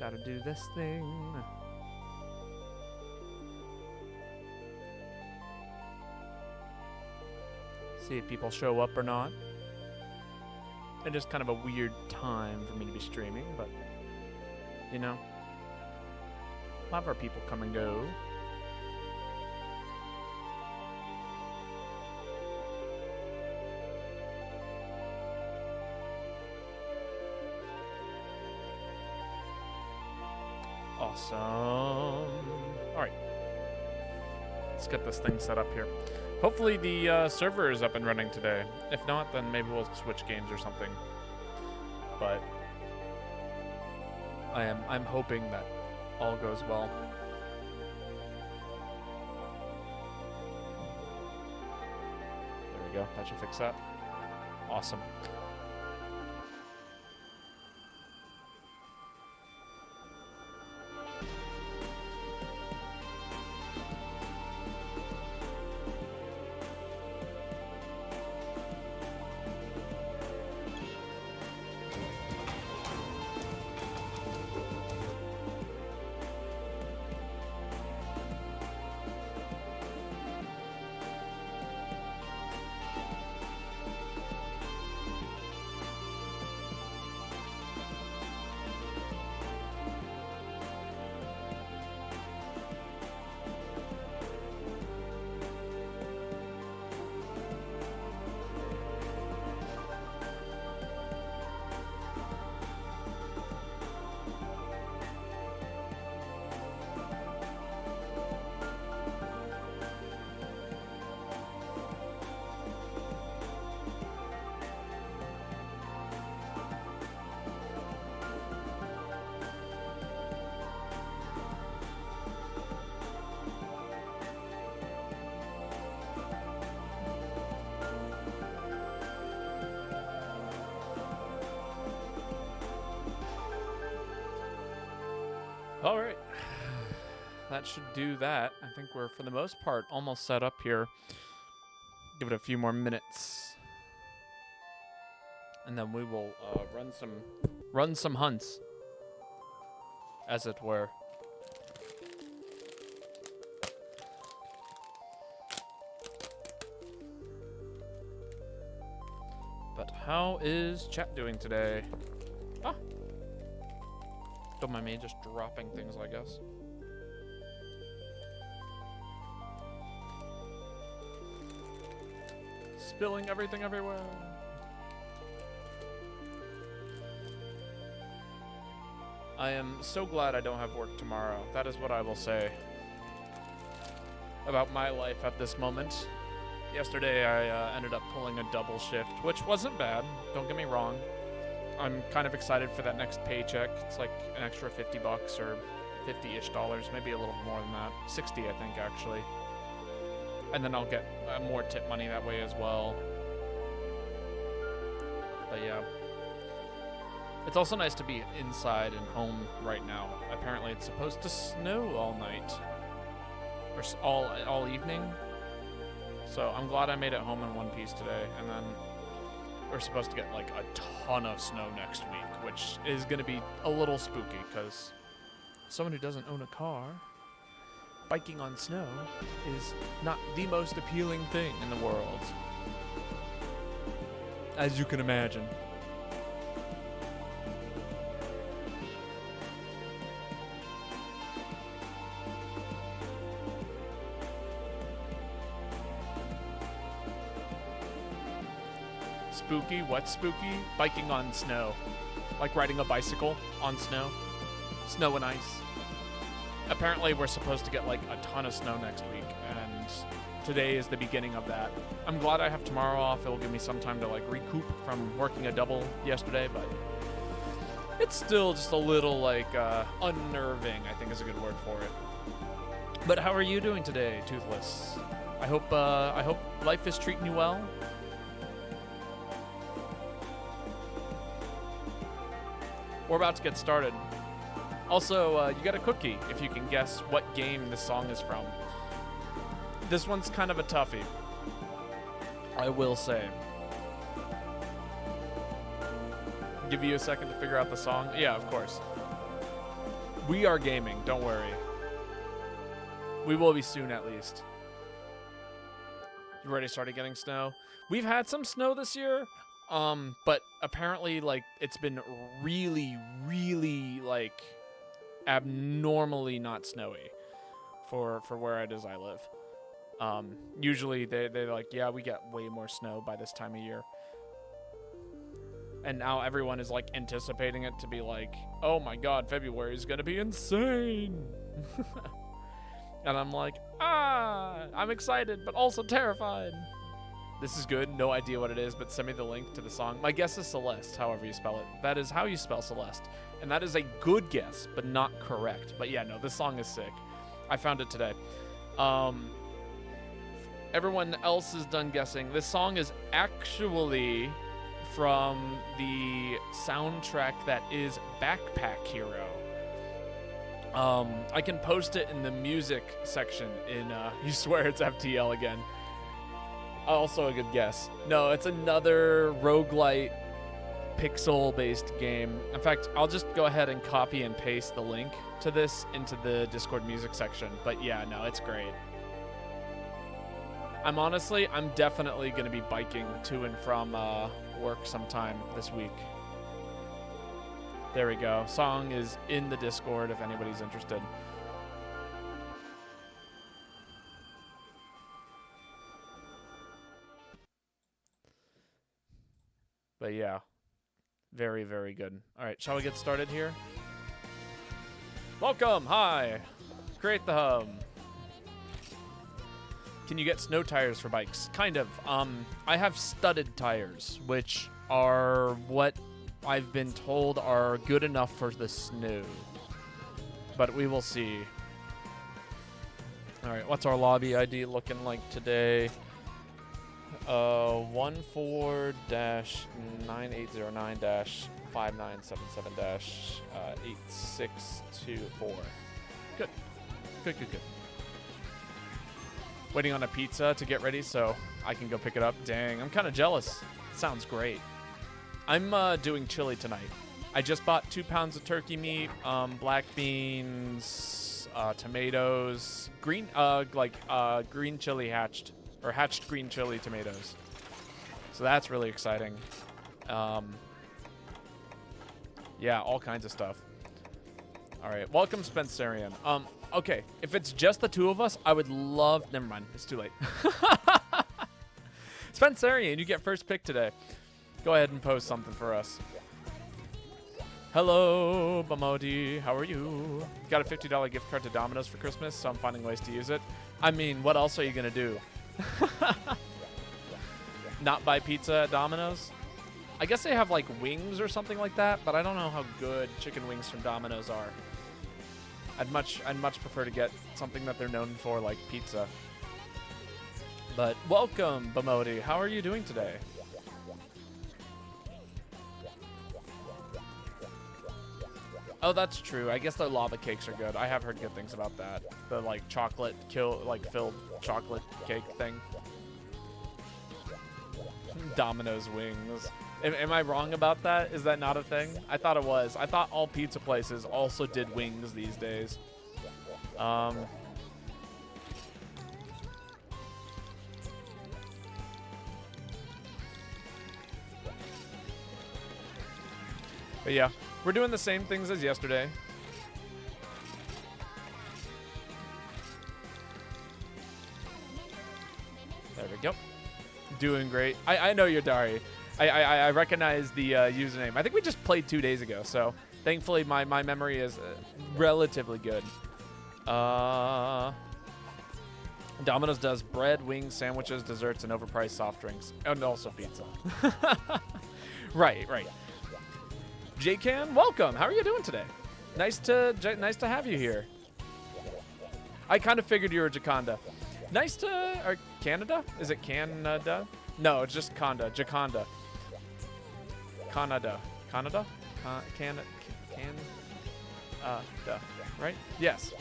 Gotta do this thing. See if people show up or not. It is kind of a weird time for me to be streaming, but, you know, we'll have our people come and go. Awesome. Alright. Let's get this thing set up here. Hopefully the server is up and running today. If not, then maybe we'll switch games or something. But I'm hoping that all goes well. There we go. That should fix that. Awesome. All right, that should do that. I think we're, for the most part, almost set up here. Give it a few more minutes, and then we will run some hunts, as it were. But how is chat doing today? Ah. Don't mind me just dropping things, I guess. Spilling everything everywhere. I am so glad I don't have work tomorrow. That is what I will say about my life at this moment. Yesterday I ended up pulling a double shift, which wasn't bad, don't get me wrong. I'm kind of excited for that next paycheck. It's like an extra 50 bucks or 50-ish dollars, maybe a little more than that. 60, I think, actually. And then I'll get more tip money that way as well. But yeah. It's also nice to be inside and home right now. Apparently it's supposed to snow all night. Or all evening. So I'm glad I made it home in one piece today. And then we're supposed to get like a ton of snow next week, which is going to be a little spooky because someone who doesn't own a car, biking on snow is not the most appealing thing in the world, as you can imagine. Spooky? What's spooky? Biking on snow. Like riding a bicycle on snow. Snow and ice. Apparently we're supposed to get like a ton of snow next week, and today is the beginning of that. I'm glad I have tomorrow off. It'll give me some time to like recoup from working a double yesterday, but it's still just a little like unnerving, I think is a good word for it. But how are you doing today, Toothless? I hope life is treating you well. We're about to get started. Also, you got a cookie if you can guess what game this song is from. This one's kind of a toughie, I will say. Give you a second to figure out the song? Yeah, of course. We are gaming, don't worry. We will be soon, at least. You already started getting snow? We've had some snow this year, but apparently, like, it's been really, really, like, abnormally not snowy for where it is I live. Usually they're like, yeah, we get way more snow by this time of year. And now everyone is, like, anticipating it to be like, oh my god, February is gonna be insane. And I'm like, I'm excited, but also terrified. This is good. No idea what it is, but send me the link to the song. My guess is Celeste, however you spell it. That is how you spell Celeste. And that is a good guess, but not correct. But yeah, no, this song is sick. I found it today. Everyone else is done guessing. This song is actually from the soundtrack that is Backpack Hero. I can post it in the music section in, you swear it's FTL again. Also a good guess. No, it's another roguelite pixel-based game. In fact, I'll just go ahead and copy and paste the link to this into the Discord music section. But yeah, no, it's great. I'm definitely going to be biking to and from work sometime this week. There we go. Song is in the Discord if anybody's interested. But yeah, very, very good. All right, shall we get started here? Welcome, hi. Create the hub. Can you get snow tires for bikes? Kind of. I have studded tires, which are what I've been told are good enough for the snow. But we will see. All right, what's our lobby ID looking like today? 14-9809-5977-8624. Good. Good. Waiting on a pizza to get ready so I can go pick it up. Dang, I'm kind of jealous. Sounds great. I'm doing chili tonight. I just bought 2 pounds of turkey meat, black beans, tomatoes, green chili hatched green chili tomatoes. So that's really exciting. Yeah, all kinds of stuff. All right, welcome Spencerian. Okay, if it's just the two of us, I would love... Never mind, it's too late. Spencerian, you get first pick today. Go ahead and post something for us. Hello, Bamodi. How are you? Got a $50 gift card to Domino's for Christmas, so I'm finding ways to use it. I mean, what else are you going to do? Not buy pizza at Domino's? I guess they have, like, wings or something like that, but I don't know how good chicken wings from Domino's are. I'd much prefer to get something that they're known for, like pizza. But welcome, Bamodi. How are you doing today? Oh, that's true. I guess their lava cakes are good. I have heard good things about that. The like chocolate filled chocolate cake thing. Domino's wings. Am I wrong about that? Is that not a thing? I thought it was. I thought all pizza places also did wings these days. But yeah, we're doing the same things as yesterday. There we go. Doing great. I know you're Dari. I recognize the username. I think we just played 2 days ago, so thankfully my memory is relatively good. Domino's does bread, wings, sandwiches, desserts, and overpriced soft drinks, and also pizza. Right. J-Can, welcome. How are you doing today? Nice to have you here. I kind of figured you were Jaconda. Or Canada? Is it Canada? No, it's just Conda. Jaconda. Canada. Canada? Canada. Right? Yes.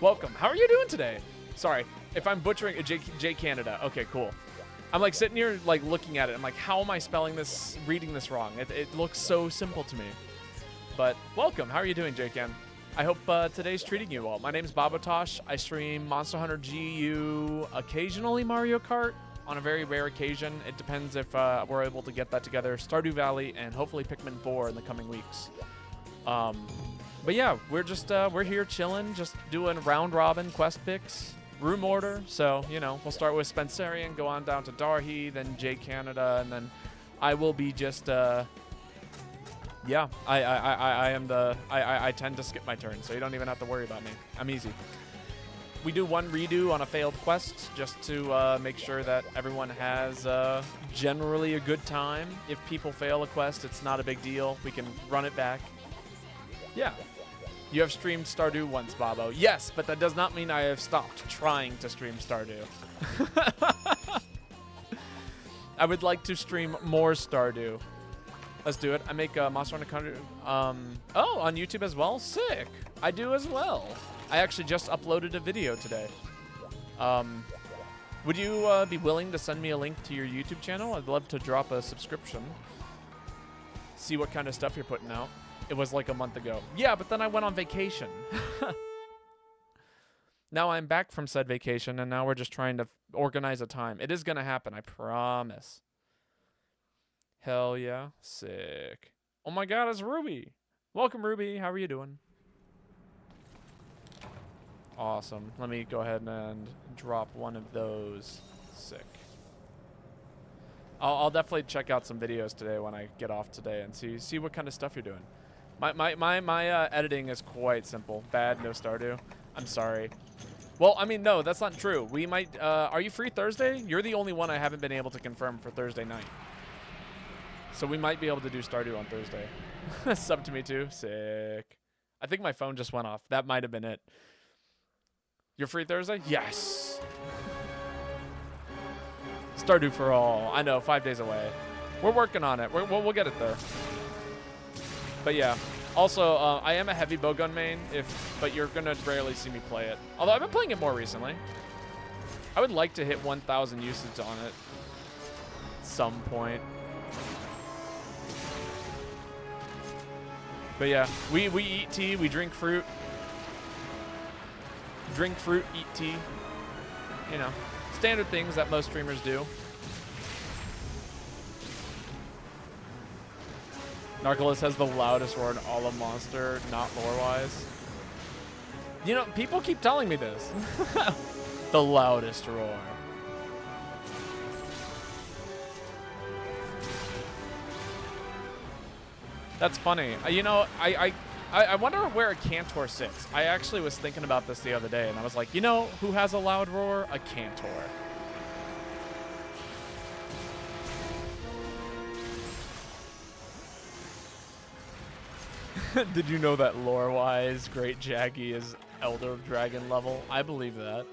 Welcome. How are you doing today? Sorry if I'm butchering J Canada. Okay, cool. I'm like sitting here like looking at it. I'm like, how am I reading this wrong? It looks so simple to me. But welcome. How are you doing, J-Can? I hope today's treating you well. My name's Babotosh. I stream Monster Hunter GU, occasionally Mario Kart, on a very rare occasion. It depends if we're able to get that together. Stardew Valley and hopefully Pikmin 4 in the coming weeks. But yeah, we're just we're here chilling, just doing round robin quest picks, room order. So you know, we'll start with Spencerian, go on down to Darhi, then J Canada, and then I will be just yeah. I tend to skip my turn, so you don't even have to worry about me. I'm easy. We do one redo on a failed quest just to make sure that everyone has generally a good time. If people fail a quest, it's not a big deal. We can run it back. Yeah. You have streamed Stardew once, Bobo. Yes, but that does not mean I have stopped trying to stream Stardew. I would like to stream more Stardew. Let's do it. I make Monster Hunter. Oh, on YouTube as well? Sick. I do as well. I actually just uploaded a video today. Would you be willing to send me a link to your YouTube channel? I'd love to drop a subscription. See what kind of stuff you're putting out. It was like a month ago. Yeah, but then I went on vacation. Now I'm back from said vacation, and now we're just trying to organize a time. It is going to happen, I promise. Hell yeah. Sick. Oh my god, it's Ruby. Welcome, Ruby. How are you doing? Awesome. Let me go ahead and drop one of those. Sick. I'll definitely check out some videos today when I get off today and see what kind of stuff you're doing. My editing is quite simple. Bad, no Stardew. I'm sorry. Well, I mean, no, that's not true. We might, are you free Thursday? You're the only one I haven't been able to confirm for Thursday night. So we might be able to do Stardew on Thursday. Sub to me too. Sick. I think my phone just went off. That might have been it. You're free Thursday? Yes. Stardew for all. I know, 5 days away. We're working on it. We'll get it there. But yeah. Also, I am a heavy bowgun main, but you're gonna rarely see me play it. Although I've been playing it more recently. I would like to hit 1,000 usage on it at some point. But yeah, we eat tea, we drink fruit. Drink fruit, eat tea. You know, standard things that most streamers do. Narcolis has the loudest roar in all of Monster, not lore-wise. You know, people keep telling me this. The loudest roar. That's funny. You know, I wonder where a Cantor sits. I actually was thinking about this the other day, and I was like, you know who has a loud roar? A Cantor. Did you know that lore-wise, Great Jaggy is Elder Dragon level? I believe that.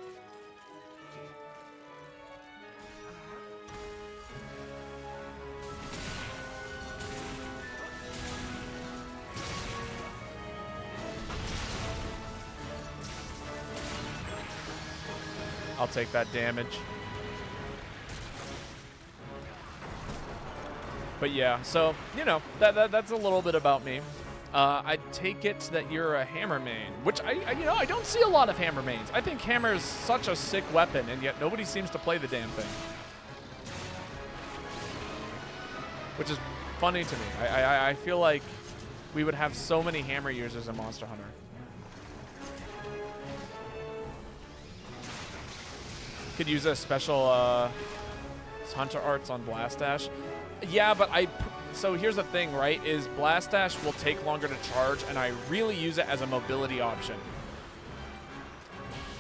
I'll take that damage. But yeah, so, you know, that's a little bit about me. I take it that you're a hammer main, which you know, I don't see a lot of hammer mains. I think hammer is such a sick weapon, and yet nobody seems to play the damn thing. Which is funny to me. I feel like we would have so many hammer users in Monster Hunter. Could use a special Hunter Arts on Blast Dash. Yeah, but so here's the thing, right, is Blast Dash will take longer to charge, and I really use it as a mobility option.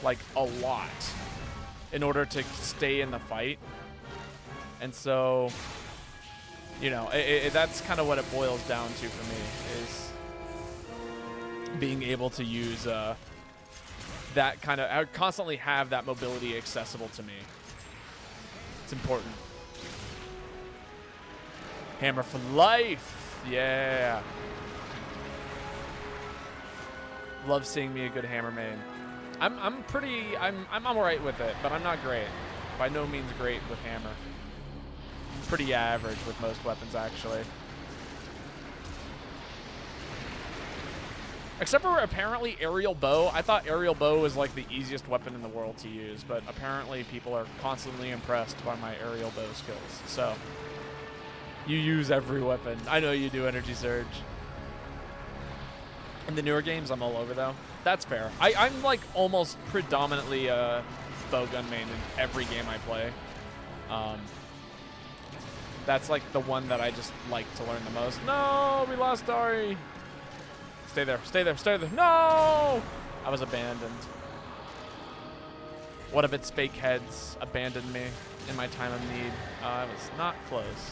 Like, a lot. In order to stay in the fight. And so, you know, that's kind of what it boils down to for me, is being able to use that kind of, I constantly have that mobility accessible to me. It's important. Hammer for life. Yeah. Love seeing me a good hammer main. I'm all right with it, but I'm not great. By no means great with hammer. Pretty average with most weapons, actually. Except for apparently aerial bow. I thought aerial bow was like the easiest weapon in the world to use, but apparently people are constantly impressed by my aerial bow skills. So you use every weapon. I know you do, Energy Surge. In the newer games, I'm all over though. That's fair. I'm like almost predominantly a bowgun main in every game I play. That's like the one that I just like to learn the most. No, we lost Dari. Stay there, stay there, stay there. No! I was abandoned. One of its fake heads abandoned me in my time of need. I was not close.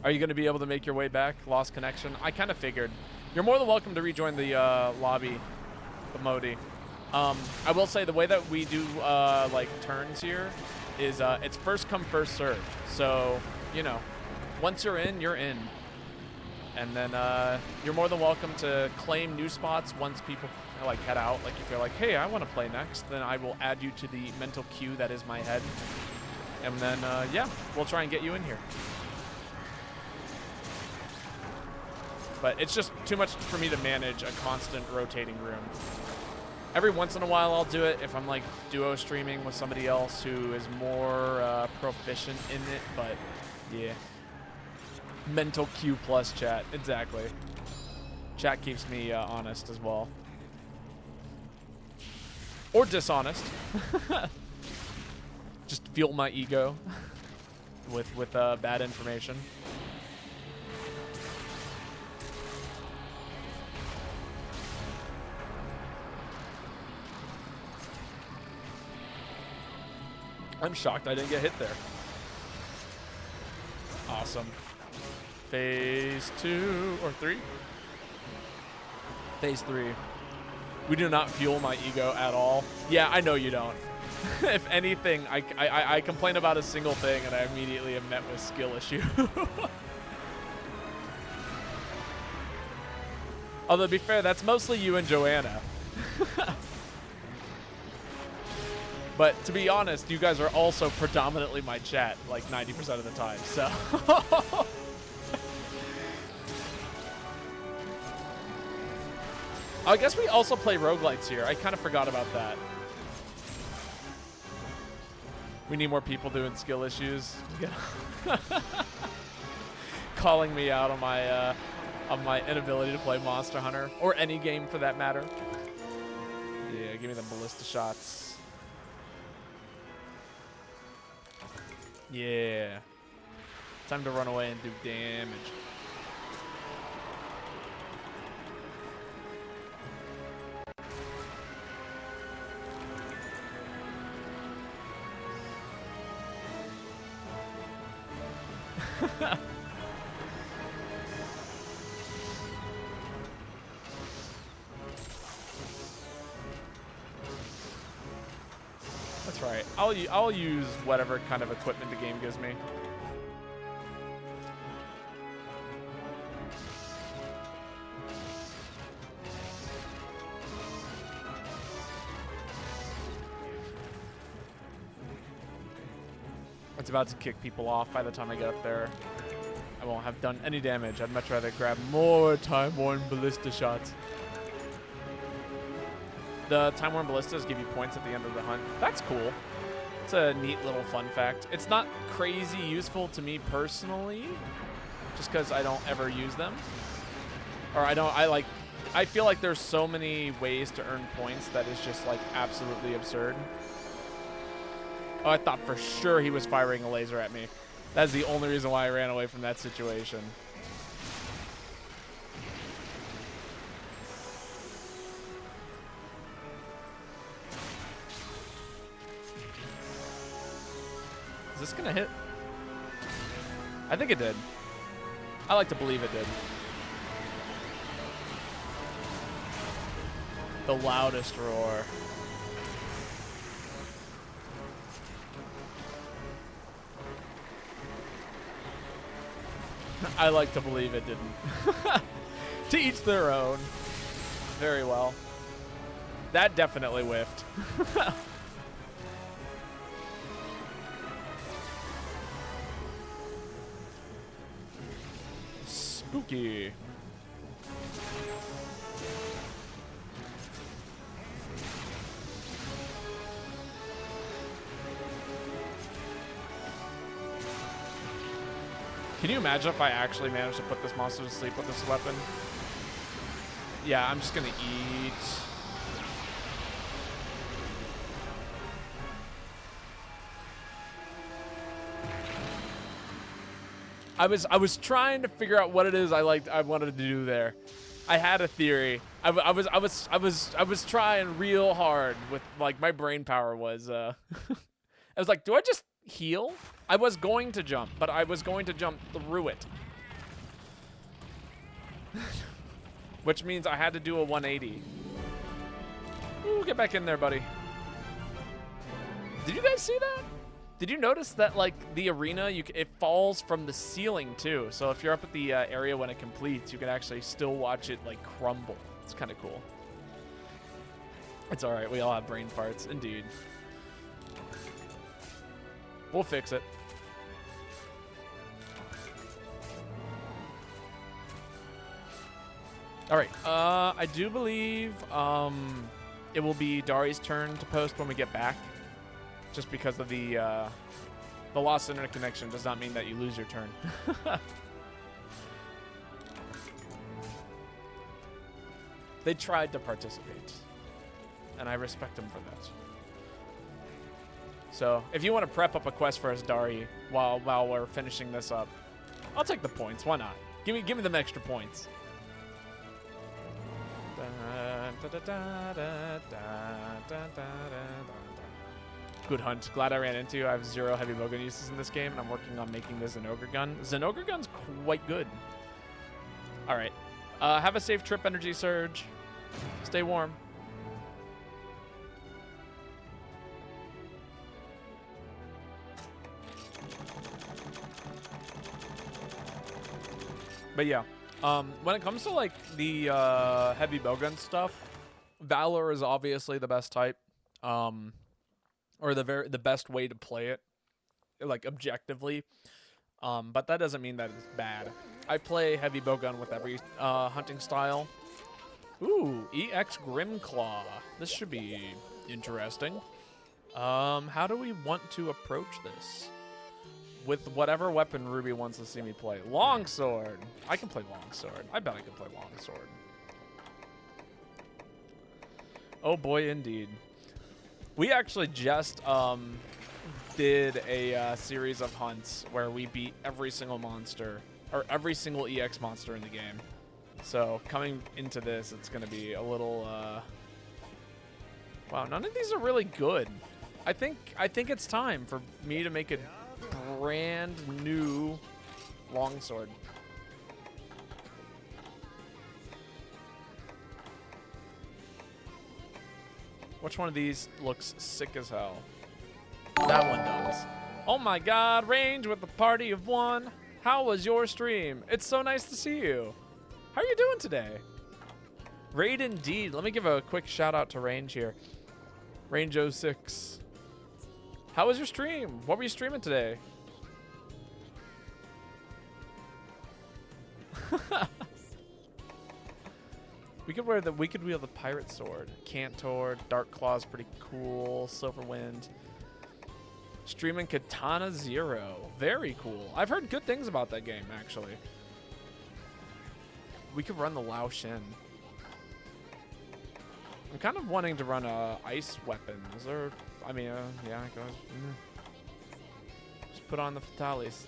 Are you going to be able to make your way back? Lost connection? I kind of figured. You're more than welcome to rejoin the lobby, the Modi. I will say the way that we do like turns here is it's first come, first served. So, you know, once you're in, you're in. And then you're more than welcome to claim new spots once people like head out. Like if you're like, hey, I want to play next, then I will add you to the mental queue that is my head. And then, yeah, we'll try and get you in here. But it's just too much for me to manage a constant rotating room. Every once in a while I'll do it if I'm like duo streaming with somebody else who is more proficient in it, but yeah. Mental Q plus chat, exactly. Chat keeps me honest as well. Or dishonest. Just fuel my ego with bad information. I'm shocked I didn't get hit there. Awesome. Phase 2 or 3? Phase 3. We do not fuel my ego at all. Yeah, I know you don't. If anything, I complain about a single thing and I immediately am met with skill issue. Although to be fair, that's mostly you and Joanna. But to be honest, you guys are also predominantly my chat, like 90% of the time, so. I guess we also play roguelites here. I kind of forgot about that. We need more people doing skill issues. Calling me out on my inability to play Monster Hunter, or any game for that matter. Yeah, give me the ballista shots. Yeah. Time to run away and do damage. That's right. I'll use whatever kind of equipment the game gives me. It's about to kick people off by the time I get up there. I won't have done any damage. I'd much rather grab more time-worn ballista shots. The time-worn ballistas give you points at the end of the hunt. That's cool. It's a neat little fun fact. It's not crazy useful to me personally, just because I don't ever use them. Or I feel like there's so many ways to earn points that is just like absolutely absurd. Oh, I thought for sure he was firing a laser at me. That's the only reason why I ran away from that situation. Is this gonna hit? I think it did. I like to believe it did. The loudest roar. I like to believe it didn't. To each their own. Very well. That definitely whiffed. Spooky. Can you imagine if I actually managed to put this monster to sleep with this weapon? Yeah, I'm just gonna eat. I was trying to figure out what it is I wanted to do there. I had a theory. I was trying real hard with, like, my brain power was I was like, do I just heal? I was going to jump, but I was going to jump through it. Which means I had to do a 180. Ooh, get back in there, buddy. Did you guys see that? Did you notice that, like, the arena, it falls from the ceiling, too? So if you're up at the area when it completes, you can actually still watch it, like, crumble. It's kind of cool. It's all right. We all have brain farts. Indeed. We'll fix it. All right. I do believe it will be Dari's turn to post when we get back. Just because of the lost internet connection does not mean that you lose your turn. They tried to participate, and I respect them for that. So if you want to prep up a quest for us, Dari, while we're finishing this up, I'll take the points. Why not? Give me them extra points. Good hunt. Glad I ran into you. I have 0 heavy bowgun uses in this game, and I'm working on making the Zenogre gun. Zenogre gun's quite good. All right. Have a safe trip, Energy Surge. Stay warm. But yeah, when it comes to, like, the heavy bowgun stuff, Valor is obviously the best type. Or the best way to play it, like, objectively. But that doesn't mean that it's bad. I play heavy bowgun with every hunting style. Ooh, EX Grimclaw. This should be interesting. How do we want to approach this? With whatever weapon Ruby wants to see me play. Longsword. I can play longsword. I bet I can play longsword. Oh boy, indeed. We actually just did a series of hunts where we beat every single monster, or every single EX monster in the game. So coming into this, it's going to be a little... Wow, none of these are really good. I think it's time for me to make a brand new longsword. Which one of these looks sick as hell? That one does. Oh my god, Range with the party of one. How was your stream? It's so nice to see you. How are you doing today? Raid indeed. Let me give a quick shout out to Range here. Range06. How was your stream? What were you streaming today? We could wield the pirate sword. Cantor, Dark Claw's pretty cool. Silverwind. Streaming Katana Zero. Very cool. I've heard good things about that game, actually. We could run the Lao Shin. I'm kind of wanting to run a ice weapon. Is there... I mean, yeah, it goes... Just put on the fatales.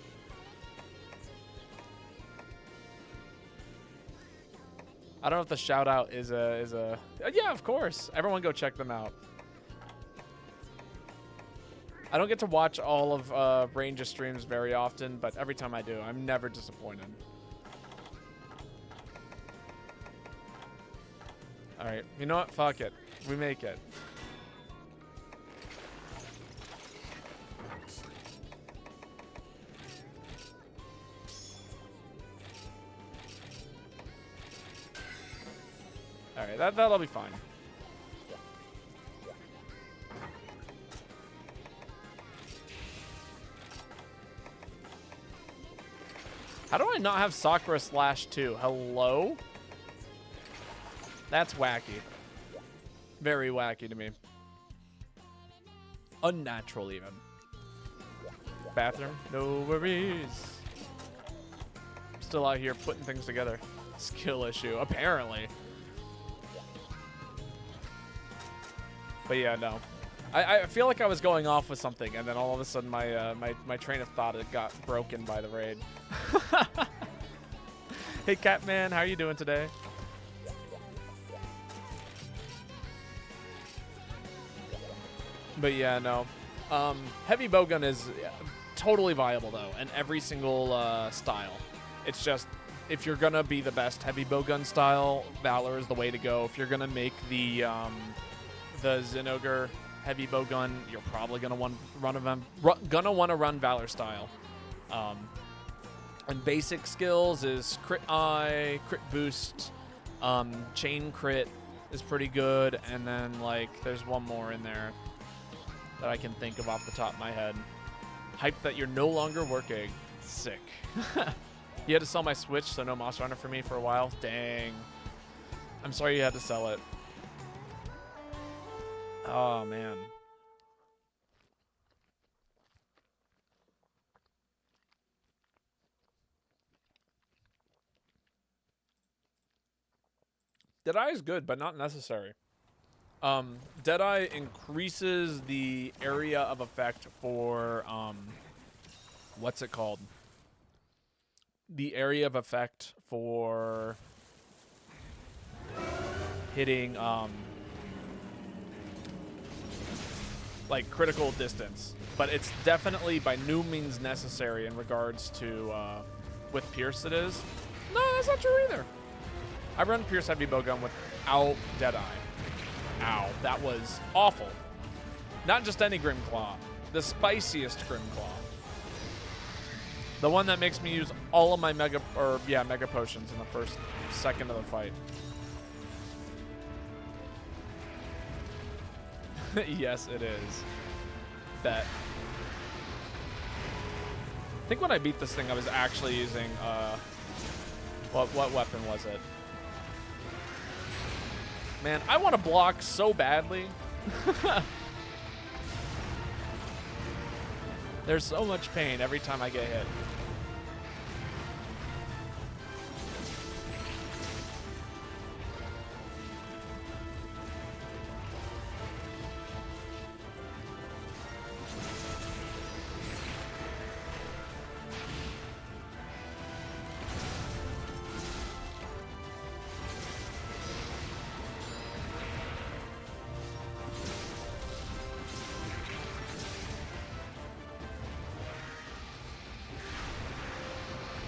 I don't know if the shout out is a yeah, of course. Everyone go check them out. I don't get to watch all of Range's streams very often, but every time I do, I'm never disappointed. All right, you know what? Fuck it. We make it. All right, that'll be fine. How do I not have Sakura Slash too? Hello? That's wacky. Very wacky to me. Unnatural even. Bathroom? No worries. Still out here putting things together. Skill issue, apparently. But yeah, no. I feel like I was going off with something, and then all of a sudden my my train of thought had got broken by the raid. Hey Catman, how are you doing today? But yeah, no. Heavy bowgun is totally viable though, in every single style. It's just, if you're gonna be the best heavy bowgun style, Valor is the way to go. If you're gonna make the Zinogre heavy bowgun, you're probably gonna want to run Valor style. And basic skills is crit eye, crit boost, chain crit is pretty good, and then like there's one more in there that I can think of off the top of my head. Hype that you're no longer working. Sick. You had to sell my Switch, so no Monster Hunter for me for a while. Dang. I'm sorry you had to sell it. Oh, man. Deadeye is good, but not necessary. Deadeye increases the area of effect for, what's it called? The area of effect for hitting, like critical distance, but it's definitely by no means necessary in regards to, with Pierce it is. No, that's not true either. I run Pierce Heavy Bowgun without Deadeye. Ow, that was awful. Not just any Grimclaw, the spiciest Grimclaw. The one that makes me use all of my mega potions in the first second of the fight. Yes, it is. Bet. I think when I beat this thing, I was actually using, what weapon was it? Man, I want to block so badly. There's so much pain every time I get hit.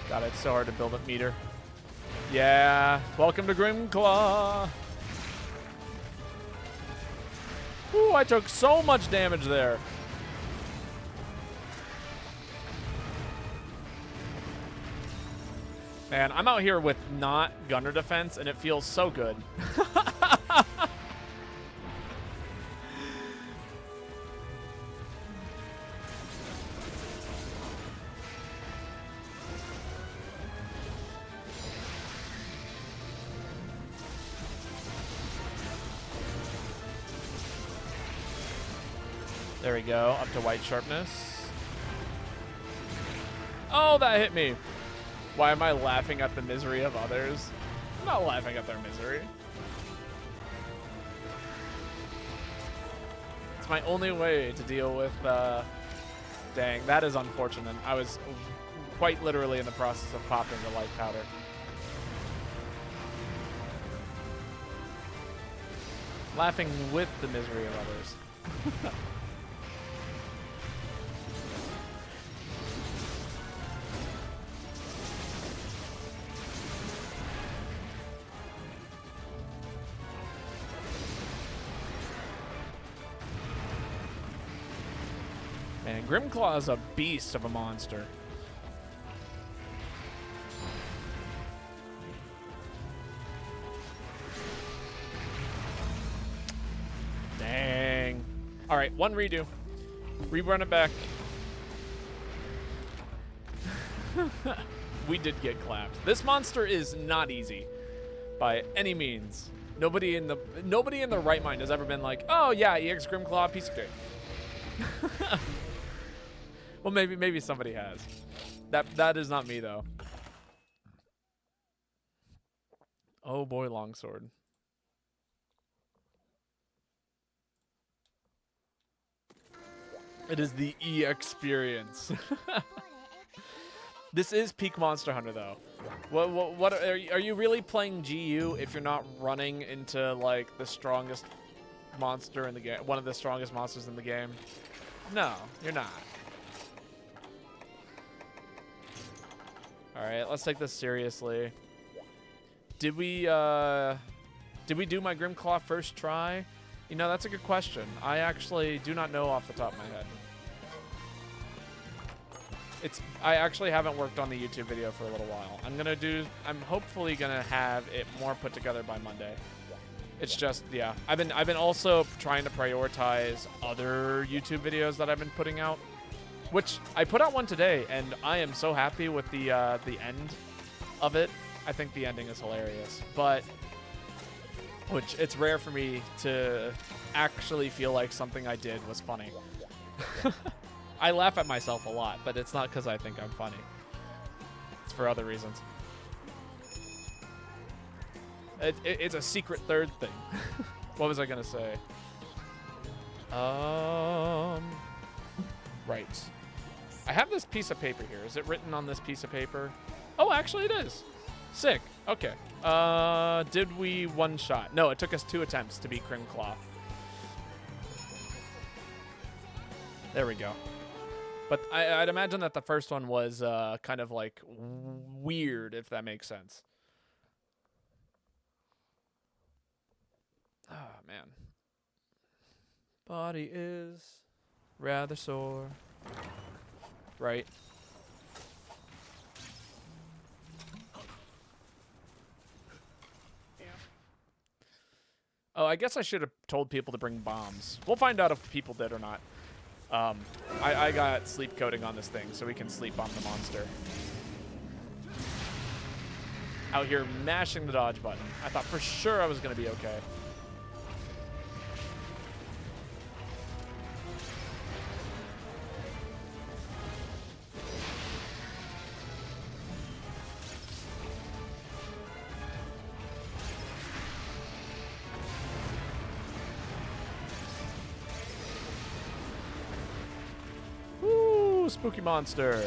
God, it's so hard to build up meter. Yeah, welcome to Grimclaw. Ooh, I took so much damage there. Man, I'm out here with not gunner defense, and it feels so good. There we go, up to white sharpness. Oh, that hit me. Why am I laughing at the misery of others? I'm not laughing at their misery. It's my only way to deal with, dang, that is unfortunate. I was quite literally in the process of popping the life powder. Laughing with the misery of others. Man, Grimclaw is a beast of a monster. Dang. All right, one redo. Rerun it back. we did get clapped. This monster is not easy by any means. Nobody in the right mind has ever been like, oh yeah, EX Grimclaw, piece of cake. Well, maybe somebody has. That is not me though. Oh boy, longsword. It is the experience. This is peak Monster Hunter though. What are you really playing GU if you're not running into like the strongest monster in the game, one of the strongest monsters in the game? No, you're not. All right, let's take this seriously. Did we do my Grimclaw first try? You know, that's a good question. I actually do not know off the top of my head. I actually haven't worked on the YouTube video for a little while. I'm hopefully gonna have it more put together by Monday. It's just, yeah. I've been also trying to prioritize other YouTube videos that I've been putting out, which I put out one today, and I am so happy with the end of it. I think the ending is hilarious, but which it's rare for me to actually feel like something I did was funny. I laugh at myself a lot, but it's not because I think I'm funny. It's for other reasons. It's a secret third thing. What was I gonna say? Right. I have this piece of paper here. Is it written on this piece of paper? Oh, actually it is. Sick. Okay. Did we one shot? No, it took us 2 attempts to beat Grimclaw. There we go. But I'd imagine that the first one was kind of like weird, if that makes sense. Ah, man. Body is rather sore. Right. Oh, I guess I should have told people to bring bombs. We'll find out if people did or not. I got sleep coating on this thing, so we can sleep on the monster. Out here mashing the dodge button. I thought for sure I was going to be okay. Spooky monster.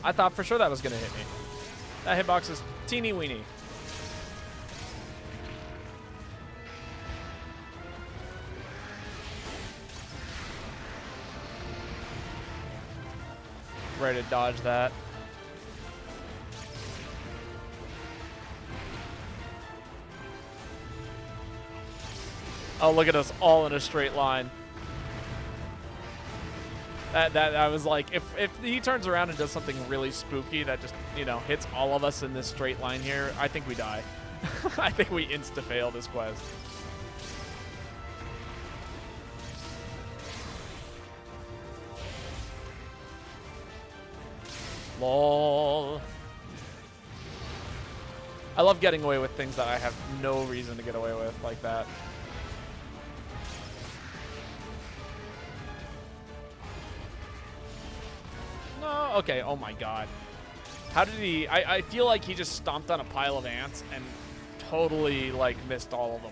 I thought for sure that was gonna hit me. That hitbox is teeny weeny. Ready to dodge that. Oh, look at us all in a straight line. That I was like, if he turns around and does something really spooky that just, you know, hits all of us in this straight line here, I think we die. I think we insta-fail this quest. LOL. I love getting away with things that I have no reason to get away with like that. No, okay, oh my god. How did he... I feel like he just stomped on a pile of ants and totally, like, missed all of them.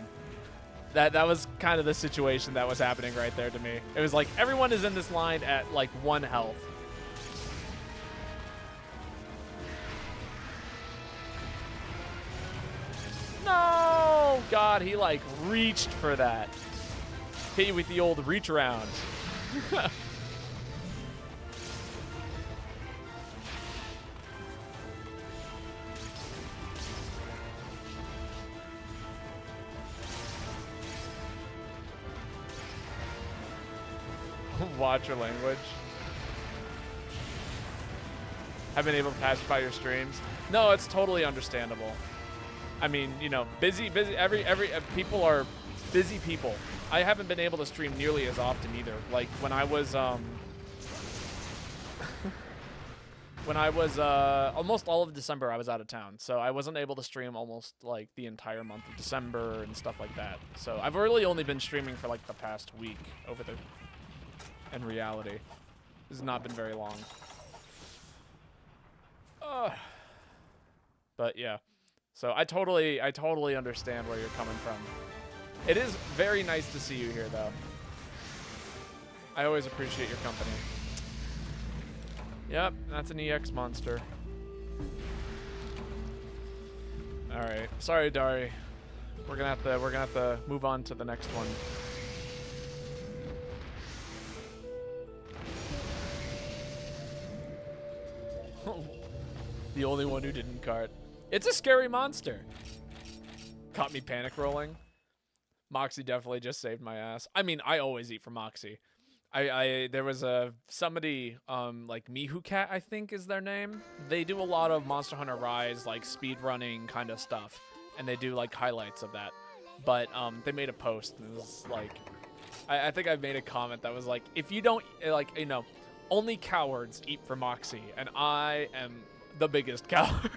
That was kind of the situation that was happening right there to me. It was like, everyone is in this line at, like, 1 health. No! God, he, like, reached for that. Hit you with the old reach around. Watch your language. Have been able to pacify your streams. No, it's totally understandable. I mean, you know, busy. Every people are busy people. I haven't been able to stream nearly as often either. Like when I was When I was almost all of December, I was out of town, so I wasn't able to stream almost like the entire month of December and stuff like that. So I've really only been streaming for like the past week over the. In reality, this has not been very long. But yeah, so I totally understand where you're coming from. It is very nice to see you here, though. I always appreciate your company. Yep, that's an EX monster. All right, sorry, Dari. We're gonna have to move on to the next one. The only one who didn't cart. It's a scary monster. Caught me panic rolling. Moxie definitely just saved my ass. I mean, I always eat for Moxie. There was somebody like Mihu Cat, I think is their name. They do a lot of Monster Hunter Rise like speed running kind of stuff, and they do like highlights of that. But they made a post and it was like, I think I made a comment that was like, if you don't like, you know, only cowards eat for Moxie, and I am the biggest coward.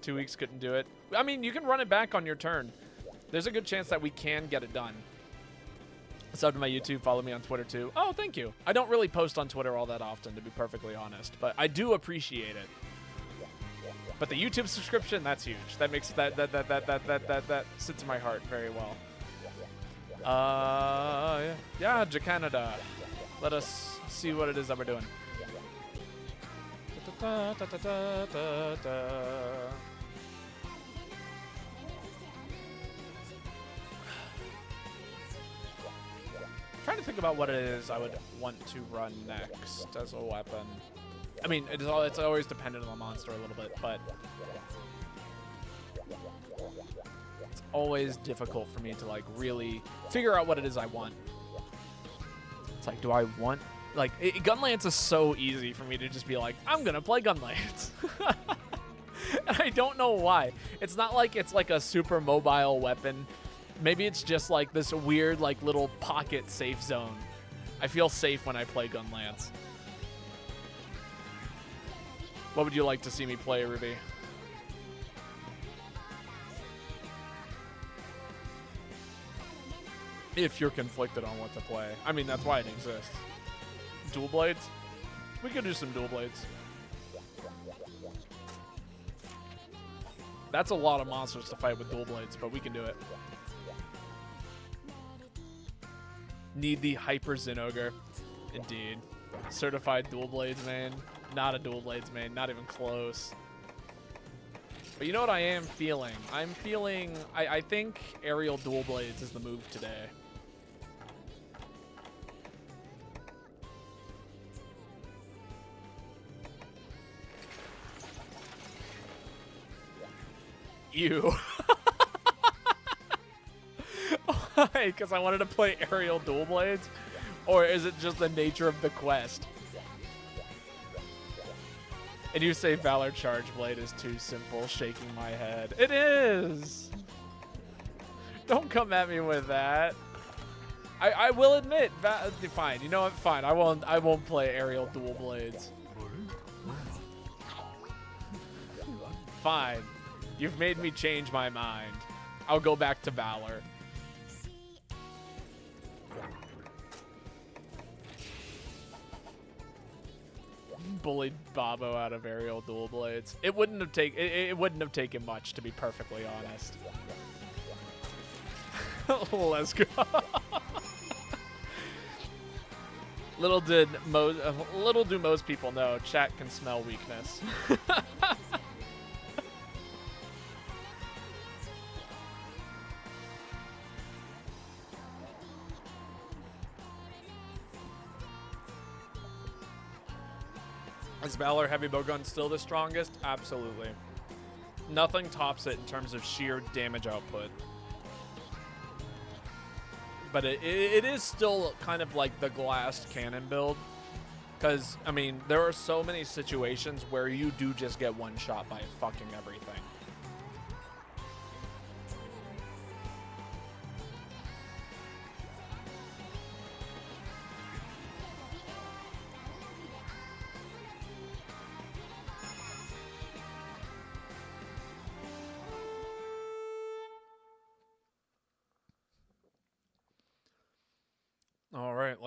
2 weeks couldn't do it. I mean, you can run it back on your turn. There's a good chance that we can get it done. Sub to my YouTube, follow me on Twitter too. Oh, thank you. I don't really post on Twitter all that often, to be perfectly honest, but I do appreciate it. But the YouTube subscription, that's huge. That makes that sits in my heart very well. Yeah, Jacanada. Let us see what it is that we're doing. Trying to think about what it is I would want to run next as a weapon. I mean, it's always dependent on the monster a little bit, but it's always difficult for me to like really figure out what it is I want. It's like, do I want like Gunlance is so easy for me to just be like, I'm gonna play Gunlance. And I don't know why. It's not like it's like a super mobile weapon. Maybe it's just like this weird like little pocket safe zone. I feel safe when I play Gunlance. What would you like to see me play, Ruby? If you're conflicted on what to play. I mean, that's why it exists. Dual blades? We could do some dual blades. That's a lot of monsters to fight with dual blades, but we can do it. Need the Hyper Zinogre. Indeed. Certified dual blades main. Not a dual blades main. Not even close. But you know what I am feeling? I'm feeling... I think aerial dual blades is the move today. Ew. Why? Because I wanted to play aerial dual blades? Or is it just the nature of the quest? And you say Valor Charge Blade is too simple, shaking my head. It is! Don't come at me with that. I will admit, fine, you know what, fine. I won't play aerial dual blades. Fine. You've made me change my mind. I'll go back to Valor. Bullied Babo out of aerial dual blades. It wouldn't have taken much, to be perfectly honest. Let's go. Little do most people know, chat can smell weakness. Is Valor Heavy Bowgun still the strongest? Absolutely. Nothing tops it in terms of sheer damage output. But it is still kind of like the glassed cannon build. Because, I mean, there are so many situations where you do just get one shot by fucking everything.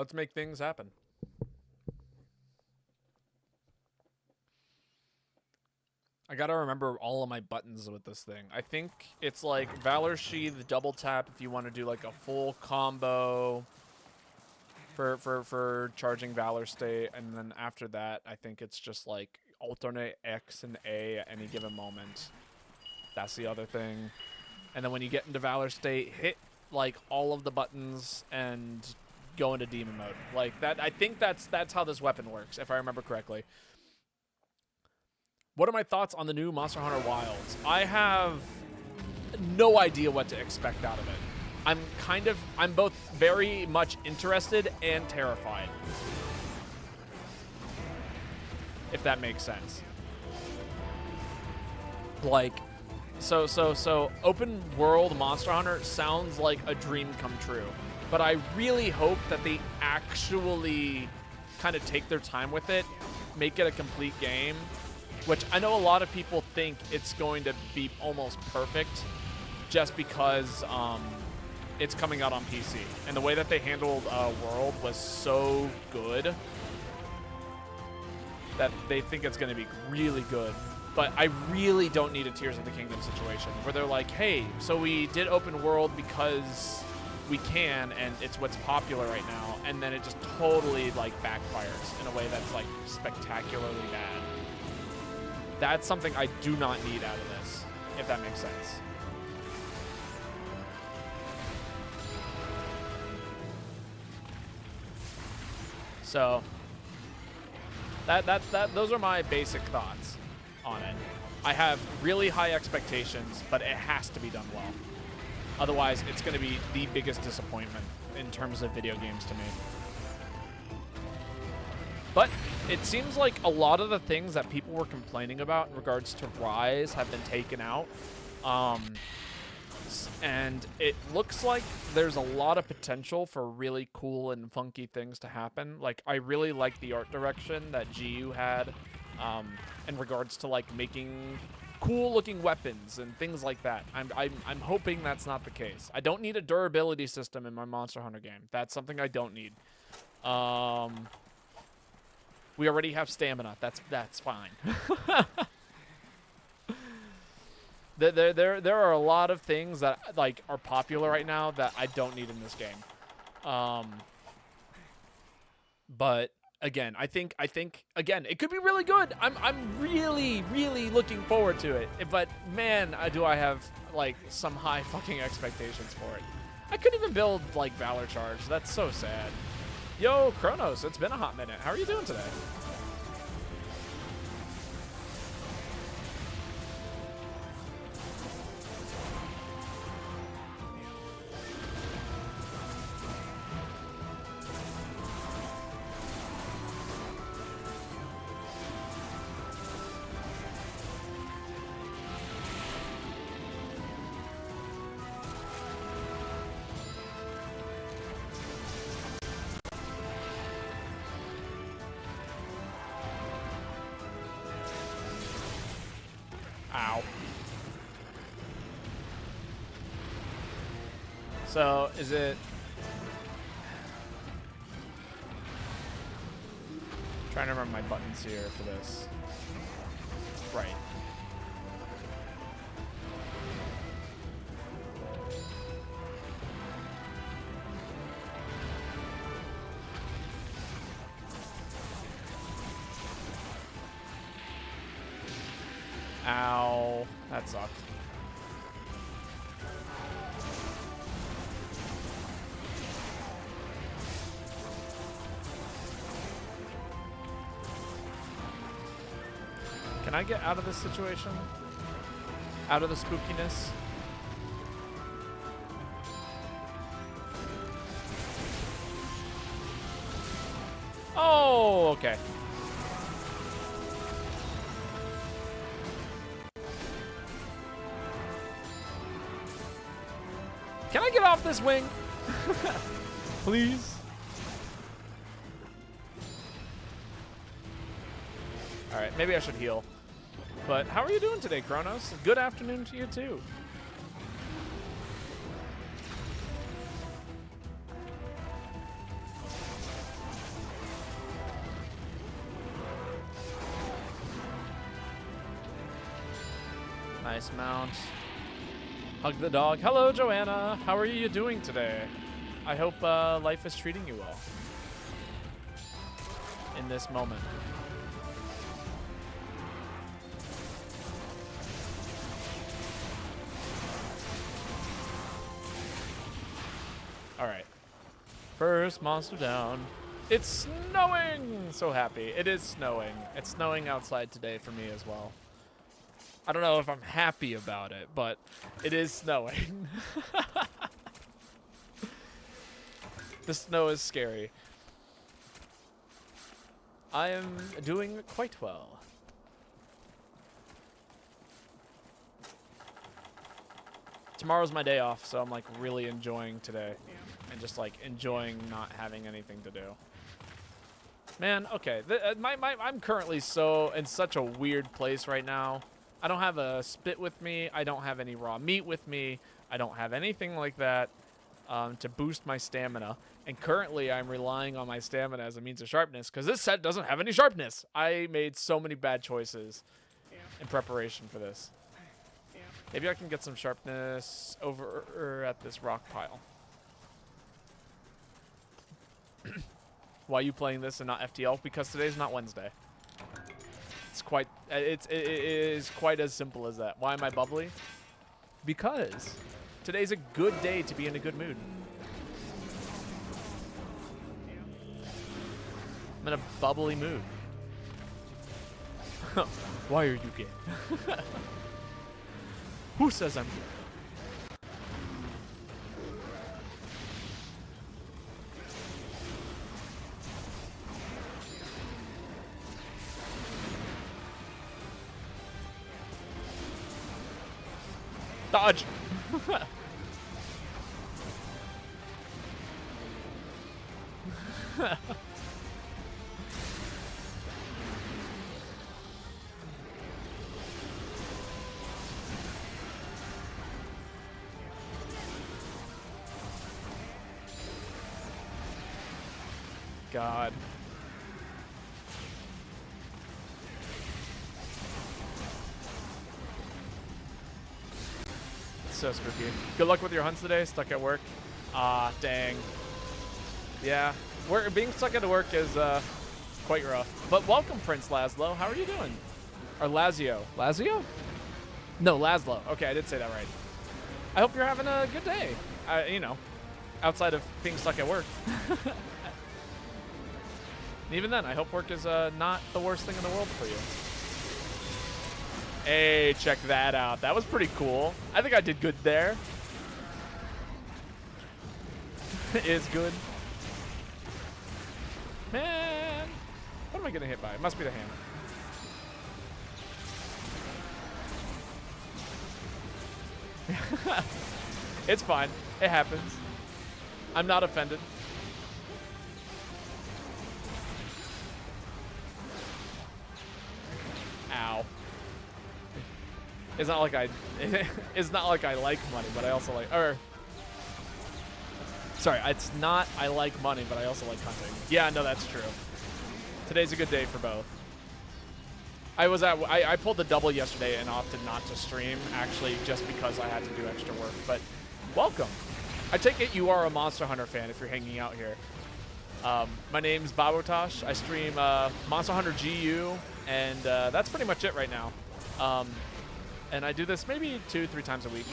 Let's make things happen. I gotta remember all of my buttons with this thing. I think it's like Valor Sheath, double tap if you want to do like a full combo for charging Valor State, and then after that, I think it's just like alternate X and A at any given moment. That's the other thing. And then when you get into Valor State, hit like all of the buttons and go into demon mode. Like that, I think that's how this weapon works, if I remember correctly. What are my thoughts on the new Monster Hunter Wilds? I have no idea what to expect out of it. I'm both very much interested and terrified. If that makes sense. Like, so open world Monster Hunter sounds like a dream come true. But I really hope that they actually kind of take their time with it, make it a complete game. Which I know a lot of people think it's going to be almost perfect just because it's coming out on PC. And the way that they handled World was so good that they think it's going to be really good. But I really don't need a Tears of the Kingdom situation where they're like, hey, so we did open world because we can and it's what's popular right now. And then it just totally like backfires in a way that's like spectacularly bad. That's something I do not need out of this, if that makes sense. So, those are my basic thoughts on it. I have really high expectations, but it has to be done well. Otherwise, it's going to be the biggest disappointment in terms of video games to me. But it seems like a lot of the things that people were complaining about in regards to Rise have been taken out. And it looks like there's a lot of potential for really cool and funky things to happen. Like, I really like the art direction that GU had in regards to, like, making cool-looking weapons and things like that. I'm hoping that's not the case. I don't need a durability system in my Monster Hunter game. That's something I don't need. We already have stamina. That's fine. There are a lot of things that like are popular right now that I don't need in this game. But again, I think again it could be really good. I'm really looking forward to it. But man, do I have like some high fucking expectations for it. I couldn't even build like Valor Charge. That's so sad. Yo, Kronos, it's been a hot minute. How are you doing today? Ow. So, is it... trying to remember my buttons here for this. Right. Ow. That sucked. Can I get out of this situation? Out of the spookiness? Oh, okay. Can I get off this wing? Please? Alright, maybe I should heal. But how are you doing today, Kronos? Good afternoon to you, too. Nice mount. Hug the dog. Hello, Joanna. How are you doing today? I hope life is treating you well in this moment. All right. First monster down. It's snowing! So happy. It is snowing. It's snowing outside today for me as well. I don't know if I'm happy about it, but it is snowing. The snow is scary. I am doing quite well. Tomorrow's my day off, so I'm like really enjoying today. And just like enjoying not having anything to do. Man, okay. I'm currently in such a weird place right now. I don't have a spit with me. I don't have any raw meat with me. I don't have anything like that to boost my stamina. And currently, I'm relying on my stamina as a means of sharpness because this set doesn't have any sharpness. I made so many bad choices in preparation for this. Maybe I can get some sharpness over at this rock pile. Why are you playing this and not FTL? Because today's not Wednesday. It is quite as simple as that. Why am I bubbly? Because today's a good day to be in a good mood. I'm in a bubbly mood. Why are you gay? Who says I'm gay? Dodge! God. So spooky. Good luck with your hunts today. Stuck at work. Ah, dang. Yeah, being stuck at work is quite rough. But welcome, Prince Laszlo. How are you doing? Or Lazio. Lazio? No, Laszlo. Okay, I did say that right. I hope you're having a good day. You know, outside of being stuck at work. And even then, I hope work is not the worst thing in the world for you. Hey, check that out. That was pretty cool. I think I did good there. Is good. Man. What am I getting hit by? It must be the hammer. It's fine. It happens. I'm not offended. Ow. It's not like it's not like I like money, but I also like, sorry, it's not I like money, but I also like hunting. Yeah, no, that's true. Today's a good day for both. I pulled the double yesterday and opted not to stream, actually, just because I had to do extra work. But welcome. I take it you are a Monster Hunter fan if you're hanging out here. My name's Babotosh. I stream Monster Hunter GU, and that's pretty much it right now. And I do this maybe 2-3 times a week.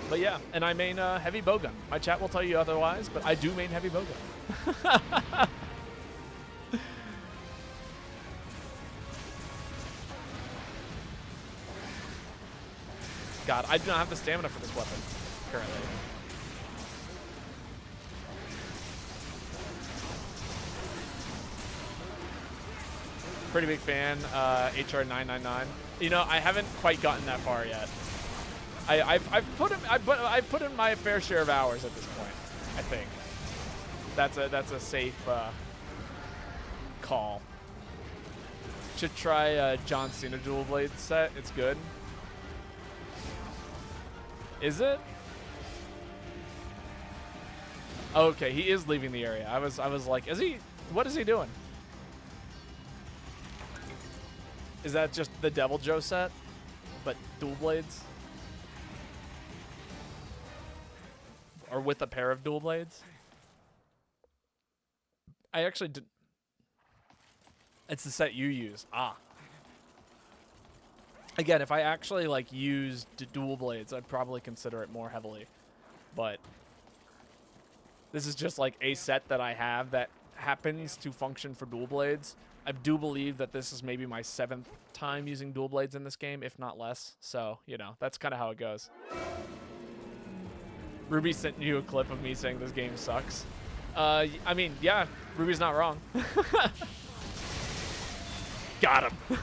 But yeah, and I main heavy bowgun. My chat will tell you otherwise, but I do main heavy bowgun. God, I do not have the stamina for this weapon currently. Pretty big fan, HR 999. You know, I haven't quite gotten that far yet. I've put in my fair share of hours at this point. I think that's a safe call. Should try John Cena dual blade set. It's good. Is it? Okay, he is leaving the area. I was like, is he? What is he doing? Is that just the Devil Joe set? but dual blades? Or with a pair of dual blades? I actually did. It's the set you use. Ah. Again, if I actually like used dual blades, I'd probably consider it more heavily. But this is just like a set that I have that happens to function for dual blades. I do believe that this is maybe my 7th time using dual blades in this game, if not less. So, you know, that's kind of how it goes. Ruby sent you a clip of me saying this game sucks. I mean, yeah, Ruby's not wrong. Got him.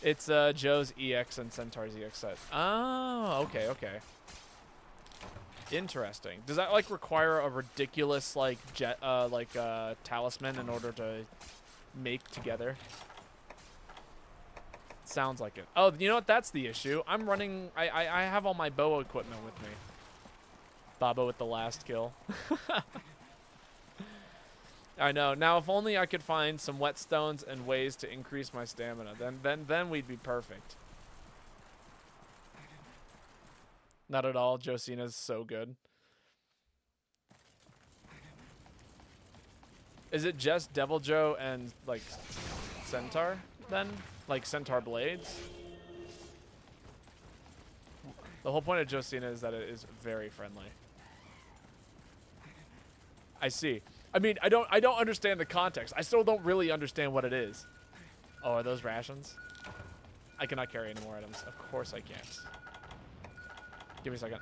It's Joe's EX and Centaur's EX set. Oh, okay, okay. Interesting. Does that like require a ridiculous like talisman in order to make together? Sounds like it. Oh, you know what? That's the issue. I'm running. I have all my bow equipment with me. Babo with the last kill. I know. Now, if only I could find some whetstones and ways to increase my stamina, then we'd be perfect. Not at all. Josina's so good. Is it just Devil Joe and like Centaur then? Like Centaur blades? The whole point of Josina is that it is very friendly. I see. I mean, I don't understand the context. I still don't really understand what it is. Oh, are those rations? I cannot carry any more items. Of course I can't. Give me a second.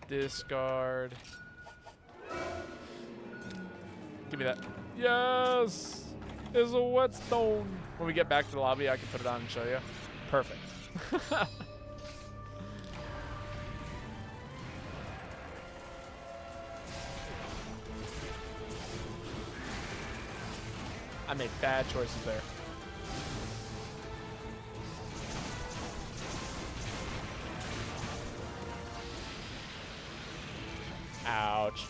Discard. Give me that. Yes! It's a whetstone. When we get back to the lobby, I can put it on and show you. Perfect. I made bad choices there. Ouch.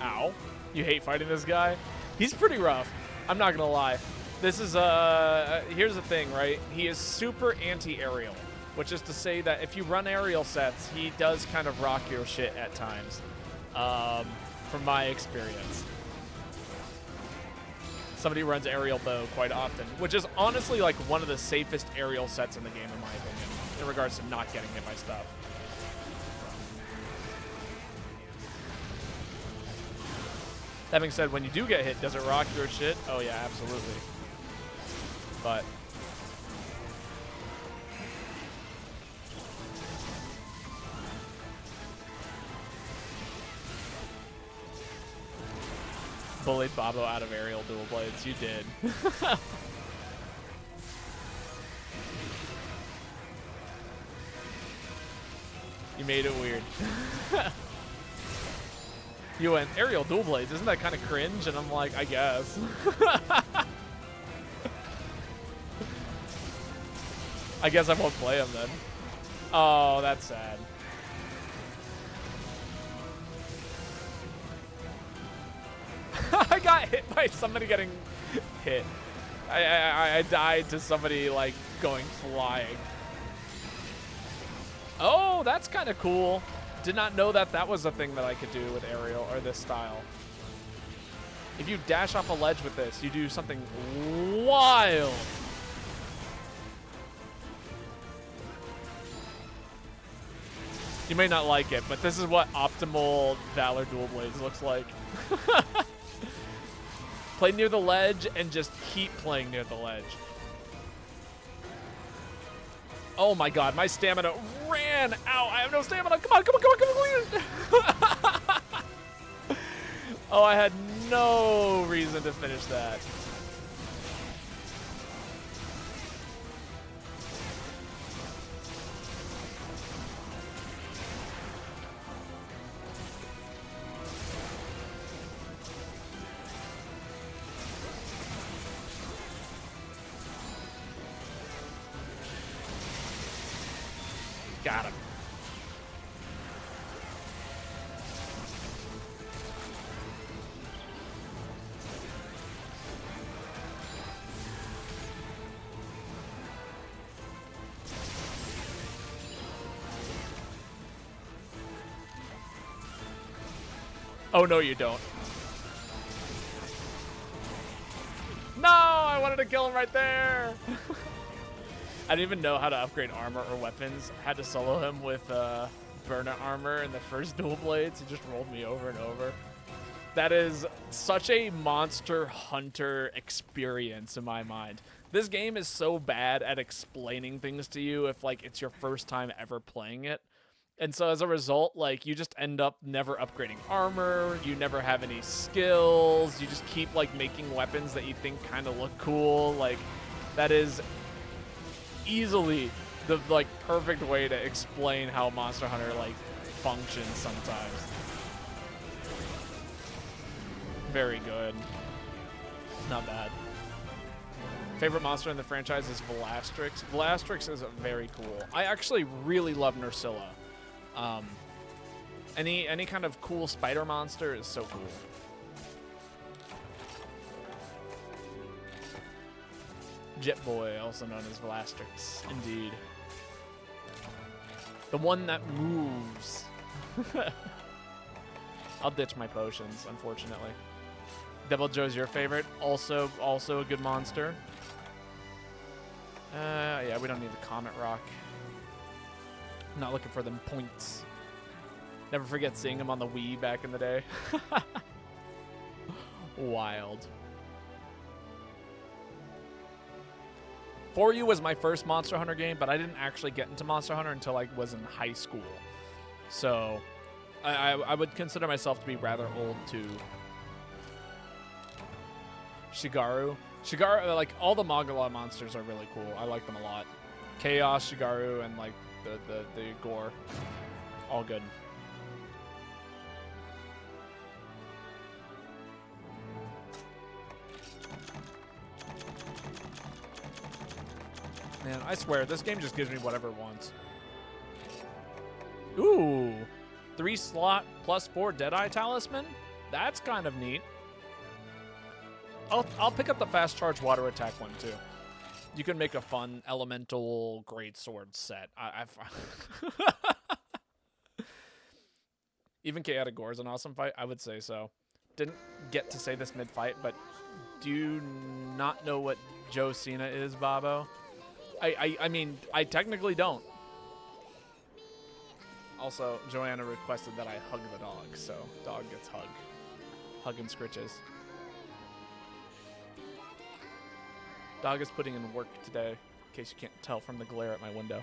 Ow. You hate fighting this guy? He's pretty rough. I'm not gonna lie. This is, here's the thing, right? He is super anti-aerial, which is to say that if you run aerial sets, he does kind of rock your shit at times, from my experience. Somebody runs aerial bow quite often, which is honestly like one of the safest aerial sets in the game, in my opinion, in regards to not getting hit by stuff. That being said, when you do get hit, does it rock your shit? Oh yeah, absolutely. But bullied Babo out of aerial dual blades. You did. You made it weird. You went, aerial dual blades, isn't that kind of cringe? And I'm like, I guess. I guess I won't play him then. Oh, that's sad. I got hit by somebody getting hit. I died to somebody, like, going flying. Oh, that's kind of cool. Did not know that that was a thing that I could do with aerial or this style. If you dash off a ledge with this, you do something wild. You may not like it, but this is what optimal Valor Dual Blades looks like. Play near the ledge and just keep playing near the ledge. Oh my god, my stamina ran out. I have no stamina. Come on, come on, come on, come on. Oh, I had no reason to finish that. Got him. Oh, no, you don't. No, I wanted to kill him right there. I didn't even know how to upgrade armor or weapons. I had to solo him with burner armor in the first dual blades. He just rolled me over and over. That is such a Monster Hunter experience in my mind. This game is so bad at explaining things to you if, like, it's your first time ever playing it. And so as a result, like, you just end up never upgrading armor, you never have any skills, you just keep, like, making weapons that you think kind of look cool. Like, that is easily the, like, perfect way to explain how Monster Hunter, like, functions sometimes. Very good. Not bad. Favorite monster in the franchise is Velastrix. Velastrix is very cool. I actually really love Nursilla. Any kind of cool spider monster is so cool. Jet Boy, also known as Velastrix, indeed. The one that moves. I'll ditch my potions, unfortunately. Devil Joe's your favorite. Also a good monster. Yeah, we don't need the Comet Rock. Not looking for them points. Never forget seeing him on the Wii back in the day. Wild. For You was my first Monster Hunter game, but I didn't actually get into Monster Hunter until I was in high school. So I would consider myself to be rather old too. Shigaru. Shigaru, like, all the Magala monsters are really cool. I like them a lot. Chaos, Shigaru, and, like, the gore. All good. Man, I swear, this game just gives me whatever it wants. Ooh. 3-slot +4 Deadeye Talisman? That's kind of neat. I'll pick up the fast charge water attack one too. You can make a fun elemental greatsword set. Even Chaotic Gore is an awesome fight. I would say so. Didn't get to say this mid-fight, but do you not know what Joe Cena is, Babo? I mean, I technically don't. Also, Joanna requested that I hug the dog, so dog gets hugged. Hugging scritches. Dog is putting in work today, in case you can't tell from the glare at my window.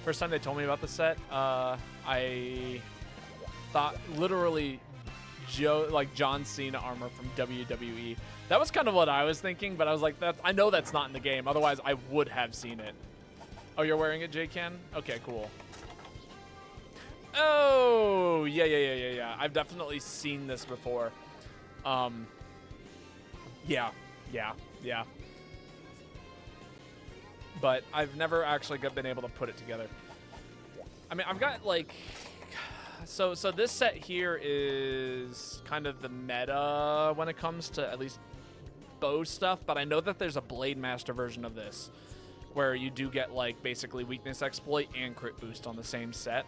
First time they told me about the set, I thought literally John Cena armor from WWE. That was kind of what I was thinking, but I was like, I know that's not in the game. Otherwise, I would have seen it. Oh, you're wearing it, J-Ken? Okay, cool. Oh, yeah. I've definitely seen this before. Yeah. But I've never actually been able to put it together. I mean, I've got, like... So this set here is kind of the meta when it comes to at least bow stuff, but I know that there's a Blade Master version of this where you do get, like, basically weakness exploit and crit boost on the same set.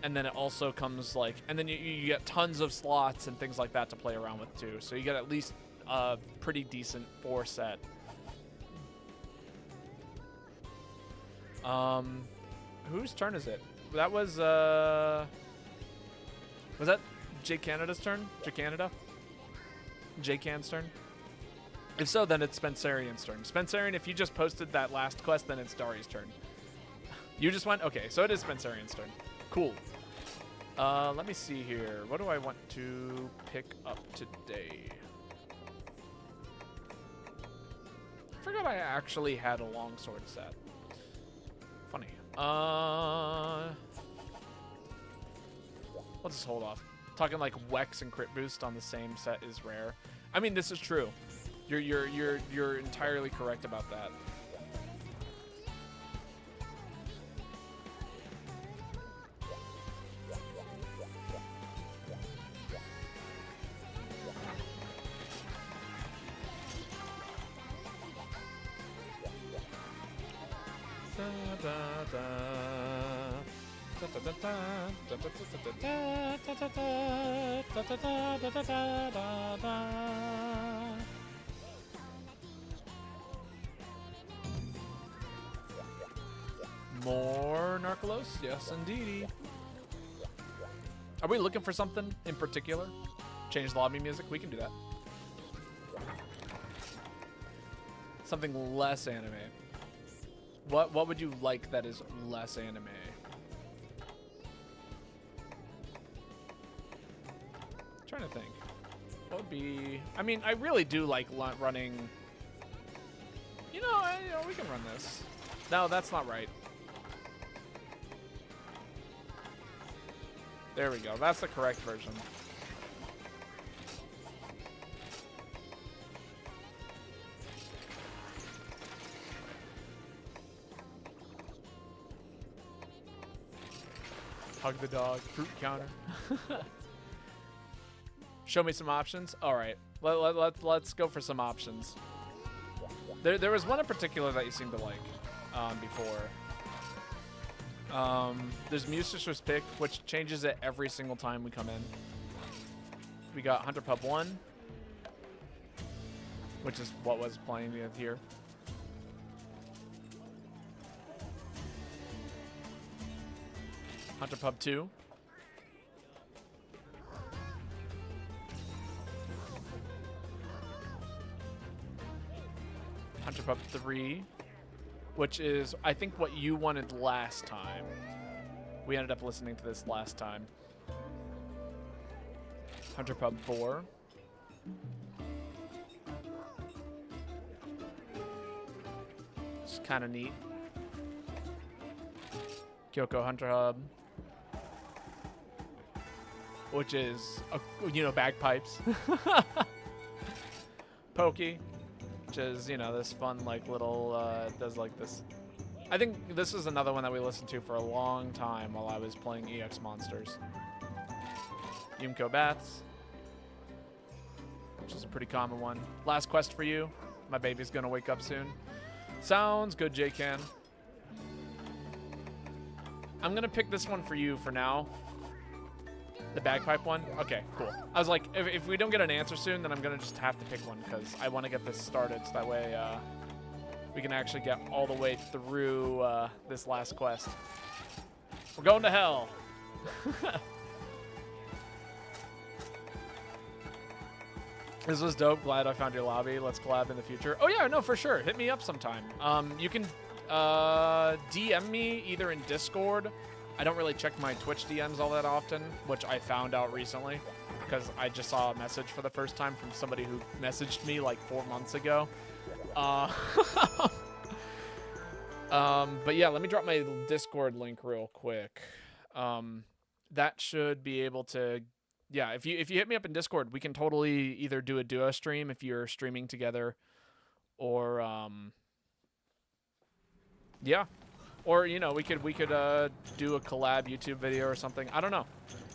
And then it also comes, like, and then you get tons of slots and things like that to play around with too. So you get at least a pretty decent 4 set. Whose turn is it? That was that J Canada's turn? J Canada? J Can's turn? If so, then it's Spencerian's turn. Spencerian, if you just posted that last quest, then it's Dari's turn. You just went? Okay, so it is Spencerian's turn. Cool. Let me see here. What do I want to pick up today? I forgot I actually had a longsword set. Funny. Let's just hold off. Talking like Wex and crit boost on the same set is rare. I mean, this is true. You're entirely correct about that. More Narcolos? Yes, indeedy. Are we looking for something in particular? Change the lobby music? We can do that. Something less anime. What would you like that is less anime? I'm trying to think. What would be... I mean, I really do like running... You know, we can run this. No, that's not right. There we go. That's the correct version. Hug the dog. Fruit counter. Show me some options. All right. Let's go for some options. There was one in particular that you seemed to like before. There's Musician's Pick, which changes it every single time we come in. We got Hunter Pub 1, which is what was playing here. Hunter Pub 2. Hunter Pub 3. Which is, I think, what you wanted last time. We ended up listening to this last time. Hunter Pub 4. It's kind of neat. Kyoko Hunter Hub. Which is, bagpipes. Pokey. Which is, this fun, little, does, this... I think this is another one that we listened to for a long time while I was playing EX Monsters. Yumko Bats. Which is a pretty common one. Last quest for you. My baby's gonna wake up soon. Sounds good, J-Can. I'm gonna pick this one for you for now. The bagpipe one? Okay, cool. I was like, if we don't get an answer soon, then I'm going to just have to pick one because I want to get this started so that way we can actually get all the way through this last quest. We're going to hell. This was dope. Glad I found your lobby. Let's collab in the future. Oh, yeah, no, for sure. Hit me up sometime. You can DM me either in Discord. I don't really check my Twitch DMs all that often, which I found out recently because I just saw a message for the first time from somebody who messaged me like 4 months ago. But yeah, let me drop my Discord link real quick. That should be able to, yeah, if you hit me up in Discord, we can totally either do a duo stream if you're streaming together or, yeah. Or, we could do a collab YouTube video or something. I don't know.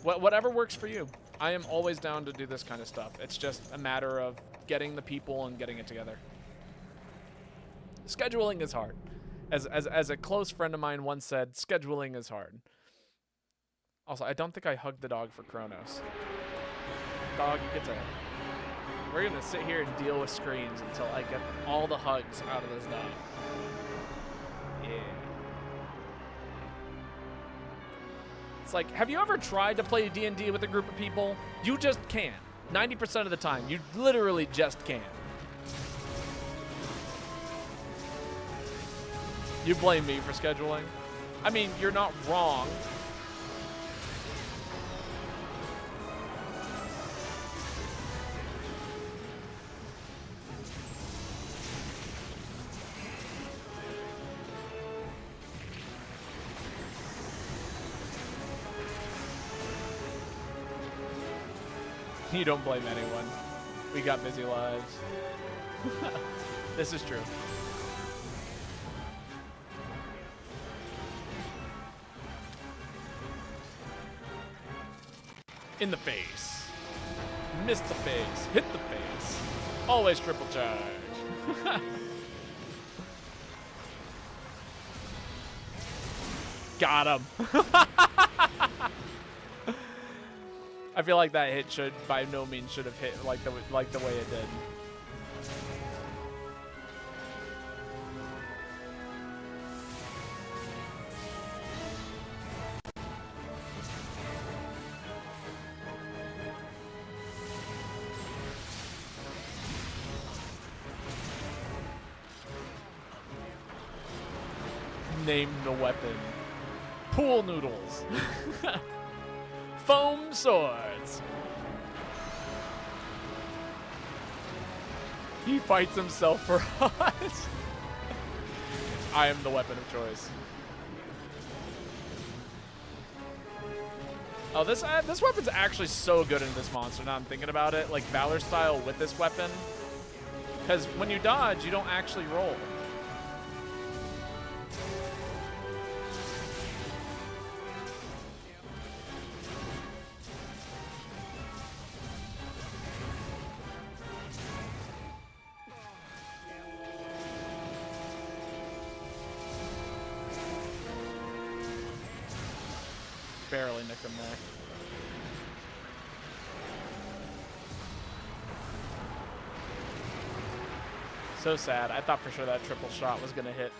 Whatever works for you. I am always down to do this kind of stuff. It's just a matter of getting the people and getting it together. Scheduling is hard. As a close friend of mine once said, scheduling is hard. Also, I don't think I hugged the dog for Kronos. Dog, you get to... We're going to sit here and deal with screens until I get all the hugs out of this dog. Yeah. It's like, have you ever tried to play D&D with a group of people? You just can't. 90% of the time, you literally just can't. You blame me for scheduling? I mean, you're not wrong. You don't blame anyone. We got busy lives. This is true. In the face. Miss the face. Hit the face. Always triple charge. Got him. I feel like that hit should, by no means, should have hit like the way it did. Name the weapon. Pool noodles. Foam swords. He fights himself for us. I am the weapon of choice. Oh, this weapon's actually so good in this monster. Now I'm thinking about it, like Valor style with this weapon, because when you dodge, you don't actually roll. Barely nicked him there. So sad. I thought for sure that triple shot was gonna hit.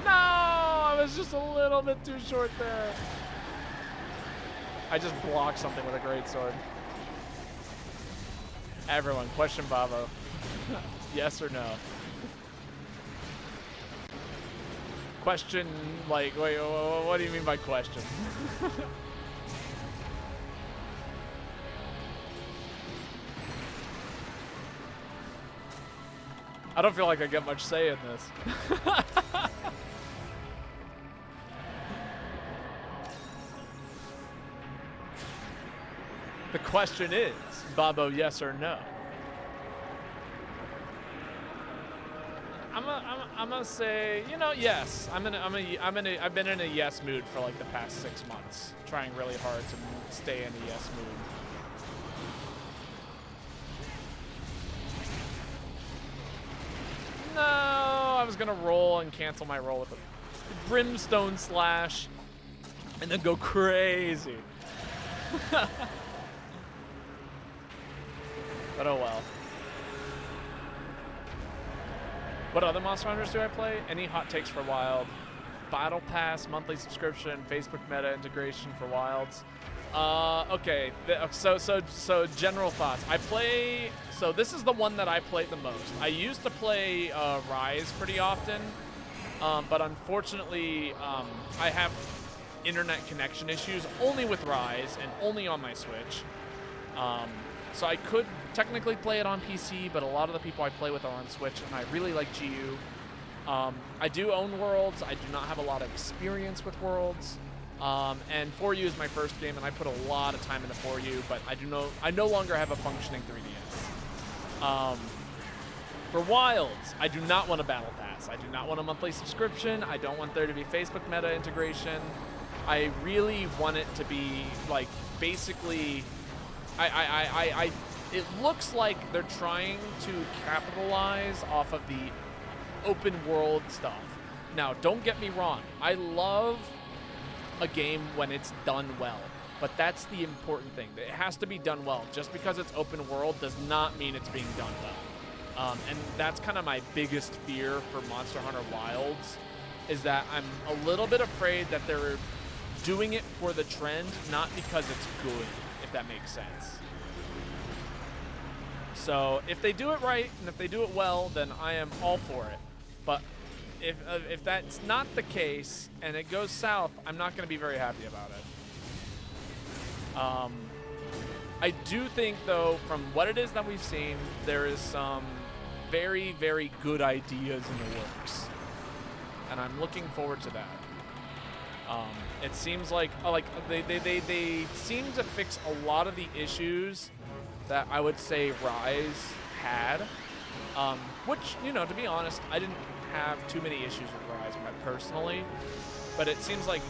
No! I was just a little bit too short there. I just blocked something with a greatsword. Everyone, question Bavo. Yes or no? Question, like, wait, what do you mean by question? I don't feel like I get much say in this. The question is, Babo, yes or no? I'm gonna say, you know, yes. I've been in a yes mood for like the past 6 months, trying really hard to stay in a yes mood. No, I was gonna roll and cancel my roll with a brimstone slash, and then go crazy. But oh well. What other Monster Hunters do I play? Any hot takes for Wild? Battle Pass, monthly subscription, Facebook meta integration for Wilds. Okay, so general thoughts. I play, so this is the one that I play the most. I used to play Rise pretty often, but unfortunately I have internet connection issues only with Rise and only on my Switch. So I could technically play it on PC, but a lot of the people I play with are on Switch, and I really like GU. I do own Worlds. I do not have a lot of experience with Worlds. And 4U is my first game, and I put a lot of time into 4U, but I no longer have a functioning 3DS. For Wilds, I do not want a Battle Pass. I do not want a monthly subscription. I don't want there to be Facebook meta integration. I really want it to be, like, basically... it looks like they're trying to capitalize off of the open world stuff. Now, don't get me wrong. I love a game when it's done well, but that's the important thing. It has to be done well. Just because it's open world does not mean it's being done well. And that's kind of my biggest fear for Monster Hunter Wilds, is that I'm a little bit afraid that they're doing it for the trend, not because it's good, if that makes sense. So if they do it right and if they do it well, then I am all for it. But if that's not the case and it goes south, I'm not going to be very happy about it. I do think, though, from what it is that we've seen, there is some very, very good ideas in the works, and I'm looking forward to that. It seems like they seem to fix a lot of the issues that I would say Rise had, which, you know, to be honest, I didn't have too many issues with Rise personally, but it seems like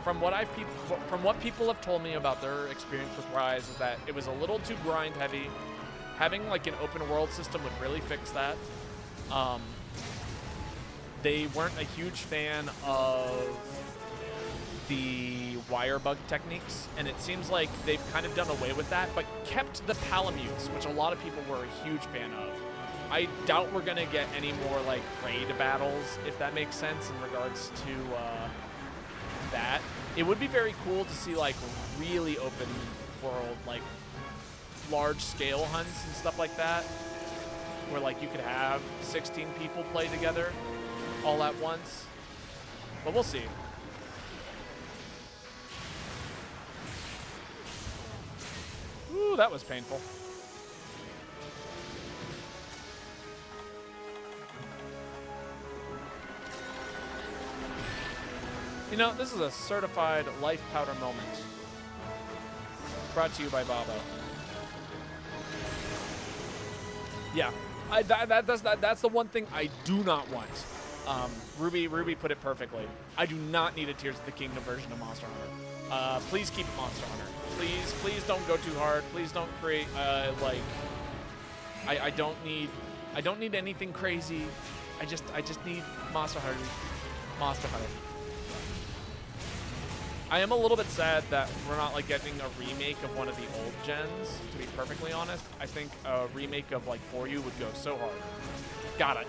from what people have told me about their experience with Rise is that it was a little too grind heavy. Having like an open world system would really fix that. Um, they weren't a huge fan of the wire bug techniques, and it seems like they've kind of done away with that, but kept the Palamutes, which a lot of people were a huge fan of. I doubt we're gonna get any more like raid battles, if that makes sense, in regards to that. It would be very cool to see like really open world, like large scale hunts and stuff like that, where like you could have 16 people play together all at once. But we'll see. Ooh, that was painful. You know, this is a certified life powder moment. Brought to you by Babo. Yeah, that's the one thing I do not want. Ruby put it perfectly. I do not need a Tears of the Kingdom version of Monster Hunter. Please keep it Monster Hunter. Please don't go too hard. Please don't create like I don't need anything crazy. I just need Monster Hunter. Monster Hunter. I am a little bit sad that we're not like getting a remake of one of the old gens, to be perfectly honest. I think a remake of like For You would go so hard. Got it.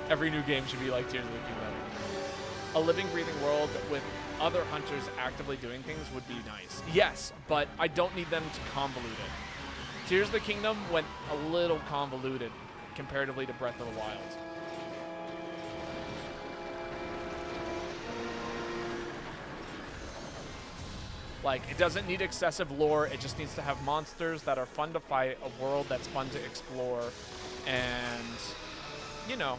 Every new game should be like Tears of the Kingdom. A living, breathing world with other hunters actively doing things would be nice. Yes, but I don't need them to convolute it. Tears of the Kingdom went a little convoluted comparatively to Breath of the Wild. Like, it doesn't need excessive lore, it just needs to have monsters that are fun to fight, a world that's fun to explore, and, you know,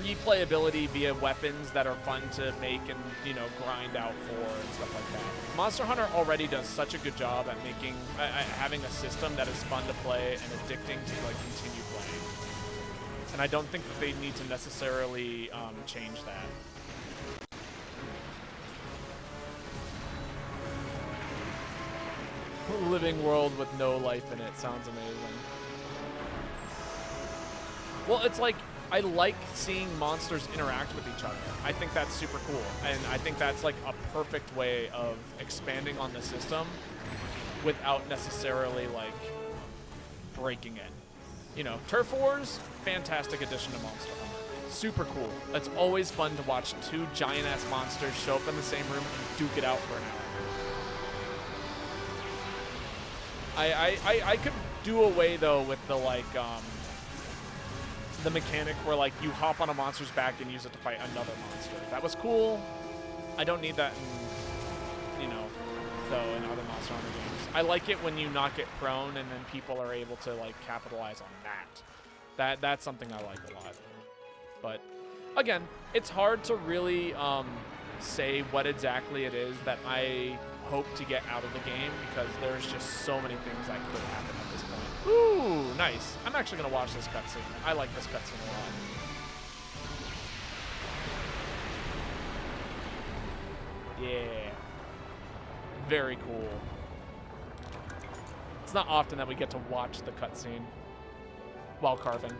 replayability via weapons that are fun to make and, you know, grind out for and stuff like that. Monster Hunter already does such a good job at making, having a system that is fun to play and addicting to, like, continue playing. And I don't think that they need to necessarily change that. Living world with no life in it sounds amazing. Well, it's like, I like seeing monsters interact with each other. I think that's super cool. And I think that's like a perfect way of expanding on the system without necessarily like breaking it. You know, Turf Wars, fantastic addition to Monster Hunter. Super cool. It's always fun to watch two giant-ass monsters show up in the same room and duke it out for an hour. I could do away though with the like the mechanic where like you hop on a monster's back and use it to fight another monster. That was cool. I don't need that in, you know, though in other Monster Hunter games. I like it when you knock it prone and then people are able to like capitalize on that. That's something I like a lot. But again, it's hard to really say what exactly it is that I hope to get out of the game because there's just so many things that could happen at this point. Ooh, nice. I'm actually going to watch this cutscene. I like this cutscene a lot. Yeah. Very cool. It's not often that we get to watch the cutscene while carving.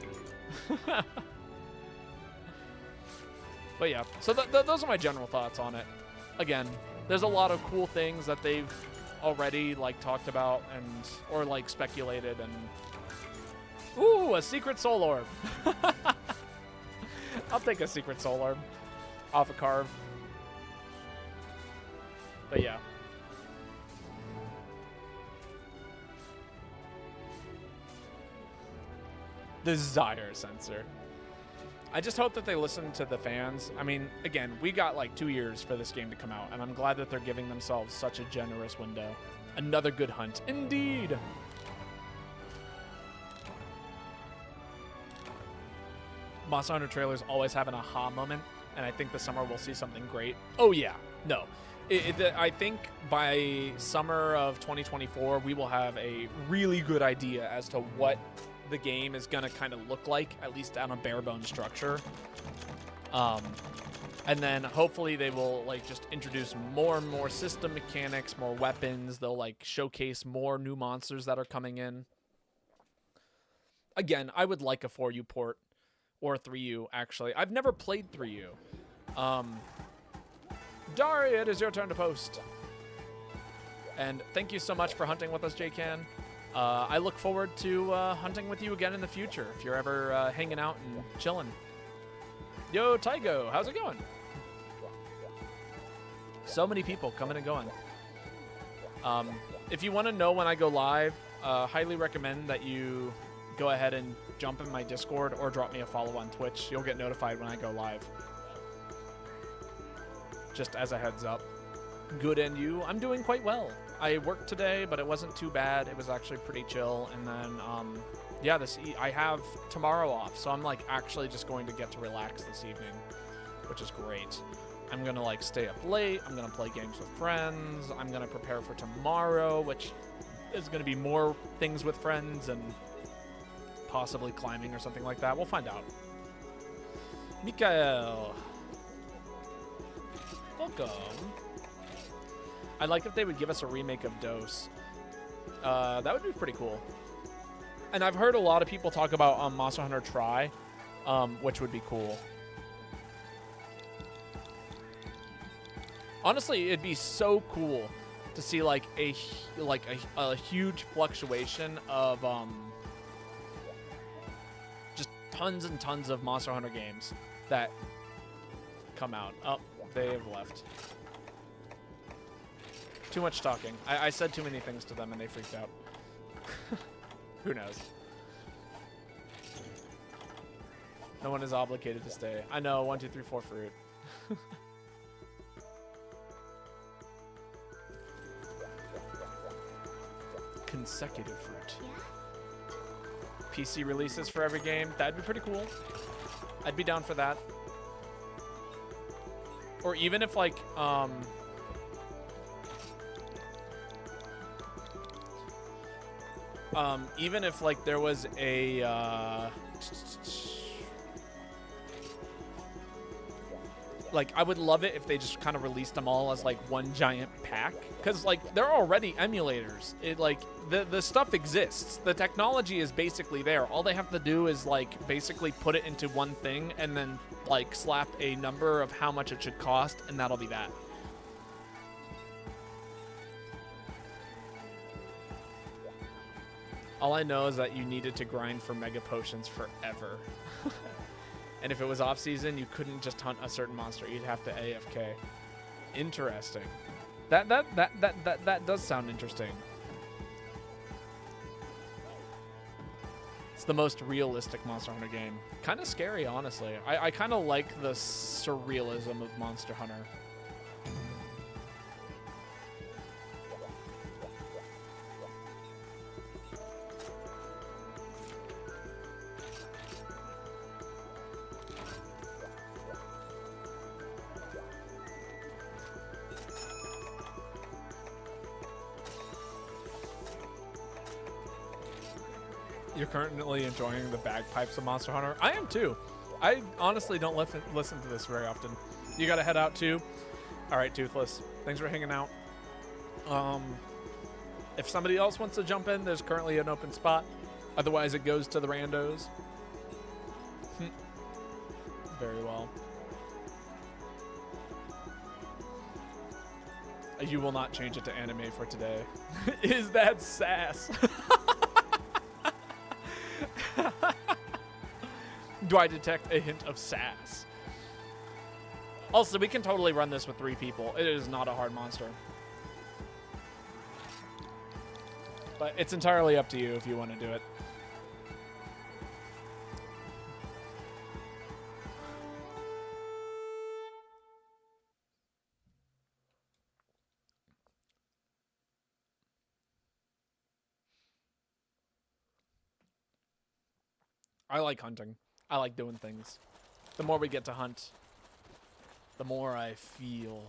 But yeah, so those are my general thoughts on it. Again, there's a lot of cool things that they've already like talked about and or like speculated and ooh, a secret soul orb. I'll take a secret soul orb off a carve. But yeah. Desire sensor. I just hope that they listen to the fans. I mean, again, we got like 2 years for this game to come out, and I'm glad that they're giving themselves such a generous window. Another good hunt, indeed. Monster Hunter trailers always have an aha moment, and I think this summer we'll see something great. Oh yeah, no. I think by summer of 2024, we will have a really good idea as to what the game is going to kind of look like, at least on a bare bone structure. And then hopefully they will like just introduce more and more system mechanics, more weapons. They'll like showcase more new monsters that are coming in. Again, I would like a 4U port or 3U, actually. I've never played 3U. Dari, it is your turn to post. And thank you so much for hunting with us, JCan. I look forward to hunting with you again in the future if you're ever hanging out and chilling. Yo, Tygo, how's it going? So many people coming and going. If you want to know when I go live, highly recommend that you go ahead and jump in my Discord or drop me a follow on Twitch. You'll get notified when I go live. Just as a heads up. Good, and you? I'm doing quite well. I worked today, but it wasn't too bad. It was actually pretty chill. And then, yeah, I have tomorrow off, so I'm like actually just going to get to relax this evening, which is great. I'm gonna like stay up late. I'm gonna play games with friends. I'm gonna prepare for tomorrow, which is gonna be more things with friends and possibly climbing or something like that. We'll find out. Mikael, welcome. I'd like if they would give us a remake of Dose. That would be pretty cool. And I've heard a lot of people talk about Monster Hunter Tri, which would be cool. Honestly, it'd be so cool to see like a huge fluctuation of just tons and tons of Monster Hunter games that come out. Oh, they have left. Too much talking. I said too many things to them and they freaked out. Who knows? No one is obligated to stay. I know. 1, 2, 3, 4 fruit. Consecutive fruit. PC releases for every game. That'd be pretty cool. I'd be down for that. Or even if like even if like there was a like I would love it if they just kind of released them all as like one giant pack, because like they're already emulators. It like the stuff exists. The technology is basically there. All they have to do is like basically put it into one thing and then like slap a number of how much it should cost, and that'll be that. All I know is that you needed to grind for mega potions forever. And if it was off season, you couldn't just hunt a certain monster. You'd have to AFK. Interesting. That does sound interesting. It's the most realistic Monster Hunter game. Kind of scary, honestly. I kind of like the surrealism of Monster Hunter. You're currently enjoying the bagpipes of Monster Hunter. I am too. I honestly don't listen to this very often. You gotta head out too. All right, Toothless. Thanks for hanging out. If somebody else wants to jump in, there's currently an open spot. Otherwise, it goes to the randos. Very well. You will not change it to anime for today. Is that sass? Do I detect a hint of sass? Also, we can totally run this with 3 people. It is not a hard monster. But it's entirely up to you if you want to do it. I like hunting. I like doing things. The more we get to hunt, the more I feel.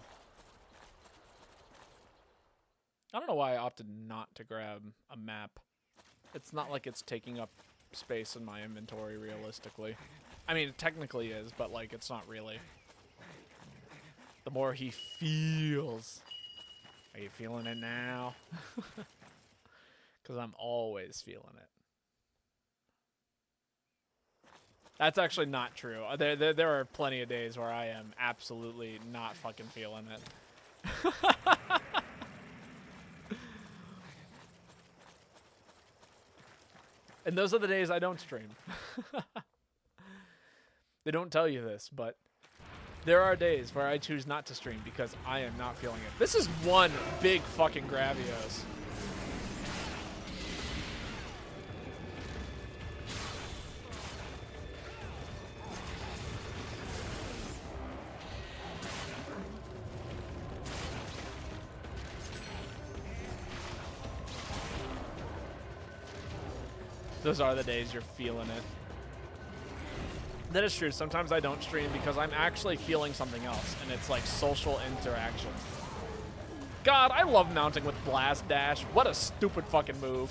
I don't know why I opted not to grab a map. It's not like it's taking up space in my inventory, realistically. I mean, it technically is, but, like, it's not really. The more he feels. Are you feeling it now? Because I'm always feeling it. That's actually not true. There are plenty of days where I am absolutely not fucking feeling it. And those are the days I don't stream. They don't tell you this, but there are days where I choose not to stream because I am not feeling it. This is one big fucking Gravios. Those are the days you're feeling it. That is true. Sometimes I don't stream because I'm actually feeling something else, and it's like social interaction. God, I love mounting with Blast Dash. What a stupid fucking move.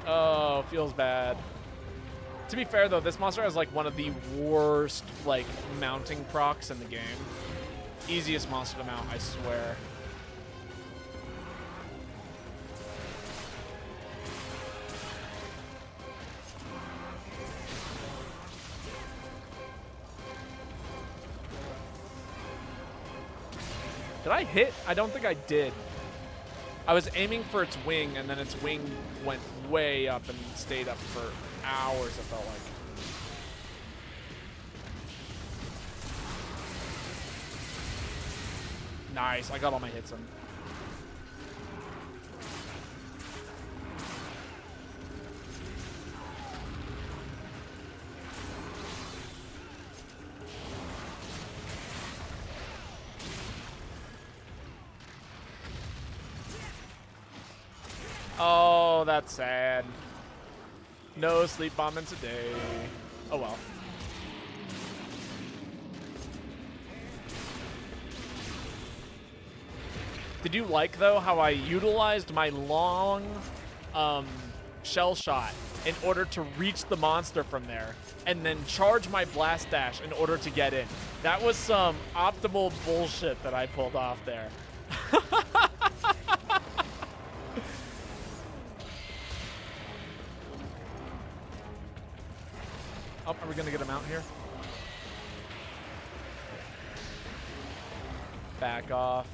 Oh, feels bad. To be fair, though, this monster has like one of the worst like mounting procs in the game. Easiest monster to mount, I swear. Did I hit? I don't think I did. I was aiming for its wing, and then its wing went way up and stayed up for hours, it felt like. Nice, I got all my hits in. Oh, that's sad. No sleep bombing today. Oh well. Did you like, though, how I utilized my long shell shot in order to reach the monster from there and then charge my blast dash in order to get in? That was some optimal bullshit that I pulled off there. Oh, are we gonna get him out here? Back off.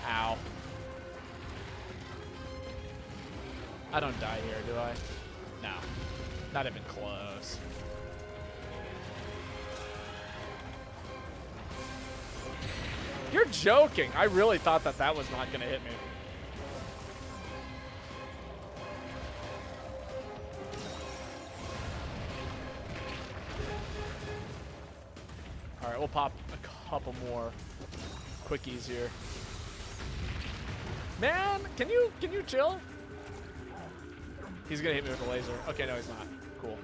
Ow. I don't die here, do I? No. Not even close. You're joking. I really thought that that was not gonna hit me. All right, we'll pop a couple more quickies here. Man, can you chill? He's gonna hit me with a laser. Okay, no, he's not. Cool.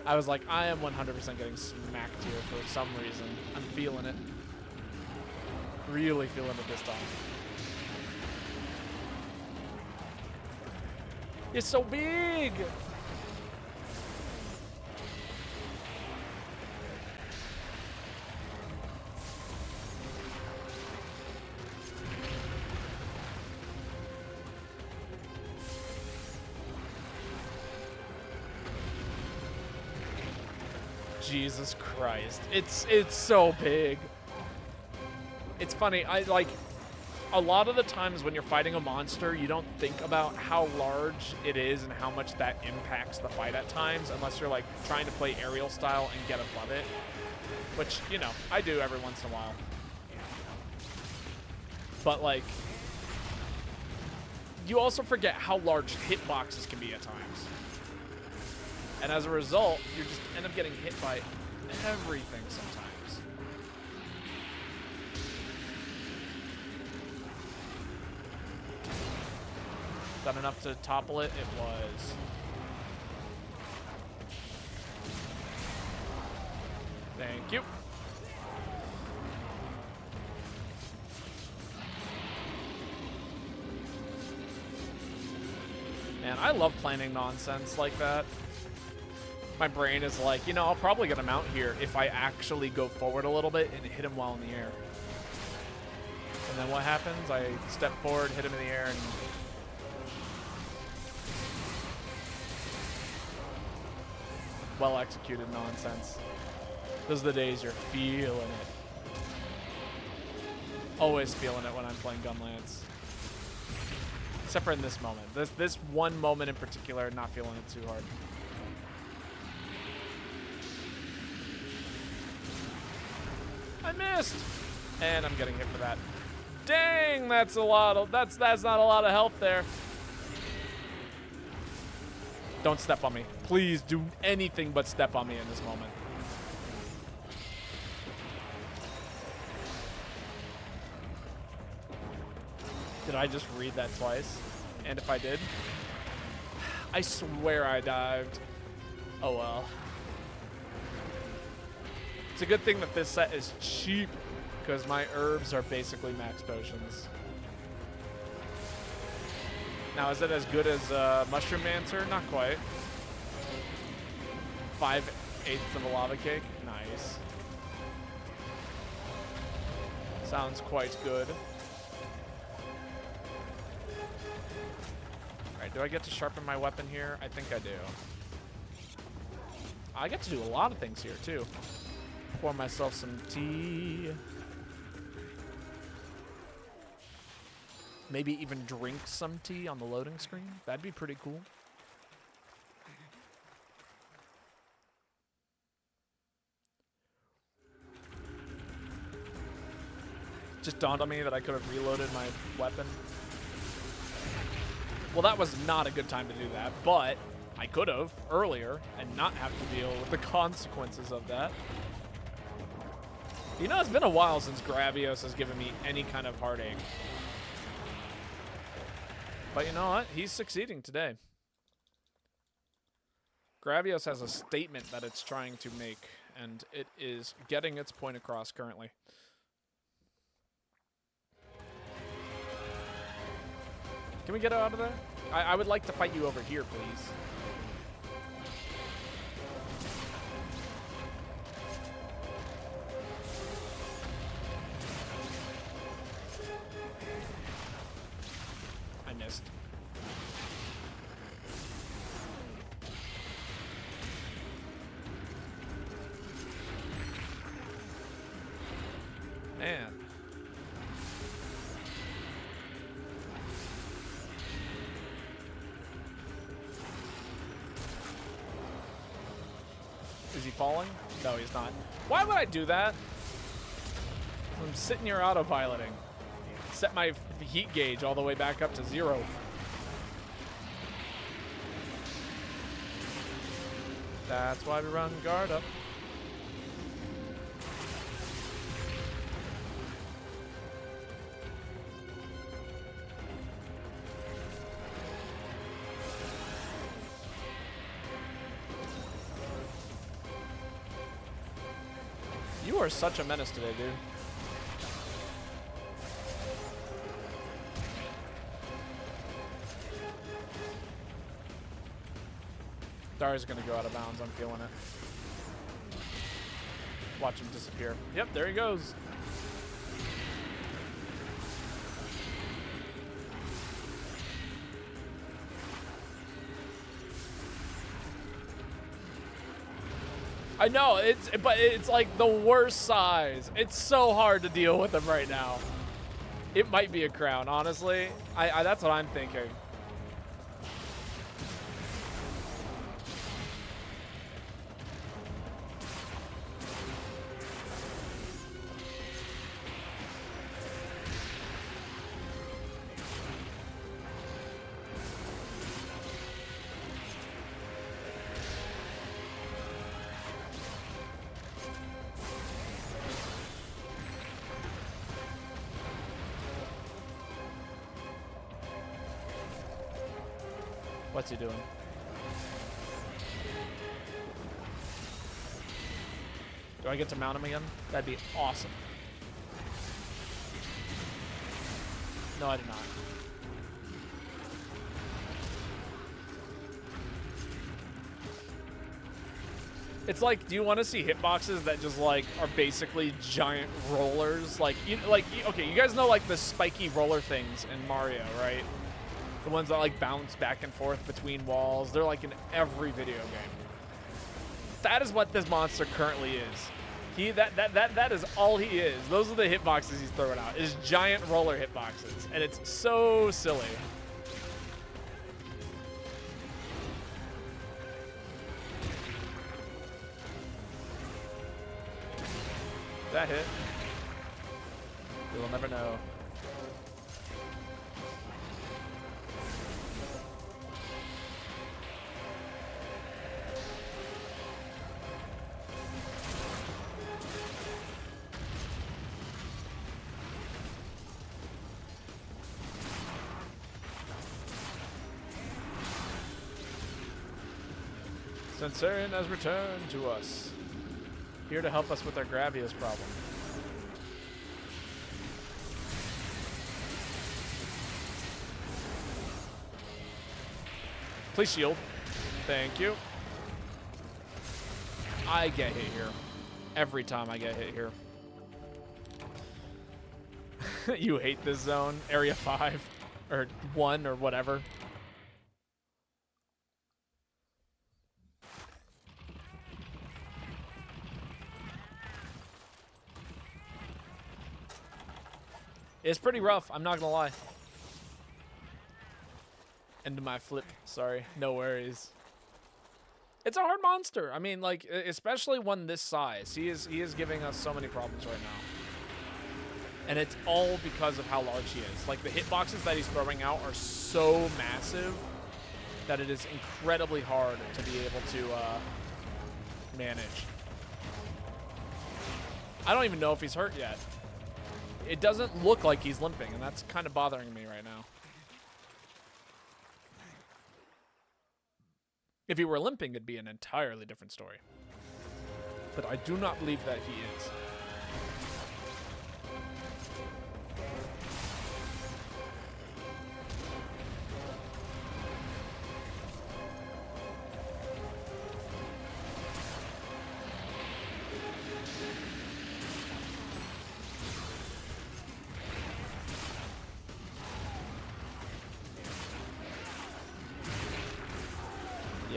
I was like, I am 100% getting smacked here for some reason. I'm feeling it. Really feeling it this time. It's so big! Jesus Christ. It's so big. It's funny, I like a lot of the times when you're fighting a monster, you don't think about how large it is and how much that impacts the fight at times, unless you're like trying to play aerial style and get above it. Which, you know, I do every once in a while. But like, you also forget how large hitboxes can be at times. And as a result, you just end up getting hit by everything sometimes. Is that enough to topple it? It was. Thank you. Man, I love planning nonsense like that. My brain is like, you know, I'll probably get him out here if I actually go forward a little bit and hit him while in the air. And then what happens? I step forward, hit him in the air, and well-executed nonsense. Those are the days you're feeling it. Always feeling it when I'm playing Gunlance. Except for in this moment. This one moment in particular, not feeling it too hard. I missed! And I'm getting hit for that. Dang, that's a lot of, that's not a lot of health there. Don't step on me. Please do anything but step on me in this moment. Did I just read that twice? And if I did, I swear I dived. Oh well. It's a good thing that this set is cheap, because my herbs are basically max potions. Now, is it as good as Mushroom Dancer? Not quite. 5/8 of a lava cake? Nice. Sounds quite good. Alright, do I get to sharpen my weapon here? I think I do. I get to do a lot of things here, too. Pour myself some tea. Maybe even drink some tea on the loading screen. That'd be pretty cool. Just dawned on me that I could have reloaded my weapon. Well, that was not a good time to do that, but I could have earlier and not have to deal with the consequences of that. You know, it's been a while since Gravios has given me any kind of heartache. But you know what? He's succeeding today. Gravios has a statement that it's trying to make, and it is getting its point across currently. Can we get out of there? I would like to fight you over here, please. I missed. Man. Is he falling? No, he's not. Why would I do that? I'm sitting here autopiloting. Set my heat gauge all the way back up to 0. That's why we run guard up. You are such a menace today, dude. Dari's gonna go out of bounds, I'm feeling it. Watch him disappear. Yep, there he goes. I know, but it's like the worst size. It's so hard to deal with him right now. It might be a crown, honestly. That's what I'm thinking. What's he doing? Do I get to mount him again? That'd be awesome. No, I do not. It's like, do you want to see hitboxes that just like are basically giant rollers? Like, okay, you guys know like the spiky roller things in Mario, right? The ones that like bounce back and forth between walls. They're like in every video game. That is what this monster currently is. That is all he is. Those are the hitboxes he's throwing out. Is giant roller hitboxes, and it's so silly. That hit. You'll never know. Sensorian has returned to us. Here to help us with our Gravius problem. Please shield. Thank you. I get hit here. Every time I get hit here. You hate this zone. Area 5. Or 1 or whatever. It's pretty rough, I'm not gonna lie. End of my flip, sorry, no worries. It's a hard monster. I mean, like, especially one this size. He is giving us so many problems right now. And it's all because of how large he is. Like, the hitboxes that he's throwing out are so massive that it is incredibly hard to be able to manage. I don't even know if he's hurt yet. It doesn't look like he's limping, and that's kind of bothering me right now. If he were limping, it'd be an entirely different story. But I do not believe that he is.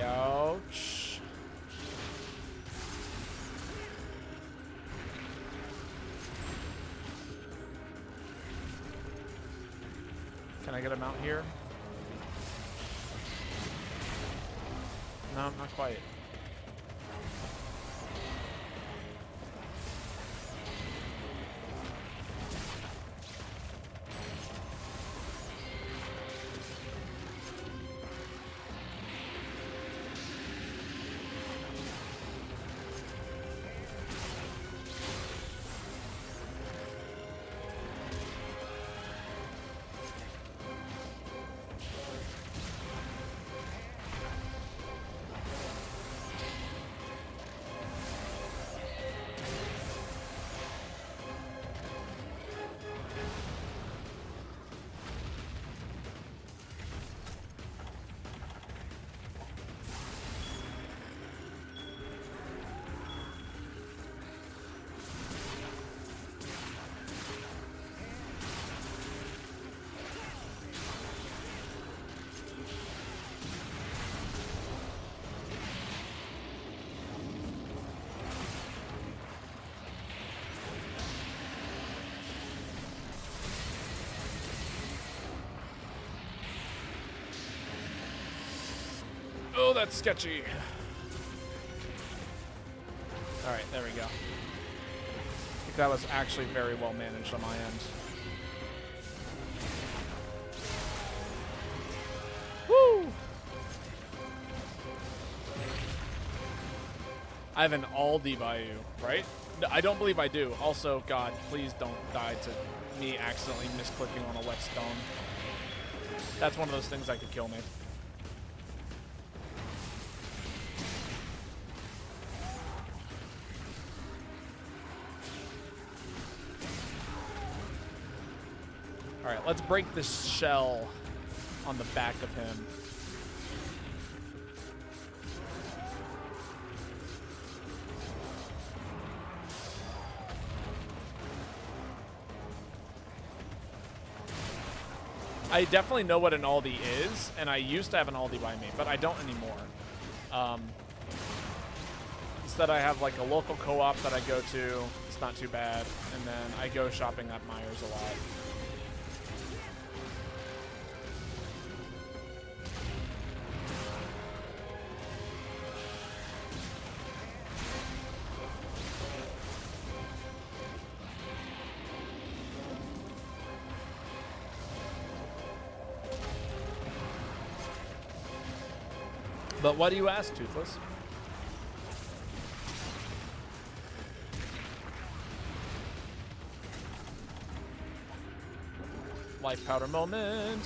Ouch. Can I get him out here? No, not quite. Oh, that's sketchy. All right, there we go. I think that was actually very well managed on my end. Woo! I have an Aldi Bayou, right? No, I don't believe I do. Also, God, please don't die to me accidentally misclicking on a whetstone. That's one of those things that could kill me. All right, let's break this shell on the back of him. I definitely know what an Aldi is, and I used to have an Aldi by me, but I don't anymore. Instead, I have like a local co-op that I go to. It's not too bad, and then I go shopping at Myers a lot. But why do you ask, Toothless? Life powder moment.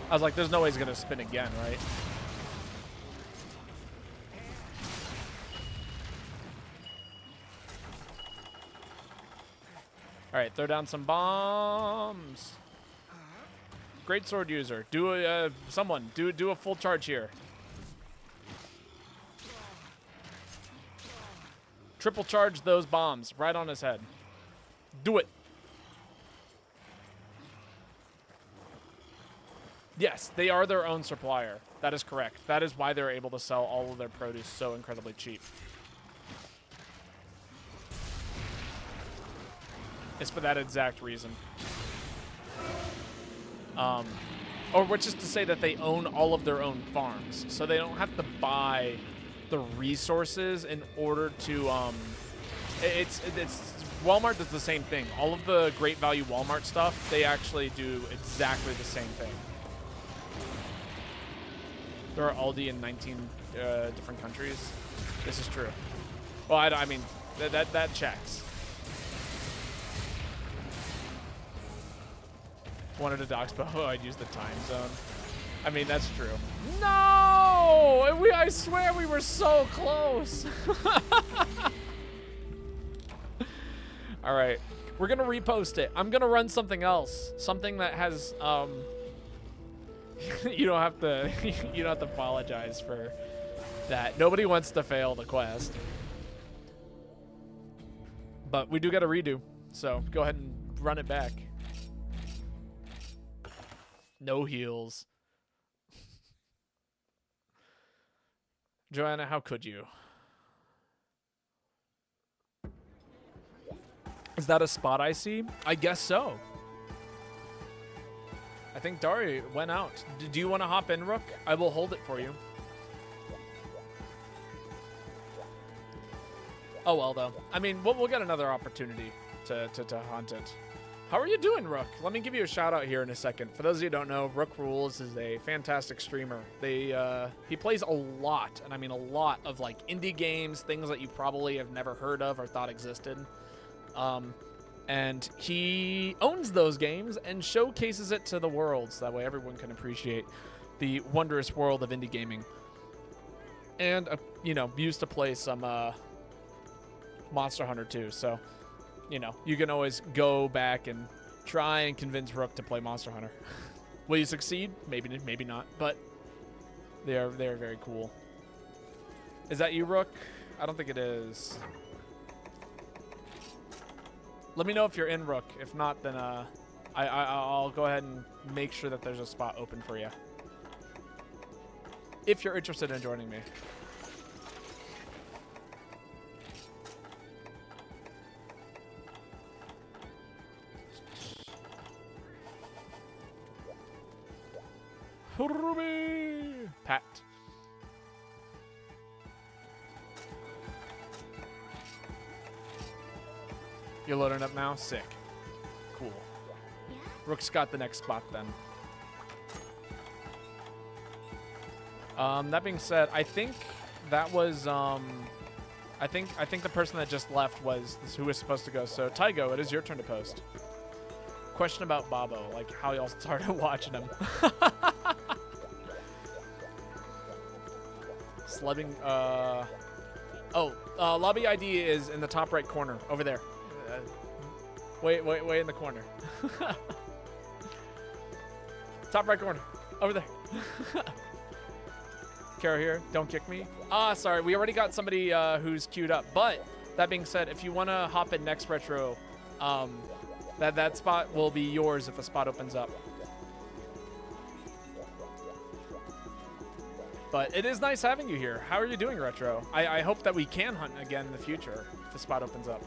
I was like, there's no way he's gonna spin again, right? All right, throw down some bombs. Great sword user. Do a someone do a full charge here. Triple charge those bombs right on his head. Do it. Yes, they are their own supplier. That is correct. That is why they're able to sell all of their produce so incredibly cheap. It's for that exact reason. Or which is to say that they own all of their own farms. So they don't have to buy the resources in order to, it's Walmart does the same thing. All of the great value Walmart stuff, they actually do exactly the same thing. There are Aldi in 19 different countries. This is true. Well, I mean, that checks. Wanted to dox, but I'd use the time zone. I mean, that's true. No! I swear we were so close. All right. We're going to repost it. I'm going to run something else. Something that has... you don't have to apologize for that. Nobody wants to fail the quest. But we do get a redo. So go ahead and run it back. No heals. Joanna, how could you? Is that a spot I see? I guess so. I think Dari went out. Do you want to hop in, Rook? I will hold it for you. Oh, well, though. I mean, we'll get another opportunity to hunt it. How are you doing, Rook? Let me give you a shout out here in a second. For those of you who don't know, Rook Rules is a fantastic streamer. He plays a lot, and I mean a lot of like indie games, things that you probably have never heard of or thought existed. And he owns those games and showcases it to the world, so that way everyone can appreciate the wondrous world of indie gaming. And you know, used to play some Monster Hunter too, so. You know, you can always go back and try and convince Rook to play Monster Hunter. Will you succeed? Maybe, maybe not. But they are very cool. Is that you, Rook? I don't think it is. Let me know if you're in, Rook. If not, then I'll go ahead and make sure that there's a spot open for you. If you're interested in joining me. Ruby! Pat. You're loading up now? Sick. Cool. Yeah. Rook's got the next spot then. That being said, I think that was I think the person that just left was who was supposed to go. So Tygo, it is your turn to post. Question about Babo, like how y'all started watching him. Slubbing, lobby ID is in the top right corner over there. Way in the corner. Top right corner. Over there. Kara here. Don't kick me. Ah, sorry. We already got somebody who's queued up. But that being said, if you want to hop in next retro, that spot will be yours if a spot opens up. But it is nice having you here. How are you doing, Retro? I hope that we can hunt again in the future if the spot opens up.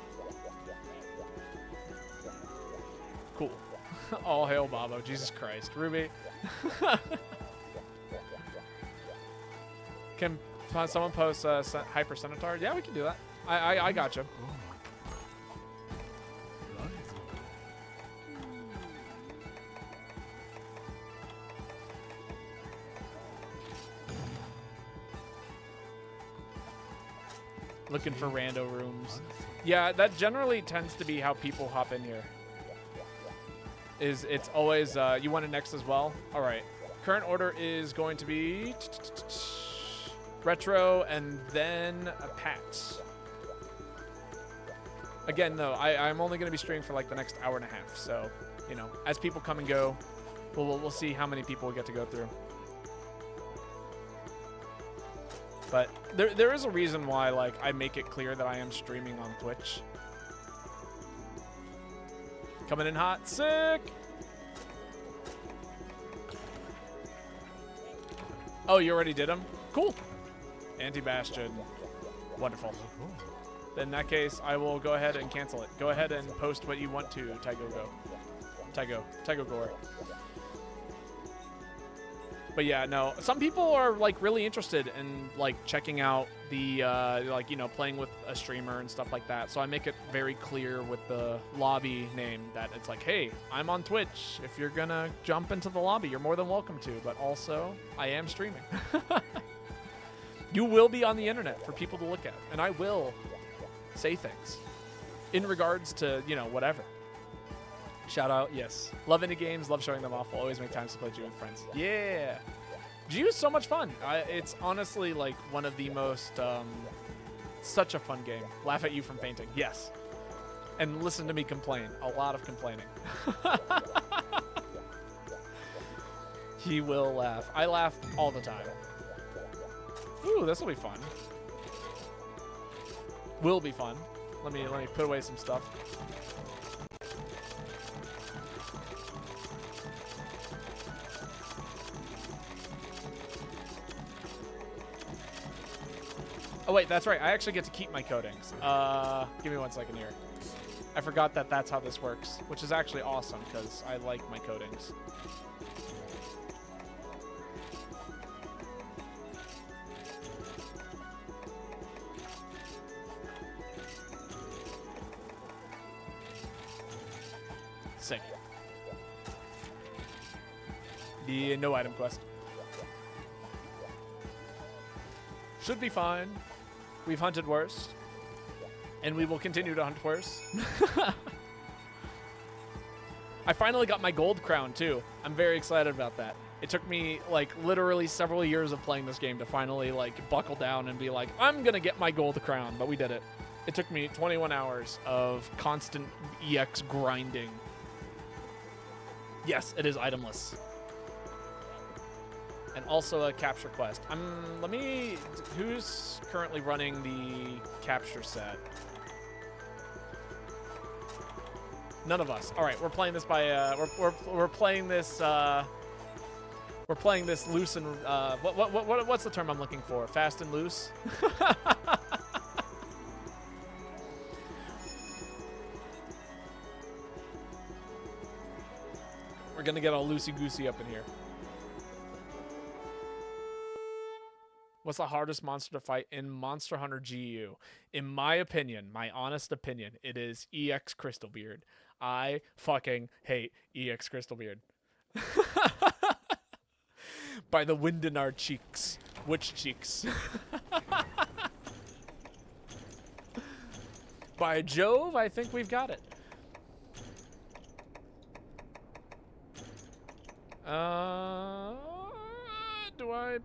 Cool. All hail Babo. Jesus Christ. Ruby. Can someone post Hyper Centaur? Yeah, we can do that. I gotcha. Looking for rando rooms. Yeah, that generally tends to be how people hop in here. It's always, you want it next as well? All right. Current order is going to be Retro and then a Pat. Again, though, I'm only going to be streaming for like the next hour and a half. So, you know, as people come and go, we'll see how many people we get to go through. But there is a reason why, like, I make it clear that I am streaming on Twitch. Coming in hot. Sick! Oh, you already did them? Cool. Anti-Bastion. Wonderful. In that case, I will go ahead and cancel it. Go ahead and post what you want to, Tygo Gore. But yeah, no, some people are like really interested in like checking out the like, you know, playing with a streamer and stuff like that. So I make it very clear with the lobby name that it's like, hey, I'm on Twitch. If you're gonna jump into the lobby, you're more than welcome to. But also, I am streaming. You will be on the internet for people to look at, and I will say things in regards to, you know, whatever. Shout out, yes. Love indie games, love showing them off. Will always make times to play Ju with friends. Yeah. Ju is so much fun. It's honestly like one of the most, such a fun game. Laugh at you from fainting. Yes. And listen to me complain. A lot of complaining. He will laugh. I laugh all the time. Ooh, this will be fun. Will be fun. Let me put away some stuff. Oh, wait, that's right. I actually get to keep my coatings. Give me 1 second here. I forgot that that's how this works, which is actually awesome because I like my coatings. Sick. The no item quest. Should be fine. We've hunted worse. And we will continue to hunt worse. I finally got my gold crown, too. I'm very excited about that. It took me, like, literally several years of playing this game to finally, like, buckle down and be like, I'm going to get my gold crown. But we did it. It took me 21 hours of constant EX grinding. Yes, it is itemless. And also a capture quest. Who's currently running the capture set? None of us. All right, we're playing this by we're playing this loose and what's the term I'm looking for? Fast and loose. We're gonna get all loosey-goosey up in here. What's the hardest monster to fight in Monster Hunter GU? In my opinion, my honest opinion, it is EX Crystalbeard. I fucking hate EX Crystalbeard. By the wind in our cheeks. Which cheeks? By Jove, I think we've got it. Do I...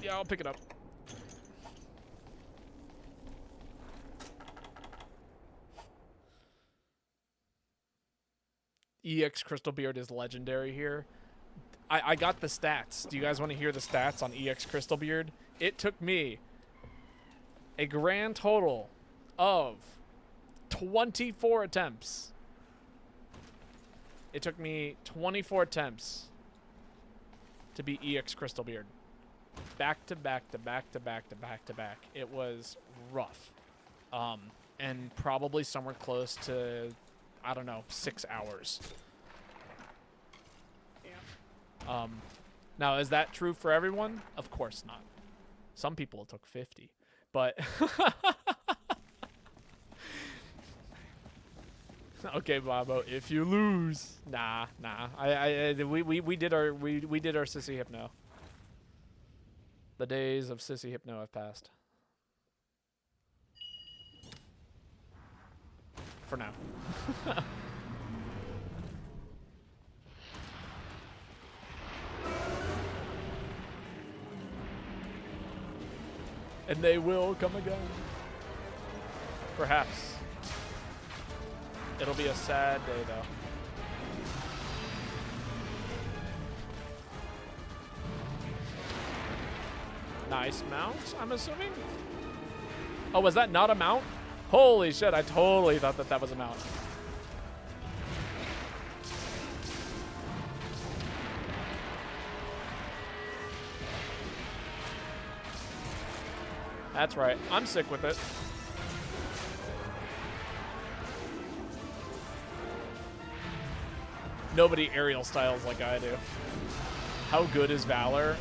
yeah, I'll pick it up. EX Crystal Beard is legendary here. I got the stats. Do you guys want to hear the stats on EX Crystal Beard? It took me a grand total of 24 attempts. It took me 24 attempts to beat EX Crystal Beard. Back to back to back to back to back to back. It was rough. And probably somewhere close to, I don't know, 6 hours. Now, is that true for everyone? Of course not. Some people it took 50, but okay, Bobo, if you lose, nah. We did our sissy hypno. The days of sissy hypno have passed. For now. And they will come again. Perhaps. It'll be a sad day, though. Nice mount, I'm assuming? Oh, was that not a mount? Holy shit, I totally thought that was a mount. That's right. I'm sick with it. Nobody aerial styles like I do. How good is Valor?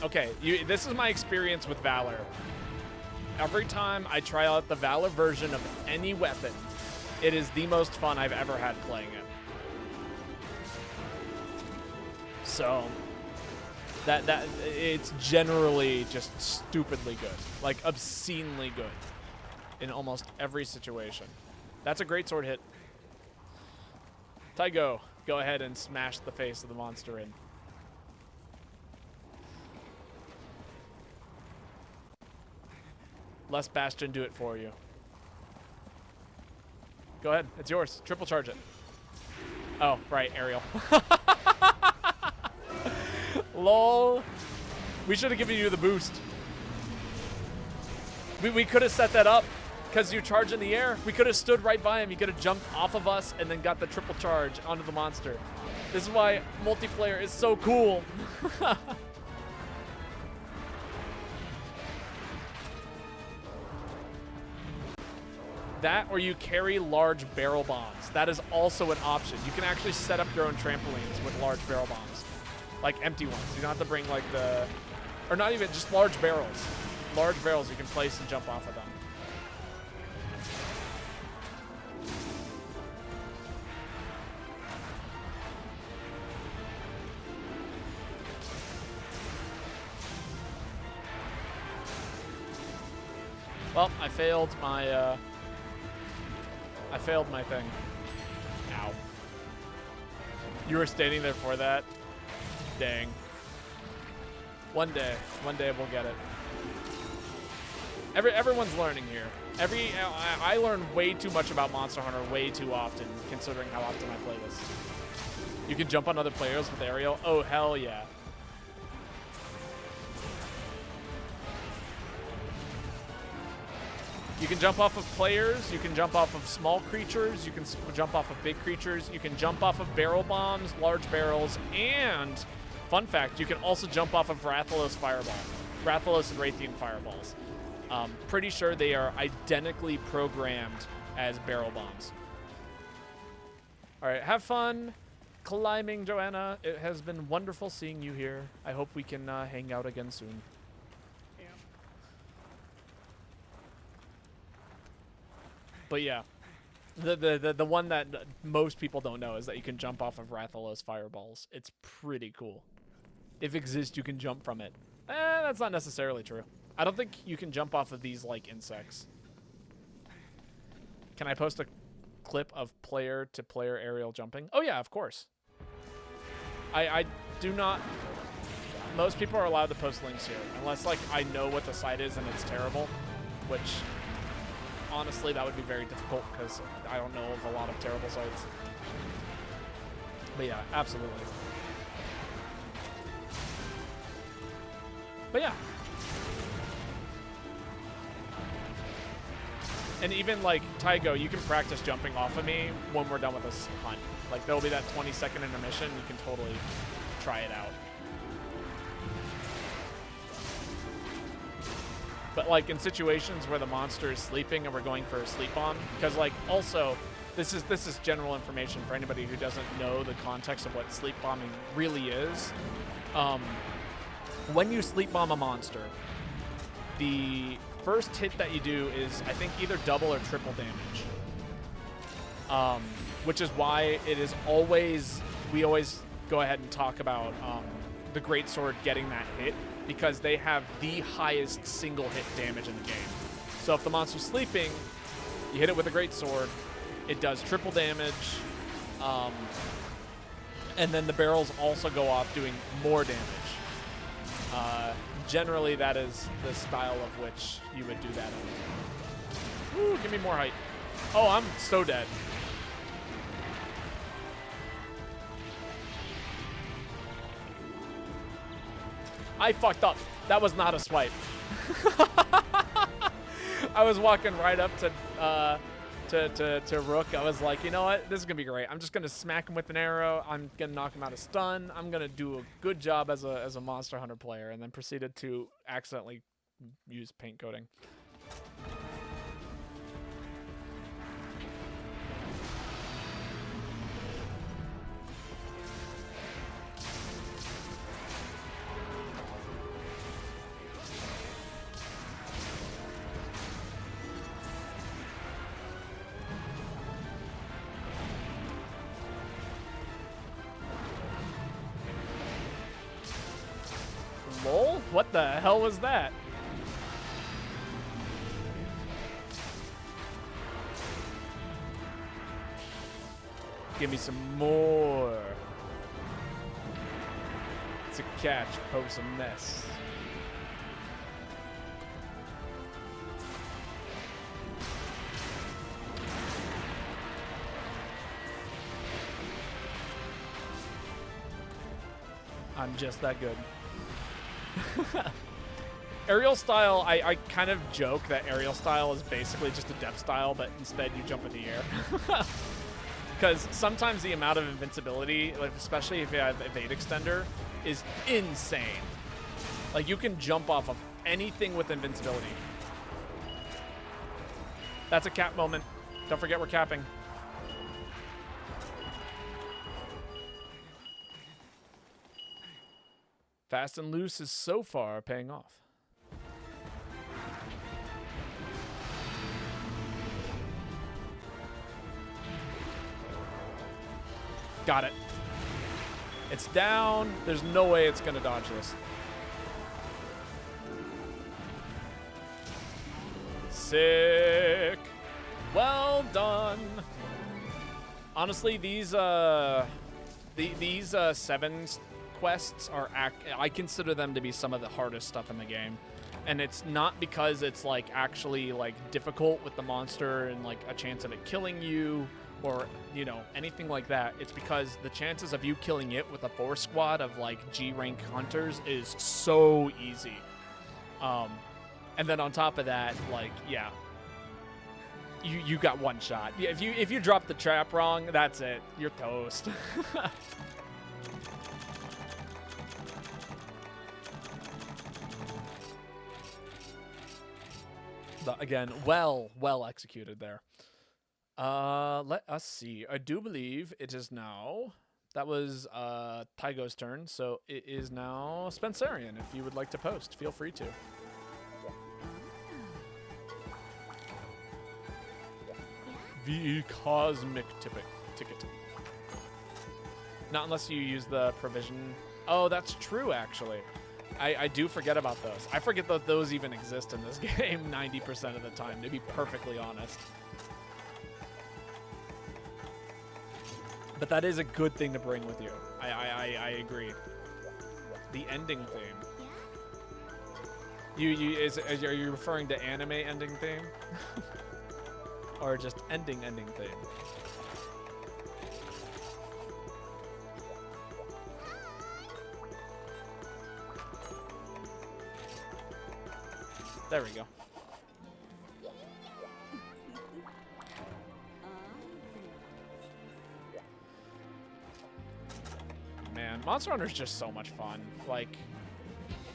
Okay, this is my experience with Valor. Every time I try out the Valor version of any weapon, it is the most fun I've ever had playing it. So that it's generally just stupidly good, like obscenely good in almost every situation. That's a great sword hit. Tygo, go ahead and smash the face of the monster in. Let Bastion do it for you. Go ahead, it's yours. Triple charge it. Oh, right, aerial. Lol. We should have given you the boost. We could have set that up because you charge in the air. We could have stood right by him. He could have jumped off of us and then got the triple charge onto the monster. This is why multiplayer is so cool. That or you carry large barrel bombs. That is also an option. You can actually set up your own trampolines with large barrel bombs. Like empty ones. You don't have to bring like the, or not even, just large barrels. Large barrels you can place and jump off of them. Well, I failed my thing. Ow. You were standing there for that? Dang. One day we'll get it. Everyone's learning here. I learn way too much about Monster Hunter way too often, considering how often I play this. You can jump on other players with aerial. Oh hell yeah. You can jump off of players, you can jump off of small creatures, you can jump off of big creatures, you can jump off of barrel bombs, large barrels, and, fun fact, you can also jump off of Rathalos Fireball. Rathalos and Raytheon Fireballs. Pretty sure they are identically programmed as barrel bombs. Alright, have fun climbing, Joanna. It has been wonderful seeing you here. I hope we can hang out again soon. But yeah, the one that most people don't know is that you can jump off of Rathalos Fireballs. It's pretty cool. If exists, you can jump from it. That's not necessarily true. I don't think you can jump off of these like insects. Can I post a clip of player-to-player aerial jumping? Oh yeah, of course. I do not... Most people are allowed to post links here, unless like I know what the site is and it's terrible, which... Honestly, that would be very difficult because I don't know of a lot of terrible sites. But yeah, absolutely. But yeah. And even like Tygo, you can practice jumping off of me when we're done with this hunt. Like there'll be that 20-second intermission. You can totally try it out. But like in situations where the monster is sleeping and we're going for a sleep bomb, because like also this is general information for anybody who doesn't know the context of what sleep bombing really is. When you sleep bomb a monster, the first hit that you do is, I think, either double or triple damage. Which is why it is always, we always go ahead and talk about the Greatsword getting that hit, because they have the highest single hit damage in the game. So if the monster's sleeping, you hit it with a Greatsword, it does triple damage, and then the barrels also go off doing more damage. Generally, that is the style of which you would do that in. Woo, give me more height. Oh, I'm so dead. I fucked up. That was not a swipe. I was walking right up to Rook. I was like, you know what? This is going to be great. I'm just going to smack him with an arrow. I'm going to knock him out of stun. I'm going to do a good job as a Monster Hunter player, and then proceeded to accidentally use paint coating. Lol? What the hell was that? Give me some more. It's a catch, pose a mess. I'm just that good. Aerial style, I kind of joke that aerial style is basically just a depth style, but instead you jump in the air. Because sometimes the amount of invincibility, like especially if you have evade extender, is insane. Like you can jump off of anything with invincibility. That's a cap moment. Don't forget we're capping. Fast and loose is so far paying off. Got it. It's down. There's no way it's going to dodge this. Sick. Well done. Honestly, these 7 quests are I consider them to be some of the hardest stuff in the game, and it's not because it's like actually like difficult with the monster and like a chance of it killing you or you know anything like that. It's because the chances of you killing it with a 4 squad of like G rank hunters is so easy. And then on top of that, like yeah, you got one shot. If you drop the trap wrong, that's it. You're toast. But again, well executed there. Let us see. I do believe it is now. That was Tygo's turn, so it is now Spencerian. If you would like to post, feel free to. The Cosmic Ticket. Not unless you use the provision. Oh, that's true, actually. I do forget about those. I forget that those even exist in this game 90% of the time, to be perfectly honest. But that is a good thing to bring with you. I agree. The ending theme. Are you referring to anime ending theme? Or just ending theme? There we go. Man, Monster Hunter is just so much fun. Like,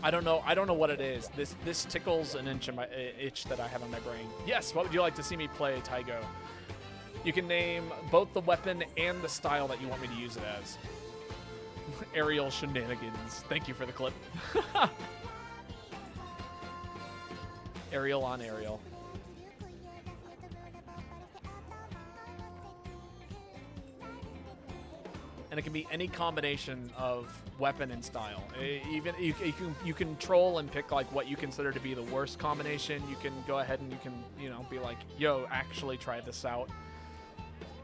I don't know what it is. This tickles an itch that I have on my brain. Yes, what would you like to see me play, Tygo? You can name both the weapon and the style that you want me to use it as. Aerial shenanigans. Thank you for the clip. Aerial on aerial. And it can be any combination of weapon and style. Even you can troll and pick like what you consider to be the worst combination. You can go ahead and you can, you know, be like, yo, actually try this out.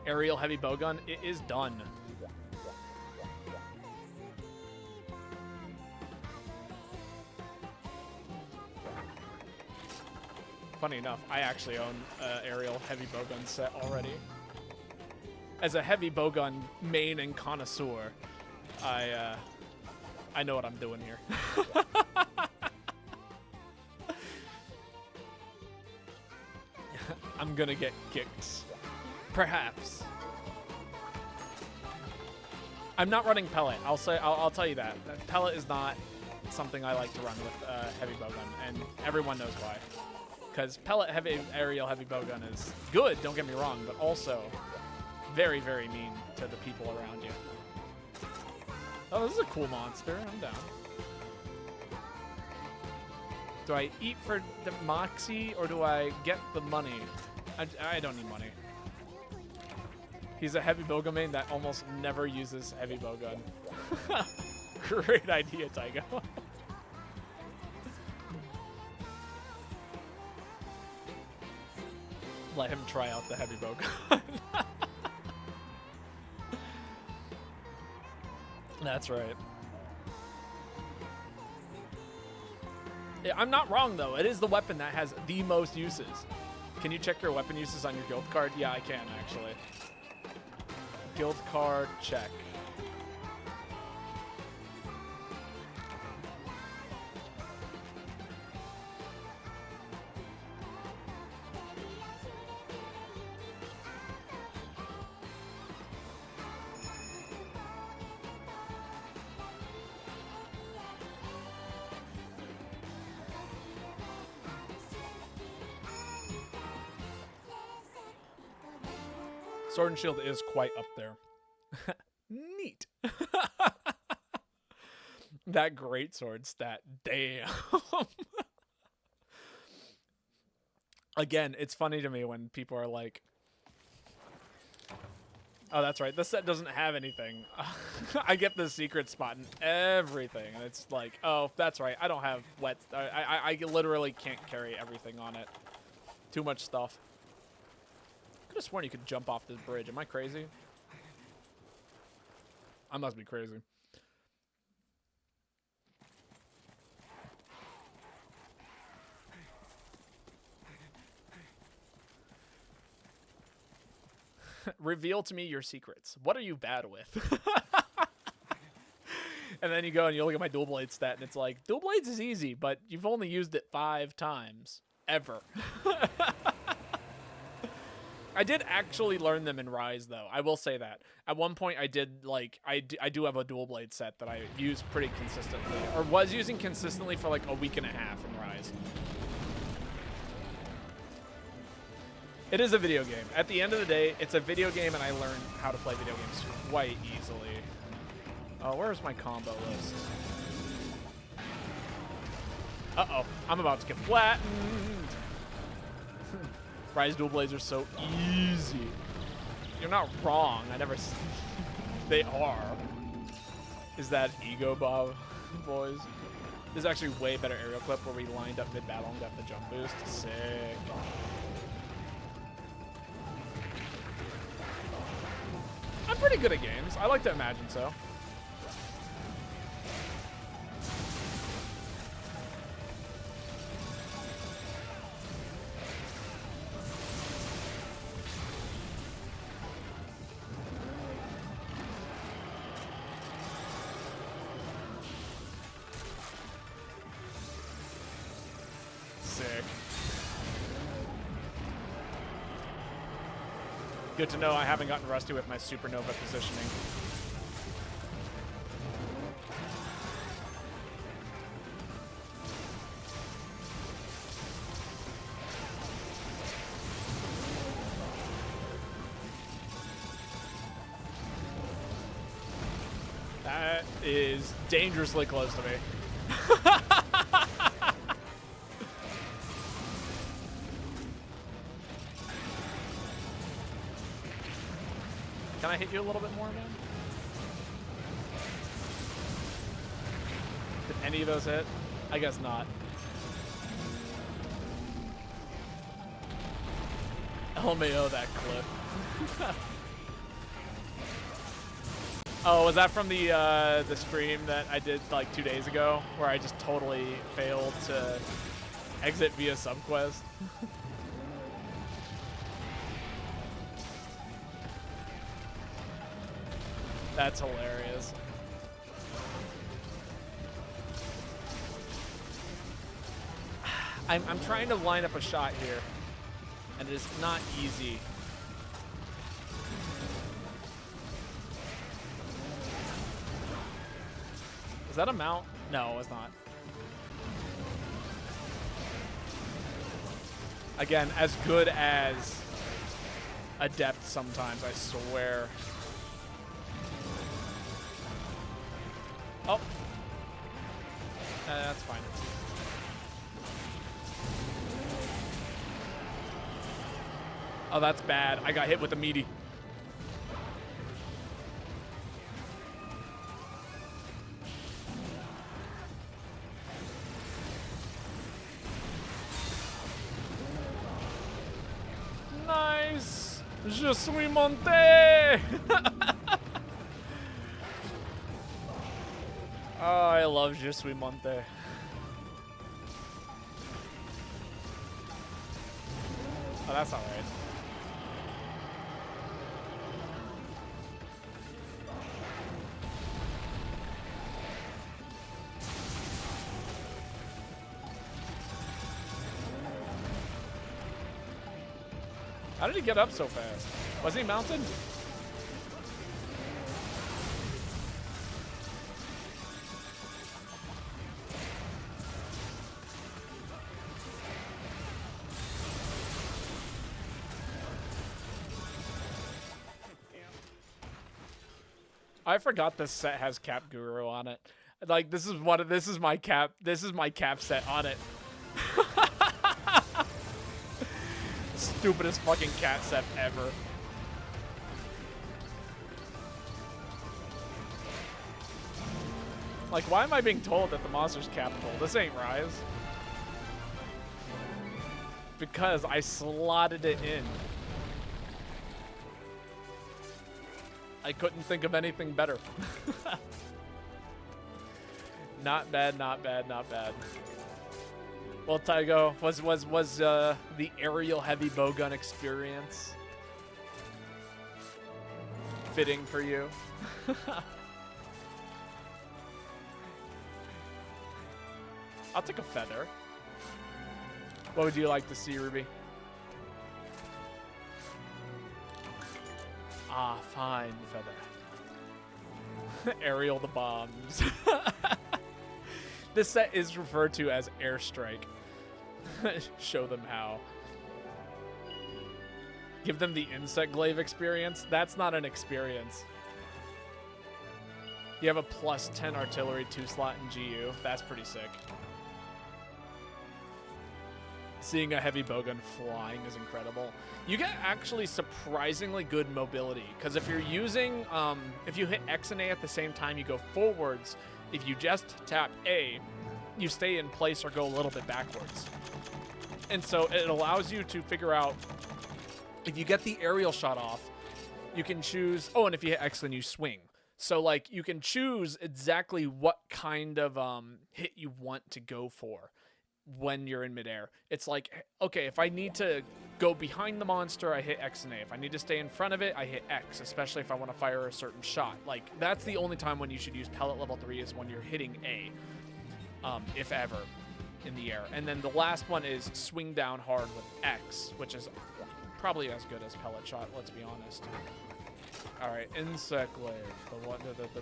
Aerial heavy bowgun, it is done. Funny enough, I actually own aerial heavy bowgun set already. As a heavy bowgun main and connoisseur, I know what I'm doing here. I'm gonna get kicked. Perhaps. I'm not running pellet. I'll tell you that. Pellet is not something I like to run with heavy bowgun, and everyone knows why. Because pellet aerial heavy bowgun is good, don't get me wrong, but also very, very mean to the people around you. Oh, this is a cool monster. I'm down. Do I eat for the moxie or do I get the money? I don't need money. He's a heavy bowgun main that almost never uses heavy bowgun. Great idea, Tygo. Let him try out the heavy bowgun. That's right. Yeah, I'm not wrong, though. It is the weapon that has the most uses. Can you check your weapon uses on your guild card? Yeah, I can, actually. Guild card, check. Sword and Shield is quite up there. Neat. That great sword stat. Damn. Again, it's funny to me when people are like, oh, that's right. This set doesn't have anything. I get the secret spot and everything. And it's like, oh, that's right. I don't have wet. I literally can't carry everything on it. Too much stuff. I could have sworn you could jump off this bridge. Am I crazy? I must be crazy. Reveal to me your secrets. What are you bad with? And then you go and you look at my dual blade stat and it's like, dual blades is easy, but you've only used it 5 times. Ever. I did actually learn them in Rise, though. I will say that. At one point, I did, like, I do have a dual blade set that I use pretty consistently, or was using consistently for, like, a week and a half in Rise. It is a video game. At the end of the day, it's a video game, and I learned how to play video games quite easily. Oh, where's my combo list? Uh-oh. I'm about to get flattened. Rise dual blades are so easy. You're not wrong. I never. They are. Is that ego, Bob, boys? This is actually a way better aerial clip where we lined up mid battle and got the jump boost. Sick. I'm pretty good at games. I like to imagine so. Sick. Good to know I haven't gotten rusty with my supernova positioning. That is dangerously close to me. Can I hit you a little bit more, man? Did any of those hit? I guess not. LMAO that clip. Oh, was that from the stream that I did like 2 days ago, where I just totally failed to exit via subquest? That's hilarious. I'm trying to line up a shot here, and it is not easy. Is that a mount? No, it's not. Again, as good as Adept sometimes, I swear. Oh. That's fine. Oh, that's bad. I got hit with a meaty. Nice! Je suis monté! Oh, I love Je suis monté. Oh, that's alright. How did he get up so fast? Was he mounted? I forgot this set has Cap Guru on it. Like this is my cap set on it. Stupidest fucking cat set ever. Like, why am I being told that the monster's capital? This ain't Rise. Because I slotted it in. I couldn't think of anything better. Not bad, not bad, not bad. Well, Tygo, was the aerial heavy bowgun experience fitting for you? I'll take a feather. What would you like to see, Ruby? Ah, fine, feather. Aerial the bombs. This set is referred to as Airstrike. Show them how. Give them the Insect Glaive experience. That's not an experience. You have a +10 artillery 2-slot in GU. That's pretty sick. Seeing a heavy bowgun flying is incredible. You get actually surprisingly good mobility, because if you're using, if you hit X and A at the same time, you go forwards. If you just tap A, you stay in place or go a little bit backwards. And so it allows you to figure out, if you get the aerial shot off, you can choose, oh, and if you hit X, then you swing. So, like, you can choose exactly what kind of hit you want to go for when you're in midair. It's like, okay, if I need to go behind the monster, I hit X and A. If I need to stay in front of it, I hit X, especially if I want to fire a certain shot. Like, that's the only time when you should use pellet level 3 is when you're hitting A, if ever, in the air. And then the last one is swing down hard with X, which is Probably as good as Pellet Shot, let's be honest. Alright, Insect Glaive,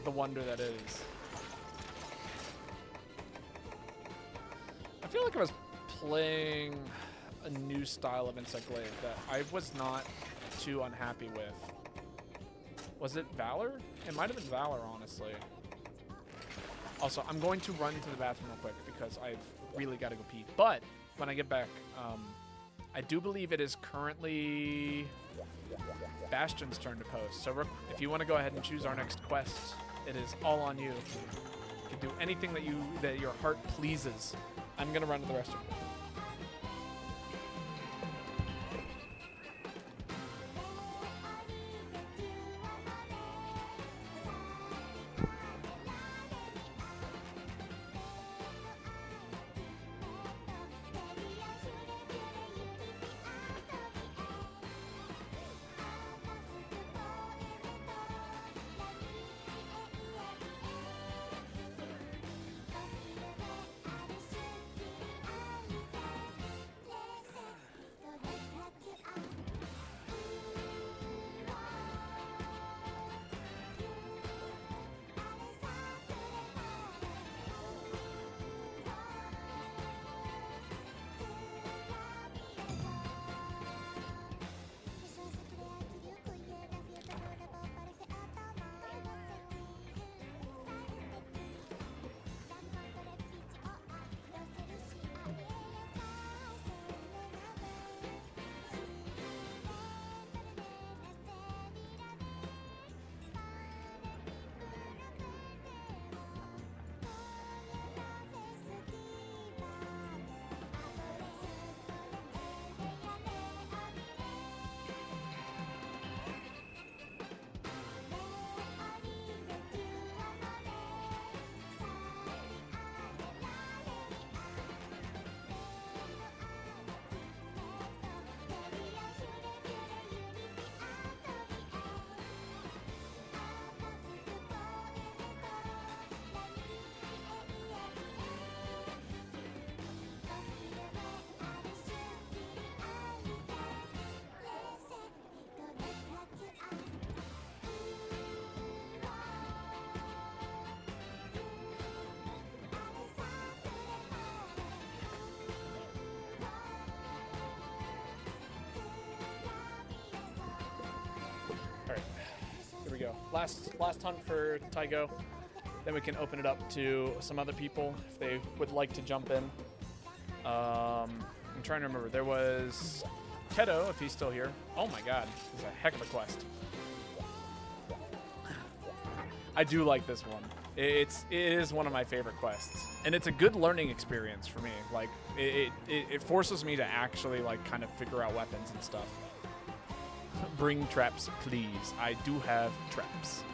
the wonder that is. I feel like I was playing a new style of Insect Glaive that I was not too unhappy with. Was it Valor? It might have been Valor, honestly. Also, I'm going to run to the bathroom real quick because I've really got to go pee. But when I get back, I do believe it is currently Bastion's turn to post. So if you want to go ahead and choose our next quest, it is all on you. You can do anything that your heart pleases. I'm gonna run to the restroom. Here we go. Last hunt for Tygo. Then we can open it up to some other people if they would like to jump in. I'm trying to remember. There was Keto, if he's still here. Oh my god, this is a heck of a quest. I do like this one. It is one of my favorite quests, and it's a good learning experience for me. Like it forces me to actually like kind of figure out weapons and stuff. Bring traps, please. I do have traps.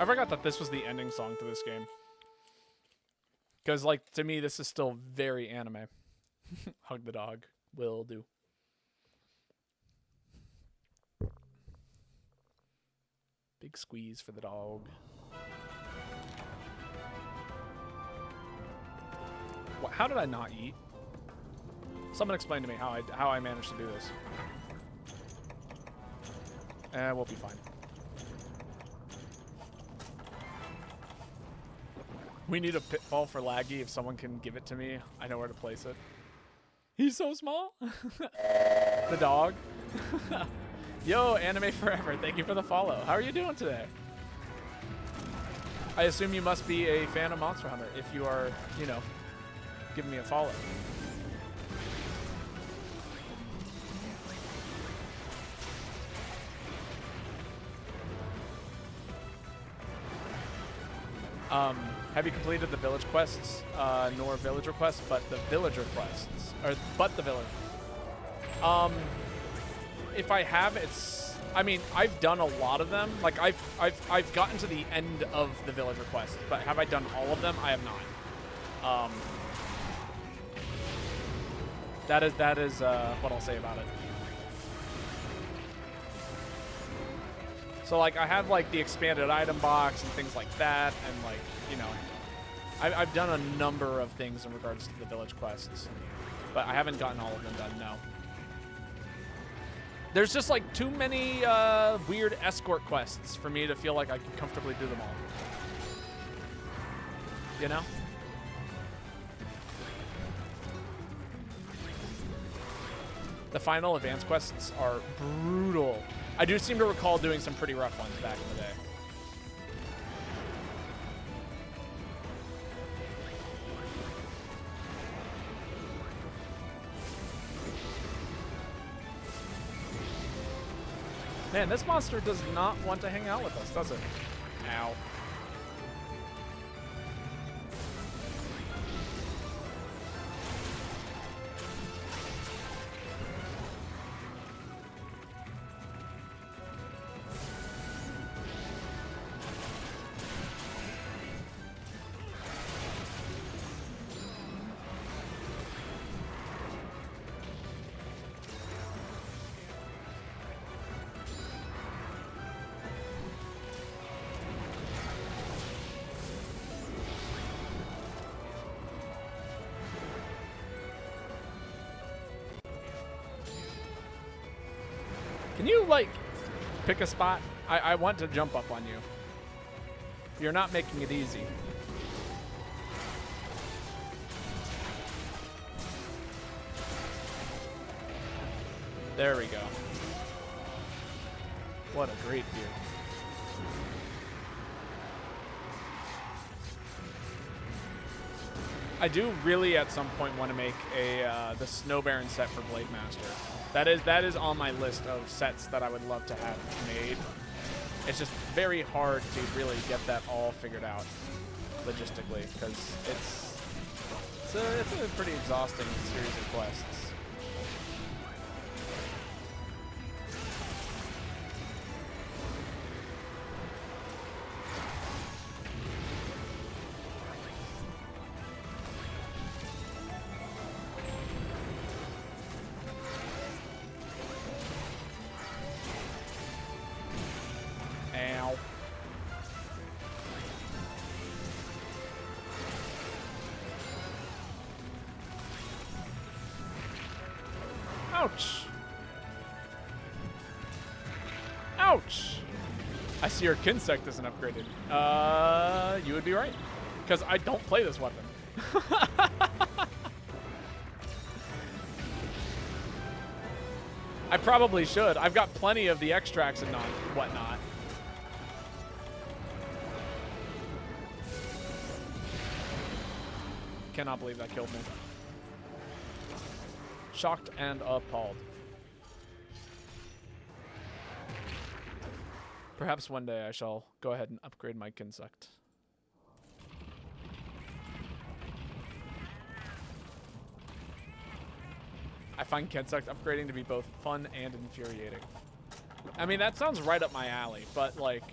I forgot that this was the ending song to this game. Because, like, to me, this is still very anime. Hug the dog. Will do. Big squeeze for the dog. What, how did I not eat? Someone explain to me how I managed to do this. We'll be fine. We need a pitfall for Laggy. If someone can give it to me, I know where to place it. He's so small. The dog. Yo, Anime Forever, thank you for the follow. How are you doing today? I assume you must be a fan of Monster Hunter if you are, you know, giving me a follow. Have you completed the village quests? Nor villager quests, but the villager quests. But the village. If I have, I mean, I've done a lot of them. Like, I've gotten to the end of the villager quest, but have I done all of them? I have not. That is what I'll say about it. So, like, I have, like, the expanded item box and things like that, and, like, you know, I've done a number of things in regards to the village quests, but I haven't gotten all of them done, no. There's just, like, too many weird escort quests for me to feel like I can comfortably do them all. You know? The final advance quests are brutal. I do seem to recall doing some pretty rough ones back in the day. Man, this monster does not want to hang out with us, does it? Ow. Can you, like, pick a spot? I want to jump up on you. You're not making it easy. There we go. What a great view. I do really at some point want to make the Snow Baron set for Blade Master. That is on my list of sets that I would love to have made. It's just very hard to really get that all figured out logistically because it's a pretty exhausting series of quests. Ouch. Ouch. I see your Kinsect isn't upgraded. You would be right. Because I don't play this weapon. I probably should. I've got plenty of the extracts and whatnot. Cannot believe that killed me. Shocked and appalled. Perhaps one day I shall go ahead and upgrade my Kinsect. I find Kinsect upgrading to be both fun and infuriating. I mean, that sounds right up my alley, but like...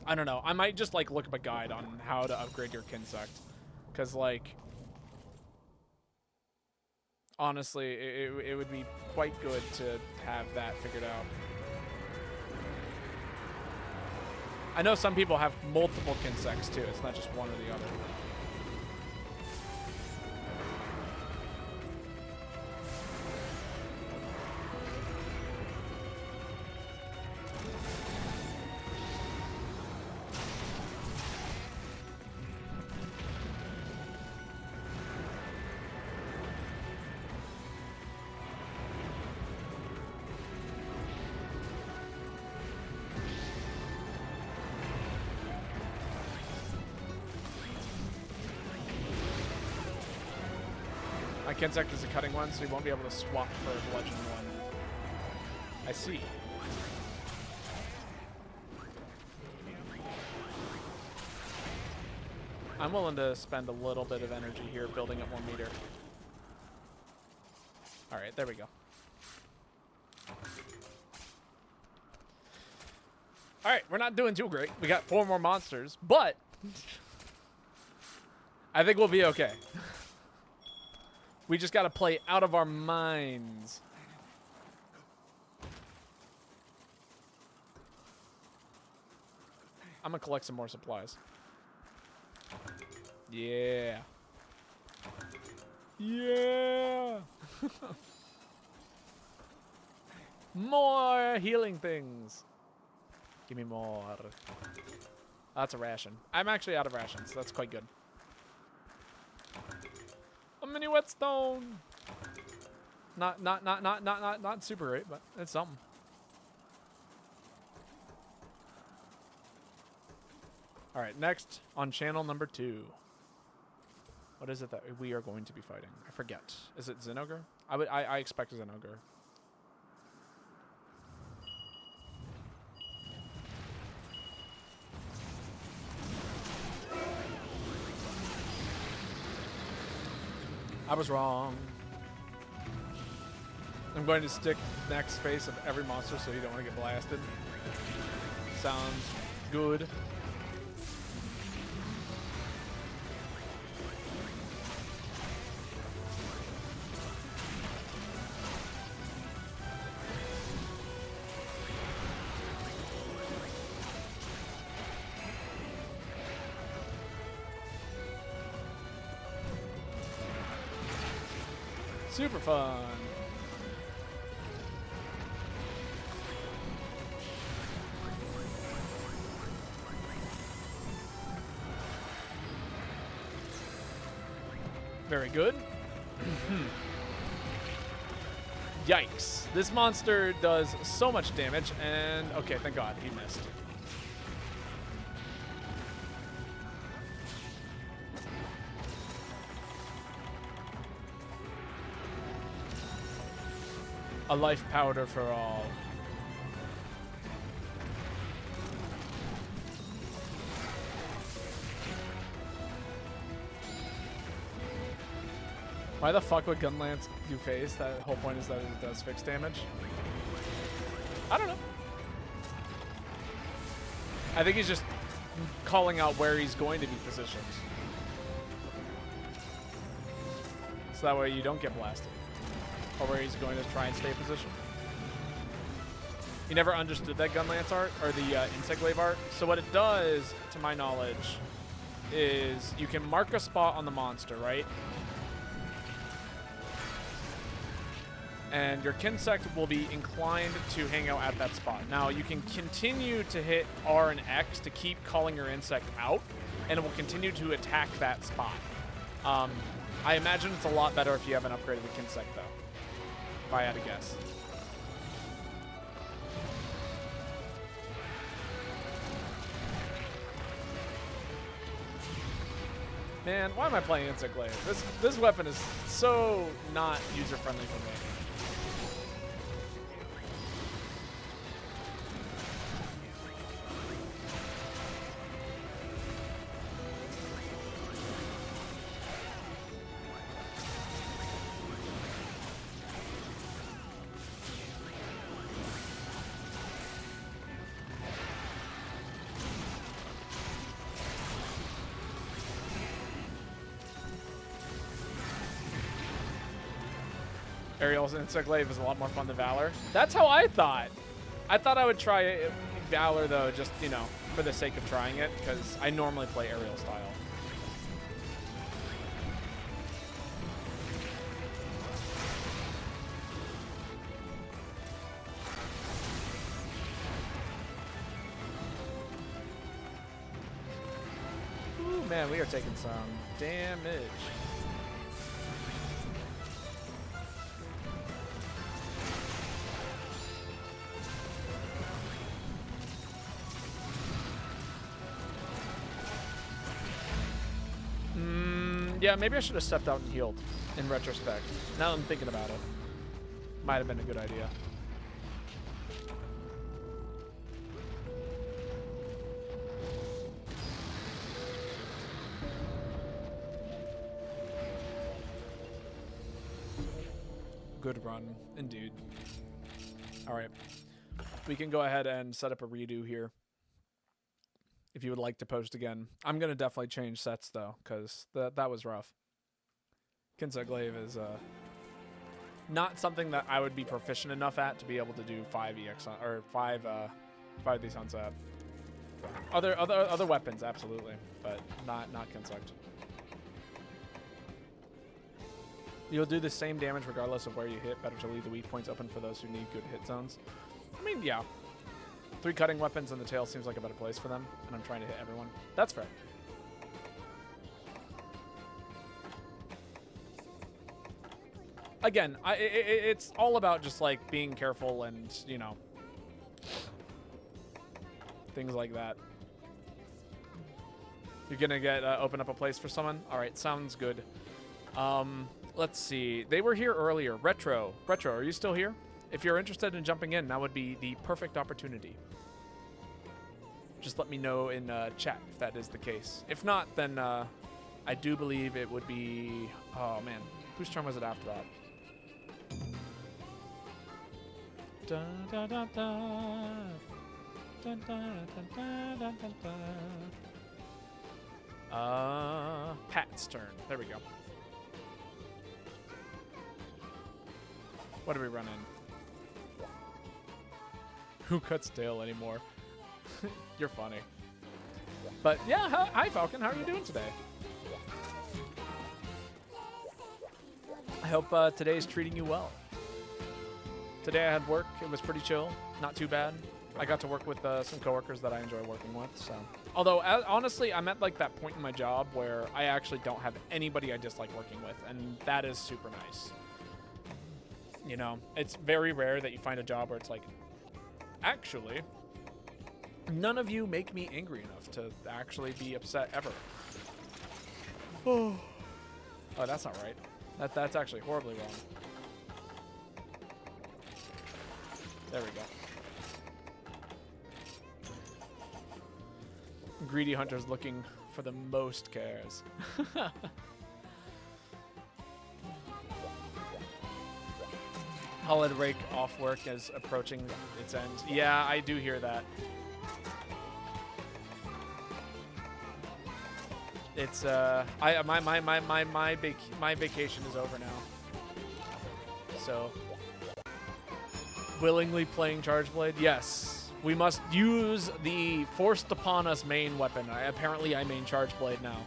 I don't know. I might just like look up a guide on how to upgrade your Kinsect. Because like... honestly, it would be quite good to have that figured out. I know some people have multiple Kinsects too. It's not just one or the other. My Kinsect is a cutting one, so you won't be able to swap for a bludgeon one. I see. I'm willing to spend a little bit of energy here building up more meter. All right, there we go. All right, we're not doing too great. We got 4 more monsters, but I think we'll be okay. We just got to play out of our minds. I'm going to collect some more supplies. Yeah. Yeah. More healing things. Give me more. That's a ration. I'm actually out of rations. That's quite good. A mini whetstone. Not super great, but it's something. All right, next on channel number 2. What is it that we are going to be fighting? I forget. Is it Zinogre? I expect Zinogre. I was wrong. I'm going to stick next face of every monster so you don't want to get blasted. Sounds good. Super fun. Very good. Yikes. This monster does so much damage, and okay, thank God he missed. A life powder for all. Why the fuck would Gunlance do phase? That whole point is that it does fixed damage. I don't know. I think he's just calling out where he's going to be positioned. So that way you don't get blasted. Or where he's going to try and stay positioned. You never understood that Gunlance art, or the Insect Glaive art. So what it does, to my knowledge, is you can mark a spot on the monster, right? And your Kinsect will be inclined to hang out at that spot. Now, you can continue to hit R and X to keep calling your insect out, and it will continue to attack that spot. I imagine it's a lot better if you have an upgraded Kinsect, though. If I had to guess. Man, why am I playing Insect Glaive? This weapon is so not user-friendly for me. Aerial's Insect Glaive is a lot more fun than Valor. That's how I thought. I thought I would try Valor, though, just, you know, for the sake of trying it, because I normally play Aerial style. Ooh, man, we are taking some damage. Yeah, maybe I should have stepped out and healed in retrospect. Now that I'm thinking about it. Might have been a good idea. good run, indeed. All right. We can go ahead and set up a redo here. If you would like to post again. I'm going to definitely change sets, though, because that was rough. Kinsa-Glaive is not something that I would be proficient enough at to be able to do 5 EX on, or 5 of these on set. Other weapons, absolutely, but not Kinsect. You'll do the same damage regardless of where you hit. Better to leave the weak points open for those who need good hit zones. I mean, yeah. 3 cutting weapons and the tail seems like a better place for them, and I'm trying to hit everyone. That's fair. Again, it's all about just, like, being careful and, you know, things like that. You're gonna get open up a place for someone? All right, sounds good. Let's see. They were here earlier. Retro, are you still here? If you're interested in jumping in, that would be the perfect opportunity. Just let me know in chat if that is the case. If not, then I do believe it would be... Oh, man. Whose turn was it after that? Da, da, da, da. Da, da, da, da, da, da. Pat's turn. There we go. What do we run in? Who cuts tail anymore? You're funny. But yeah, hi Falcon, how are you doing today? I hope today's treating you well. Today I had work, it was pretty chill, not too bad. I got to work with some coworkers that I enjoy working with, so. Although, honestly, I'm at like that point in my job where I actually don't have anybody I dislike working with, and that is super nice. You know, it's very rare that you find a job where it's like, actually, none of you make me angry enough to actually be upset ever. Oh, that's not right. That's actually horribly wrong. There we go. Greedy hunter's looking for the most cares. Holiday break off work is approaching its end. Yeah, I do hear that. It's my vacation is over now. So willingly playing Charge Blade? Yes. We must use the forced upon us main weapon. Apparently I main Charge Blade now.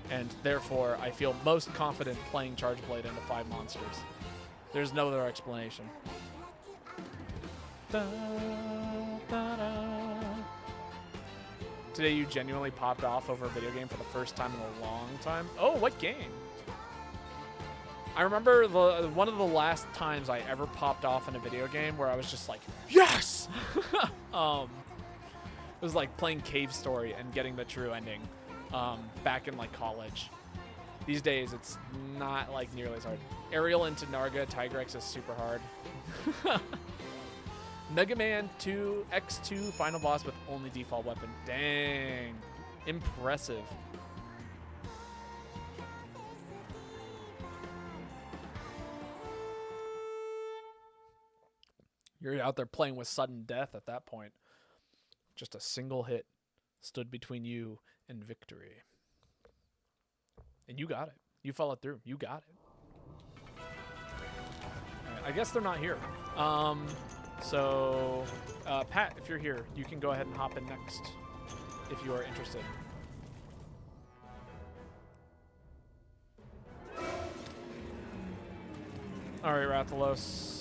And therefore I feel most confident playing Charge Blade into 5 monsters. There's no other explanation. Da, da, da. Today you genuinely popped off over a video game for the first time in a long time. Oh, what game? I remember one of the last times I ever popped off in a video game where I was just like, yes! It was like playing Cave Story and getting the true ending back in like college. These days, it's not like nearly as hard. Aerial into Narga Tigrex is super hard. Mega Man 2 X2 final boss with only default weapon. Dang. Impressive. You're out there playing with sudden death at that point. Just a single hit stood between you and victory. And you got it. You followed through. You got it. All right, I guess they're not here. So, Pat, if you're here, you can go ahead and hop in next if you are interested. All right, Rathalos.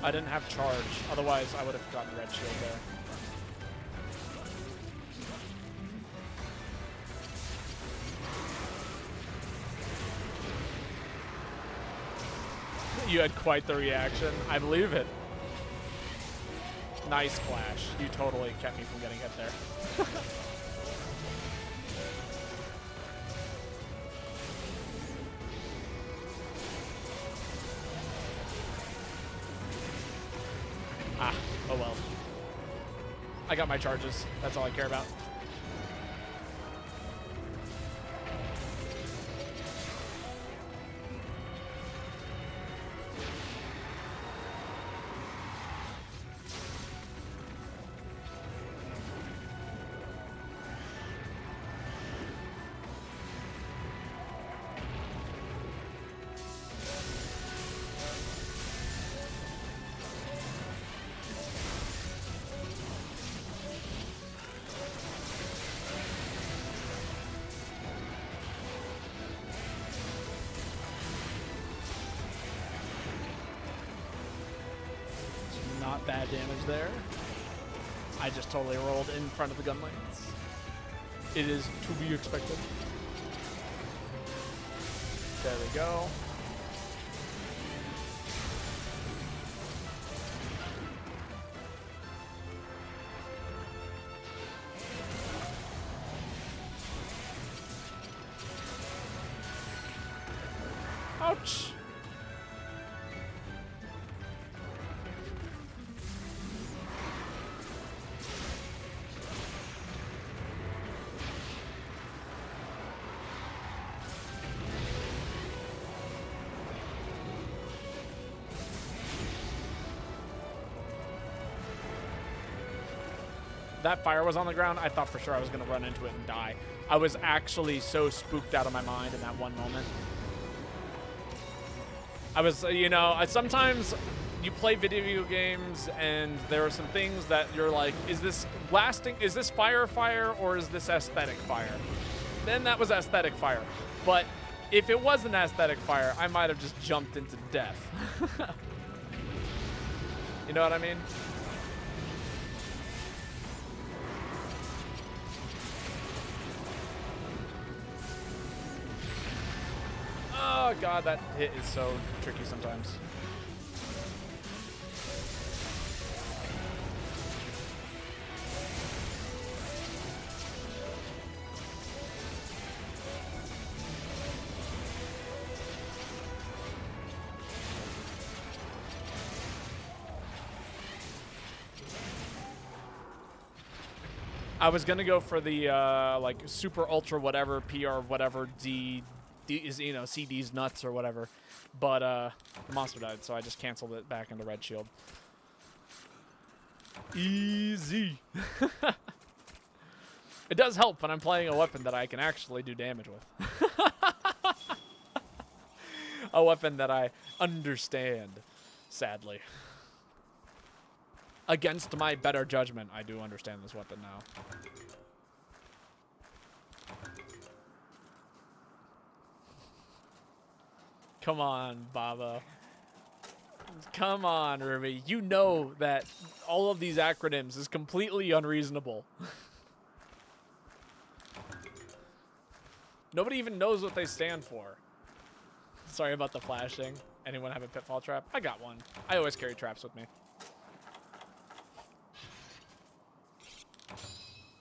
I didn't have charge, otherwise I would have gotten red shield there. You had quite the reaction. I believe it. Nice flash. You totally kept me from getting hit there. I got my charges. That's all I care about. Not bad damage there. I just totally rolled in front of the gun lanes. It is to be expected. There we go. Ouch. That fire was on the ground, I thought for sure I was going to run into it and die. I was actually so spooked out of my mind in that one moment. I was, you know, sometimes you play video games and there are some things that you're like, is this lasting? Is this fire or is this aesthetic fire? Then that was aesthetic fire. But if it was an aesthetic fire, I might have just jumped into death. You know what I mean? Oh god, that hit is so tricky sometimes. I was gonna go for the like super ultra whatever PR whatever D is, you know, CD's nuts or whatever, but the monster died, so I just canceled it back into red shield. Easy. It does help when I'm playing a weapon that I can actually do damage with. A weapon that I understand, sadly. Against my better judgment, I do understand this weapon now. Come on, Baba. Come on, Ruby. You know that all of these acronyms is completely unreasonable. Nobody even knows what they stand for. Sorry about the flashing. Anyone have a pitfall trap? I got one. I always carry traps with me.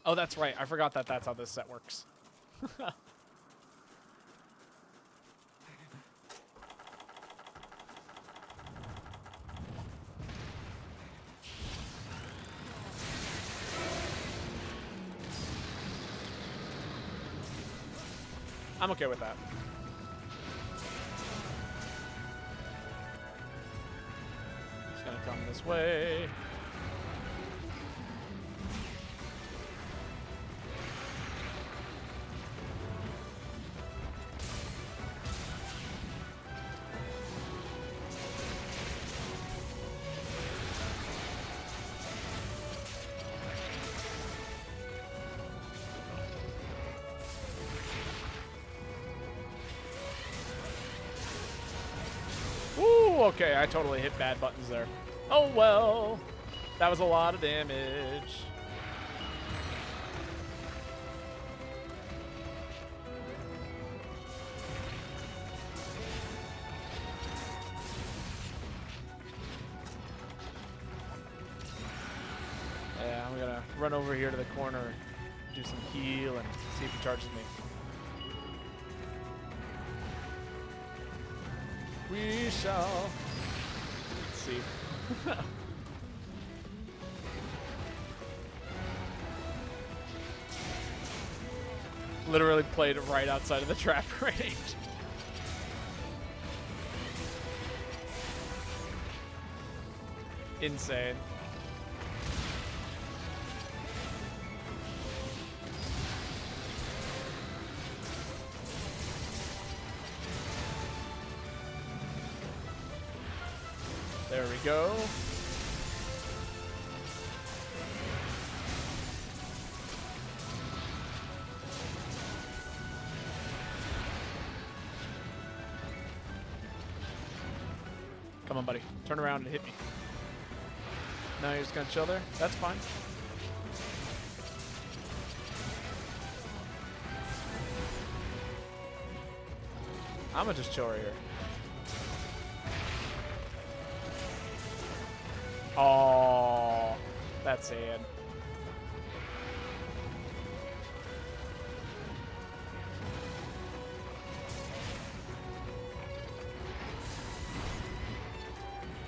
Oh, that's right. I forgot that that's how this set works. I'm okay with that. Just gonna come this way. Okay, I totally hit bad buttons there. Oh well, that was a lot of damage. Yeah, I'm gonna run over here to the corner, do some heal, and see if he charges me. We shall see. Literally played right outside of the trap range. Insane. There we go. Come on, buddy. Turn around and hit me. No, you're just gonna chill there? That's fine. I'm gonna just chill right here. Oh, that's sad.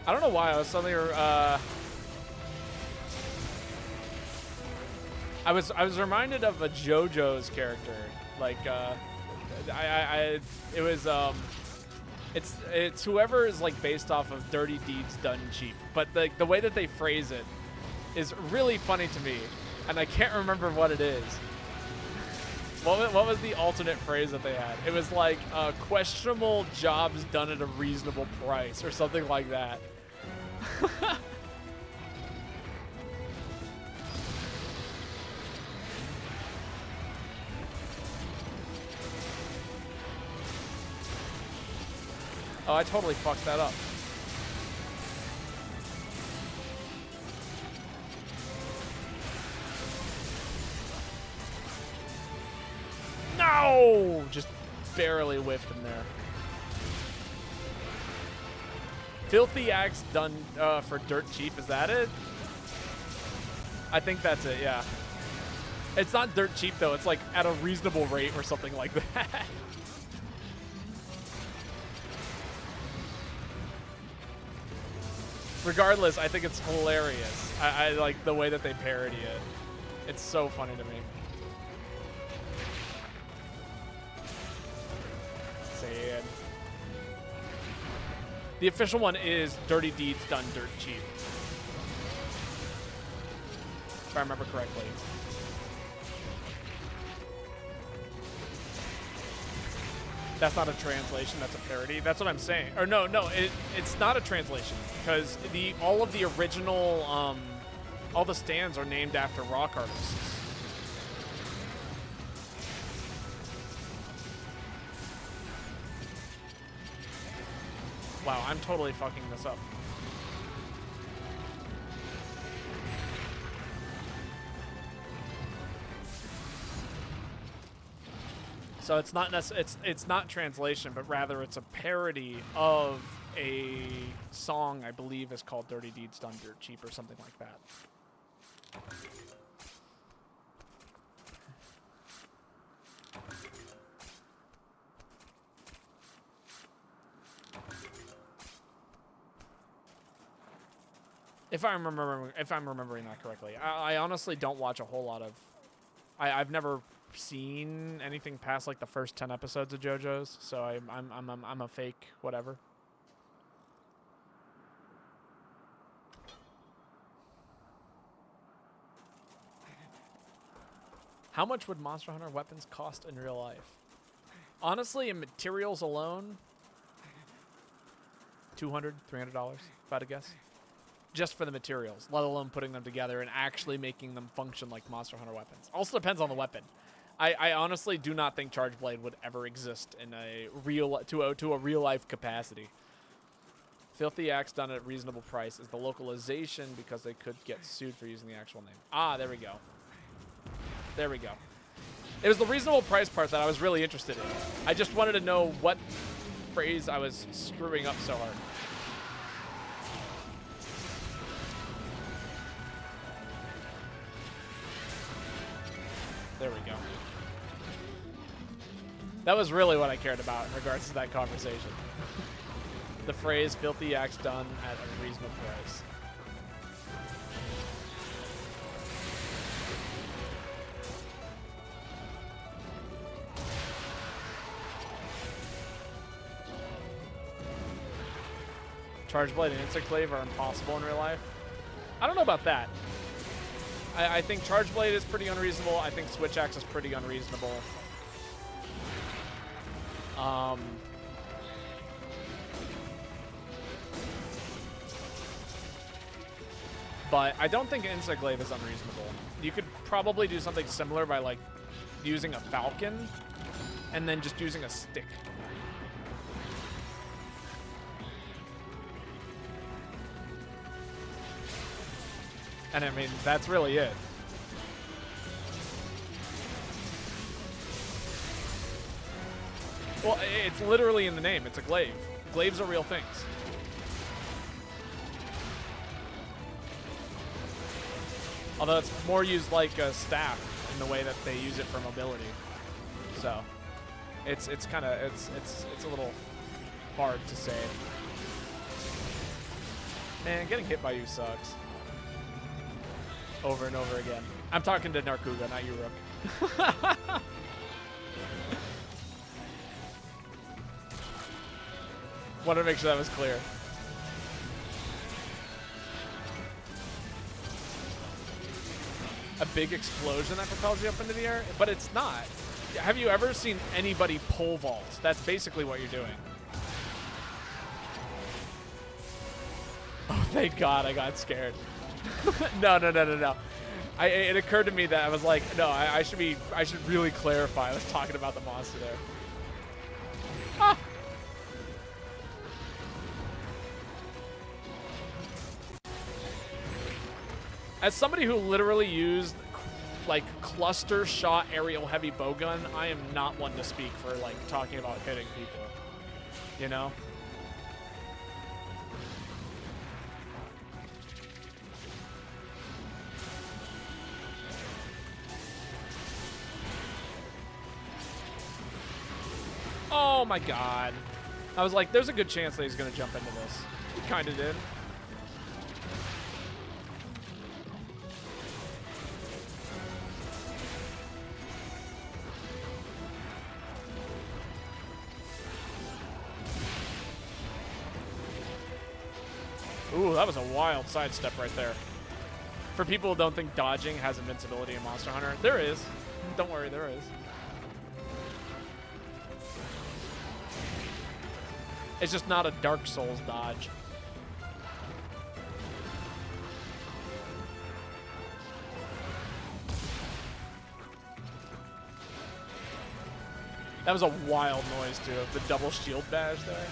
I don't know why I was suddenly I was reminded of a JoJo's character, like it was it's whoever is like based off of Dirty Deeds Done Cheap, but the way that they phrase it is really funny to me, and I can't remember what it is. What was the alternate phrase that they had? It was like questionable jobs done at a reasonable price or something like that. Oh, I totally fucked that up. No! Just barely whiffed him there. Filthy Axe done for dirt cheap, is that it? I think that's it, yeah. It's not dirt cheap though, it's like at a reasonable rate or something like that. Regardless, I think it's hilarious. I like the way that they parody it. It's so funny to me. Sad. The official one is Dirty Deeds Done Dirt Cheap, if I remember correctly. That's not a translation, that's a parody. That's what I'm saying. Or no, it's not a translation, because all of the original, all the stands are named after rock artists. Wow, I'm totally fucking this up. So it's not translation, but rather it's a parody of a song I believe is called Dirty Deeds Done Dirt Cheap or something like that. If I'm remembering that correctly. I honestly don't watch a whole lot of. I've never seen anything past like the first 10 episodes of JoJo's, so I'm a fake whatever. How much would Monster Hunter weapons cost in real life? Honestly, in materials alone, $200, $300, if I had to guess. Just for the materials, let alone putting them together and actually making them function like Monster Hunter weapons. Also depends on the weapon. I honestly do not think Charge Blade would ever exist in a real life capacity. Filthy Axe done at a reasonable price is the localization because they could get sued for using the actual name. Ah, there we go. There we go. It was the reasonable price part that I was really interested in. I just wanted to know what phrase I was screwing up so hard. There we go. That was really what I cared about in regards to that conversation. The phrase "filthy axe done at a reasonable price." Charge Blade and Insect Glaive are impossible in real life. I don't know about that. I think Charge Blade is pretty unreasonable. I think Switch Axe is pretty unreasonable. But I don't think Insect Glaive is unreasonable. You could probably do something similar by like using a Falcon and then just using a stick. And I mean, that's really it. Well, it's literally in the name. It's a glaive. Glaives are real things. Although it's more used like a staff in the way that they use it for mobility. So it's kind of it's a little hard to say. Man, getting hit by you sucks. Over and over again. I'm talking to Narkuga, not you, Rook. Want to make sure that was clear. A big explosion that propels you up into the air, but it's not. Have you ever seen anybody pole vault? That's basically what you're doing. Oh, thank God I got scared. No. It occurred to me that I was like, no, I should really clarify. I was talking about the monster there. Ah! As somebody who literally used like cluster shot aerial heavy bowgun, I am not one to speak for like talking about hitting people. You know? Oh my God. I was like, there's a good chance that he's gonna jump into this. He kinda did. Ooh, that was a wild sidestep right there. For people who don't think dodging has invincibility in Monster Hunter, there is. Don't worry, there is. It's just not a Dark Souls dodge. That was a wild noise, too, the double shield bash there.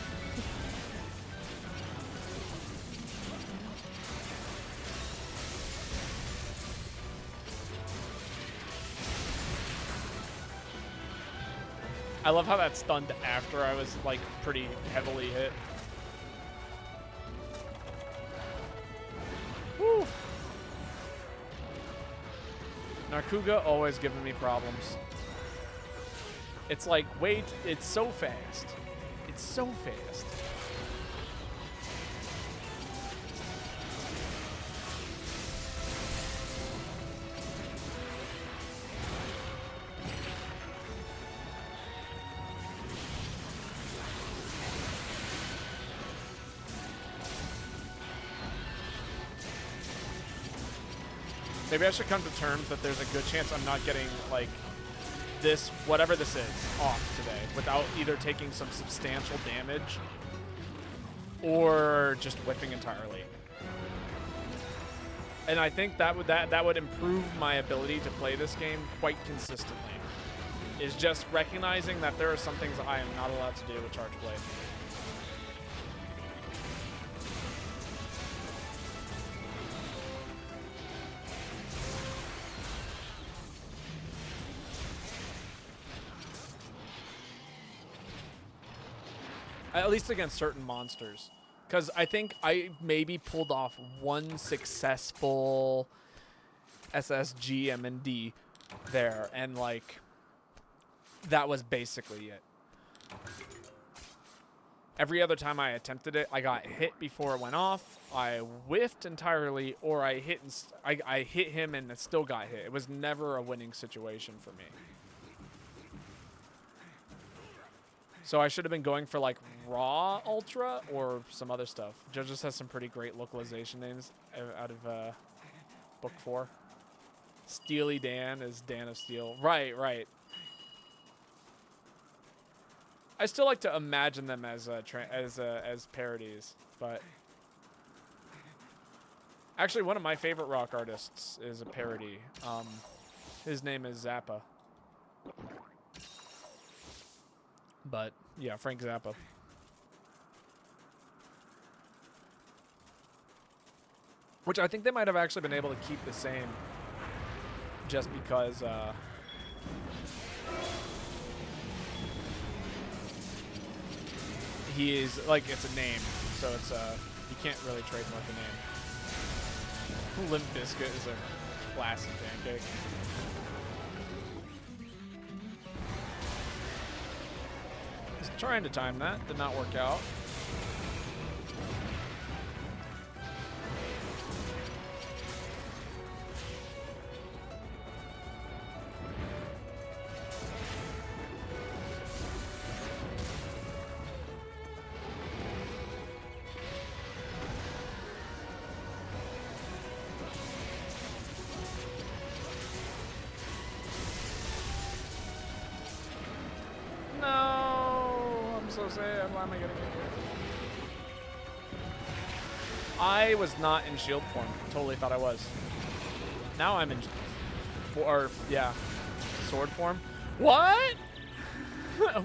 I love how that stunned after I was, like, pretty heavily hit. Woo! Narkuga always giving me problems. It's like, wait, it's so fast. It's so fast. Maybe I should come to terms that there's a good chance I'm not getting, like, this, whatever this is, off today without either taking some substantial damage or just whiffing entirely. And I think that would improve my ability to play this game quite consistently. Is just recognizing that there are some things I am not allowed to do with Charge Blade. At least against certain monsters. Because I think I maybe pulled off one successful SSG M&D there, and like that was basically it. Every other time I attempted it, I got hit before it went off, I whiffed entirely, or I hit him and it still got hit. It was never a winning situation for me. So I should have been going for like Raw Ultra or some other stuff. Judges has some pretty great localization names out of Book 4. Steely Dan is Dan of Steel. Right, right. I still like to imagine them as as parodies, but actually one of my favorite rock artists is a parody. His name is Zappa. But yeah, Frank Zappa. Which I think they might have actually been able to keep the same just because he is, like, it's a name, so it's you can't really trademark the name. Limp Bizkit is a classic pancake. Just trying to time that, did not work out. So sad. Why am I getting in here? I was not in shield form. Totally thought I was. Now I'm in, yeah, sword form. What?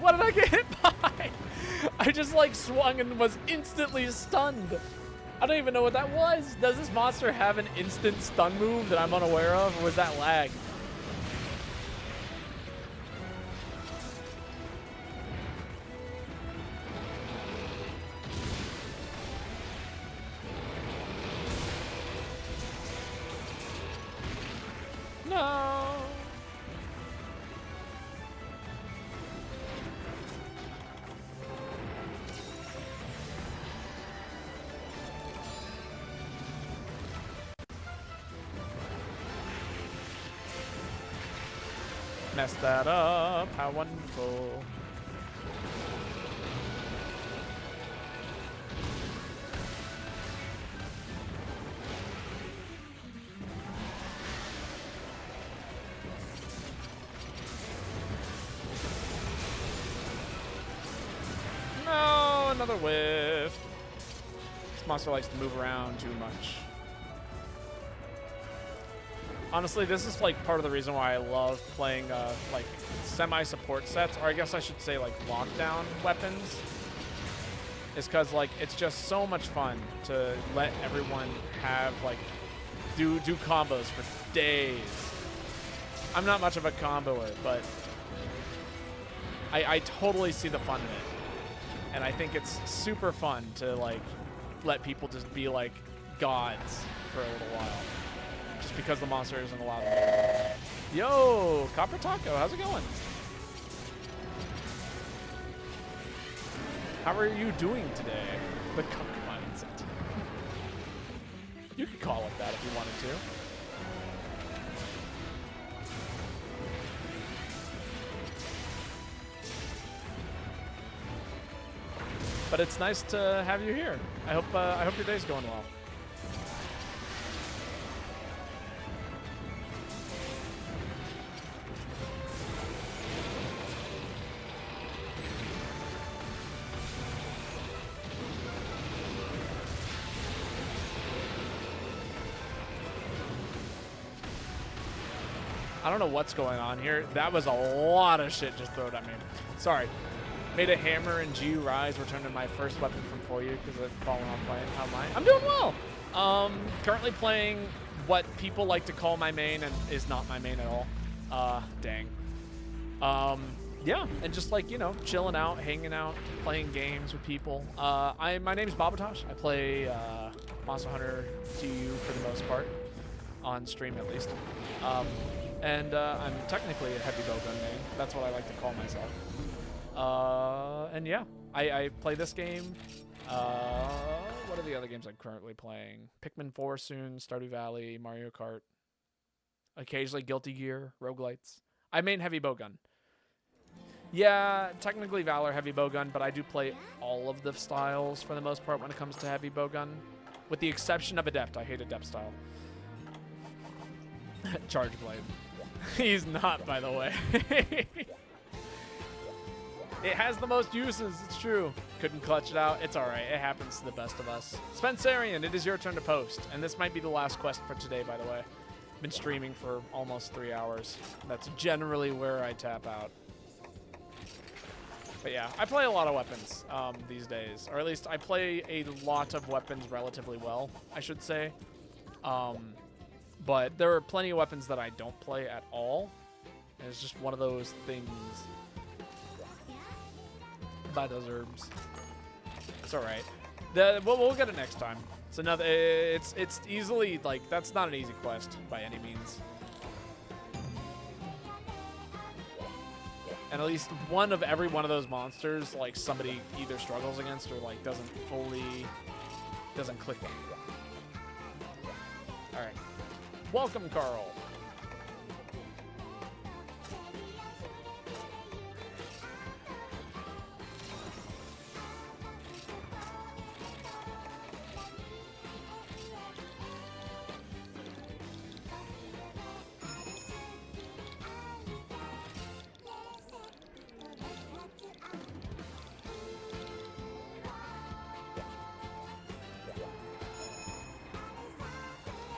What did I get hit by? I just like swung and was instantly stunned. I don't even know what that was. Does this monster have an instant stun move that I'm unaware of, or was that lag? No. Messed that up. How wonderful. No, another whiff. This monster likes to move around too much. Honestly, this is like part of the reason why I love playing like semi-support sets, or I guess I should say like lockdown weapons, is because like it's just so much fun to let everyone have like do combos for days. I'm not much of a comboer, but I totally see the fun in it, and I think it's super fun to like let people just be like gods for a little while. Just because the monster isn't allowed to. Yo, Copper Taco, how's it going? How are you doing today? The Cuck mindset. You could call it that if you wanted to. But it's nice to have you here. I hope your day's going well. I don't know what's going on here. That was a lot of shit just thrown at me. Sorry. Made a hammer and GU Rise, returned to my first weapon from for you because I've fallen off playing online. I'm doing well. Currently playing what people like to call my main and is not my main at all. Dang. Yeah, and just like, you know, chilling out, hanging out, playing games with people. My name is Babotosh. I play Monster Hunter GU for the most part, on stream at least. And I'm technically a heavy bowgun main. That's what I like to call myself. And yeah, I play this game. What are the other games I'm currently playing? Pikmin 4 soon, Stardew Valley, Mario Kart. Occasionally Guilty Gear, roguelites. I main heavy bowgun. Yeah, technically Valor heavy bowgun, but I do play all of the styles for the most part when it comes to heavy bowgun. With the exception of Adept. I hate Adept style. Charge Blade. He's not, by the way. It has the most uses, it's true. Couldn't clutch it out. It's alright, it happens to the best of us. Spencerian, it is your turn to post. And this might be the last quest for today, by the way. Been streaming for almost 3 hours. That's generally where I tap out. But yeah, I play a lot of weapons these days. Or at least I play a lot of weapons relatively well, I should say. But there are plenty of weapons that I don't play at all. And it's just one of those things. Buy those herbs. It's all right. We'll get it next time. It's another. It's easily like that's not an easy quest by any means. And at least one of every one of those monsters, like somebody either struggles against or like doesn't click them. All right. Welcome, Carl.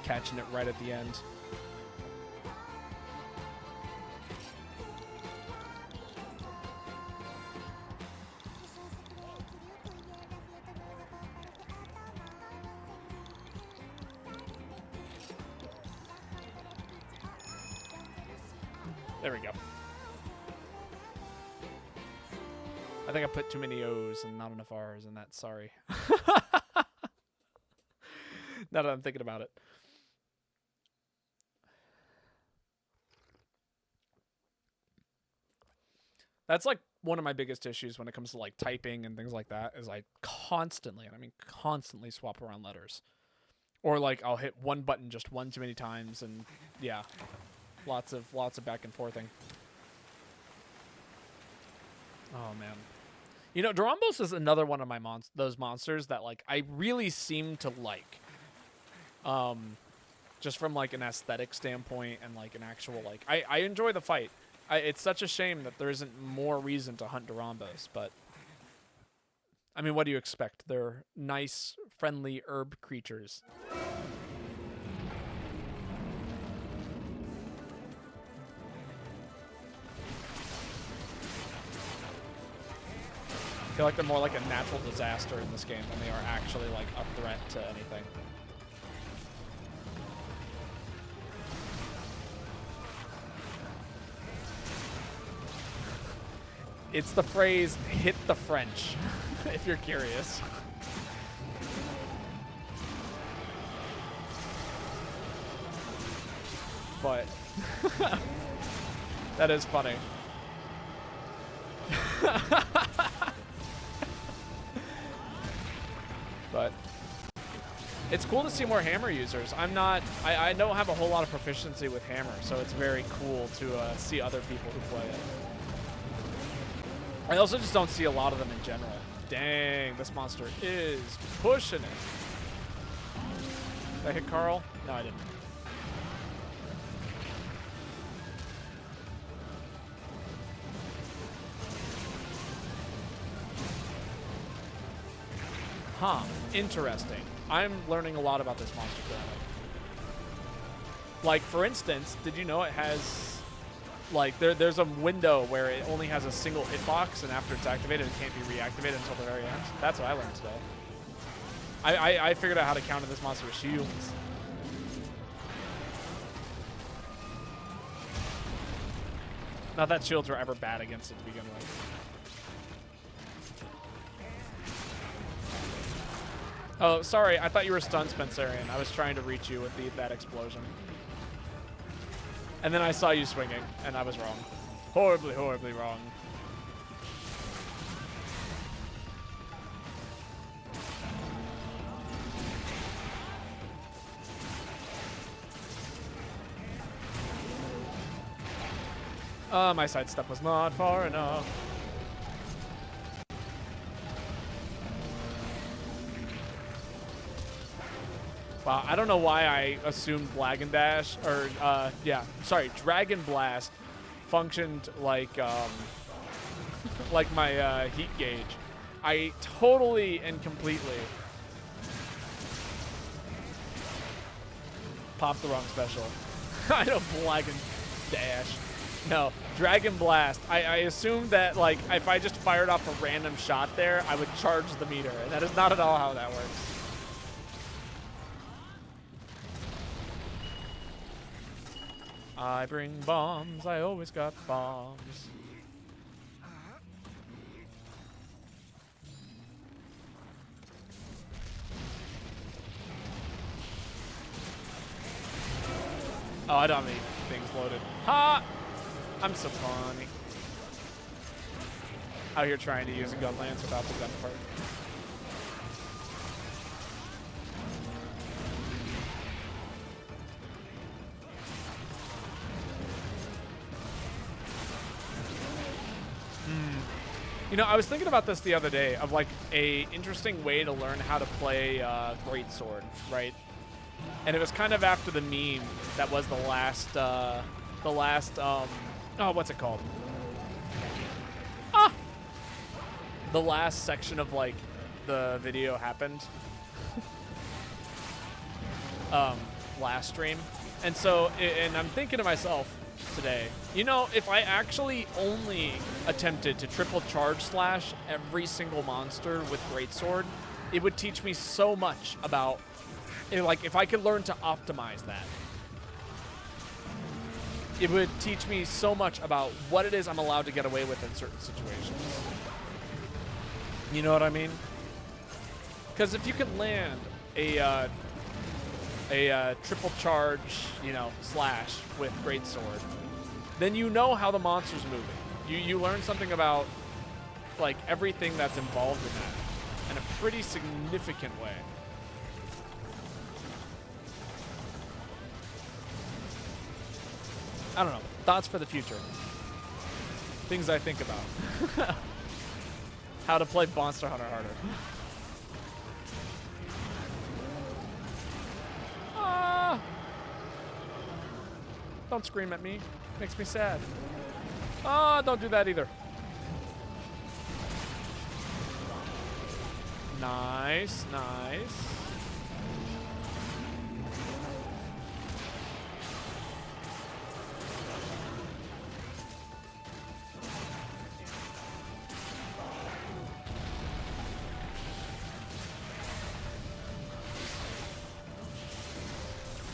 Catching it right at the end. There we go. I think I put too many O's and not enough R's, and that's sorry. Now that I'm thinking about it. That's like one of my biggest issues when it comes to like typing and things like that is I constantly, and I mean constantly swap around letters. Or like I'll hit one button just one too many times and yeah. Lots of back and forthing. Oh man. You know, Durambos is another one of my those monsters that like I really seem to like. Just from like an aesthetic standpoint and like an actual like I enjoy the fight. It's such a shame that there isn't more reason to hunt Durambos, but I mean, what do you expect? They're nice, friendly herb creatures. I feel like they're more like a natural disaster in this game than they are actually like a threat to anything. It's the phrase, hit the French, if you're curious. But, that is funny. But, it's cool to see more hammer users. I don't have a whole lot of proficiency with hammer, so it's very cool to see other people who play it. I also just don't see a lot of them in general. Dang, this monster is pushing it. Did I hit Carl? No, I didn't. Huh, interesting. I'm learning a lot about this monster currently. Like, for instance, did you know it has... Like, there's a window where it only has a single hitbox, and after it's activated, it can't be reactivated until the very end. That's what I learned today. I figured out how to counter this monster with shields. Not that shields were ever bad against it to begin with. Oh, sorry. I thought you were stunned, Spencerian. I was trying to reach you with that explosion. And then I saw you swinging, and I was wrong. Horribly, horribly wrong. My sidestep was not far enough. Wow, I don't know why I assumed Dragon Dash, or, Dragon Blast functioned like, like my, heat gauge. I totally and completely popped the wrong special. I know Dragon Dash. No, Dragon Blast. I assumed that, like, if I just fired off a random shot there, I would charge the meter, and that is not at all how that works. I bring bombs, I always got bombs. Oh, I don't have any things loaded. Ha! I'm so funny. Out here trying to use a gun lance without the gun part. You know, I was thinking about this the other day of like a interesting way to learn how to play Greatsword, right? And it was kind of after the meme that was the last, what's it called? Ah! The last section of like the video happened. Last stream. And so, and I'm thinking to myself today, you know, if I actually only attempted to triple charge slash every single monster with Greatsword, it would teach me so much about, like, if I could learn to optimize that, it would teach me so much about what it is I'm allowed to get away with in certain situations. You know what I mean? Because if you can land a triple charge, you know, slash with Greatsword, then you know how the monster's moving. You learn something about, like, everything that's involved in that in a pretty significant way. I don't know. Thoughts for the future. Things I think about. How to play Monster Hunter harder. Don't scream at me. Makes me sad. Don't do that either. Nice, nice.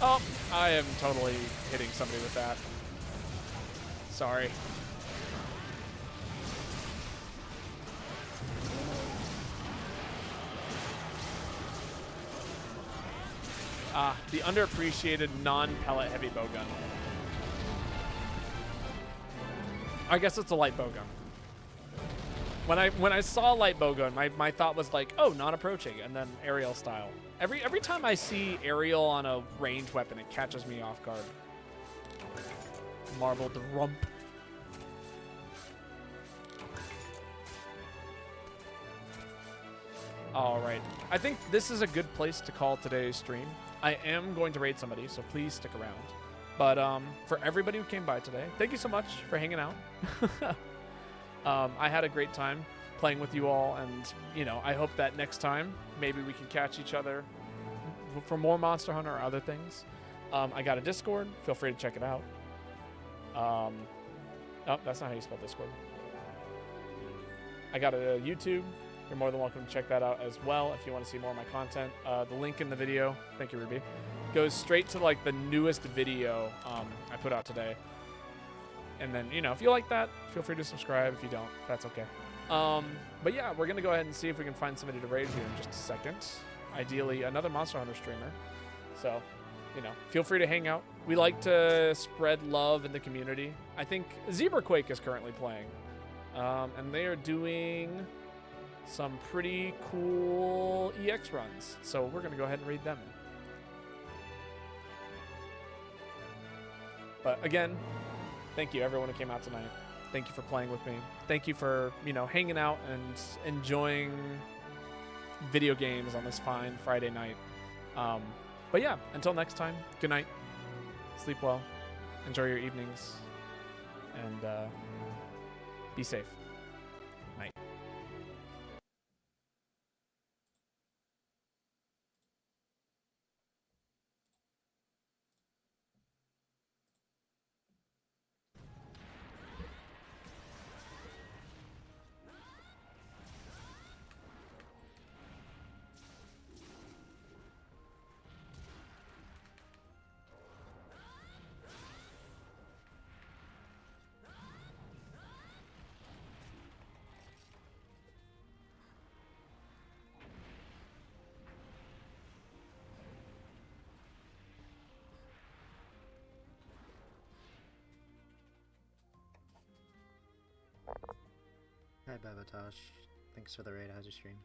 Oh, I am totally hitting somebody with that. Sorry. The underappreciated non-pellet heavy bowgun. I guess it's a light bowgun. When I saw light bowgun, my thought was like, oh, non-approaching, and then aerial style. Every time I see aerial on a ranged weapon, it catches me off guard. Marbled rump. All right. I think this is a good place to call today's stream. I am going to raid somebody, so please stick around. But for everybody who came by today, thank you so much for hanging out. I had a great time playing with you all, and, you know, I hope that next time maybe we can catch each other for more Monster Hunter or other things. I got a Discord. Feel free to check it out. Oh, that's not how you spell Discord. I got a YouTube. You're more than welcome to check that out as well if you want to see more of my content. The link in the video, thank you, Ruby, goes straight to like the newest video I put out today. And then, you know, if you like that, feel free to subscribe. If you don't, that's okay. But yeah, we're going to go ahead and see if we can find somebody to raid here in just a second. Ideally, another Monster Hunter streamer. So, you know, feel free to hang out. We like to spread love in the community. I think ZebraQuake is currently playing. And they are doing some pretty cool EX runs. So we're going to go ahead and read them. But again, Thank you, everyone who came out tonight. Thank you for playing with me. Thank you for, hanging out and enjoying video games on this fine Friday night. But yeah, until next time, good night. Sleep well. Enjoy your evenings. And be safe. Night. Hi Babotosh, thanks for the raid, how's your stream?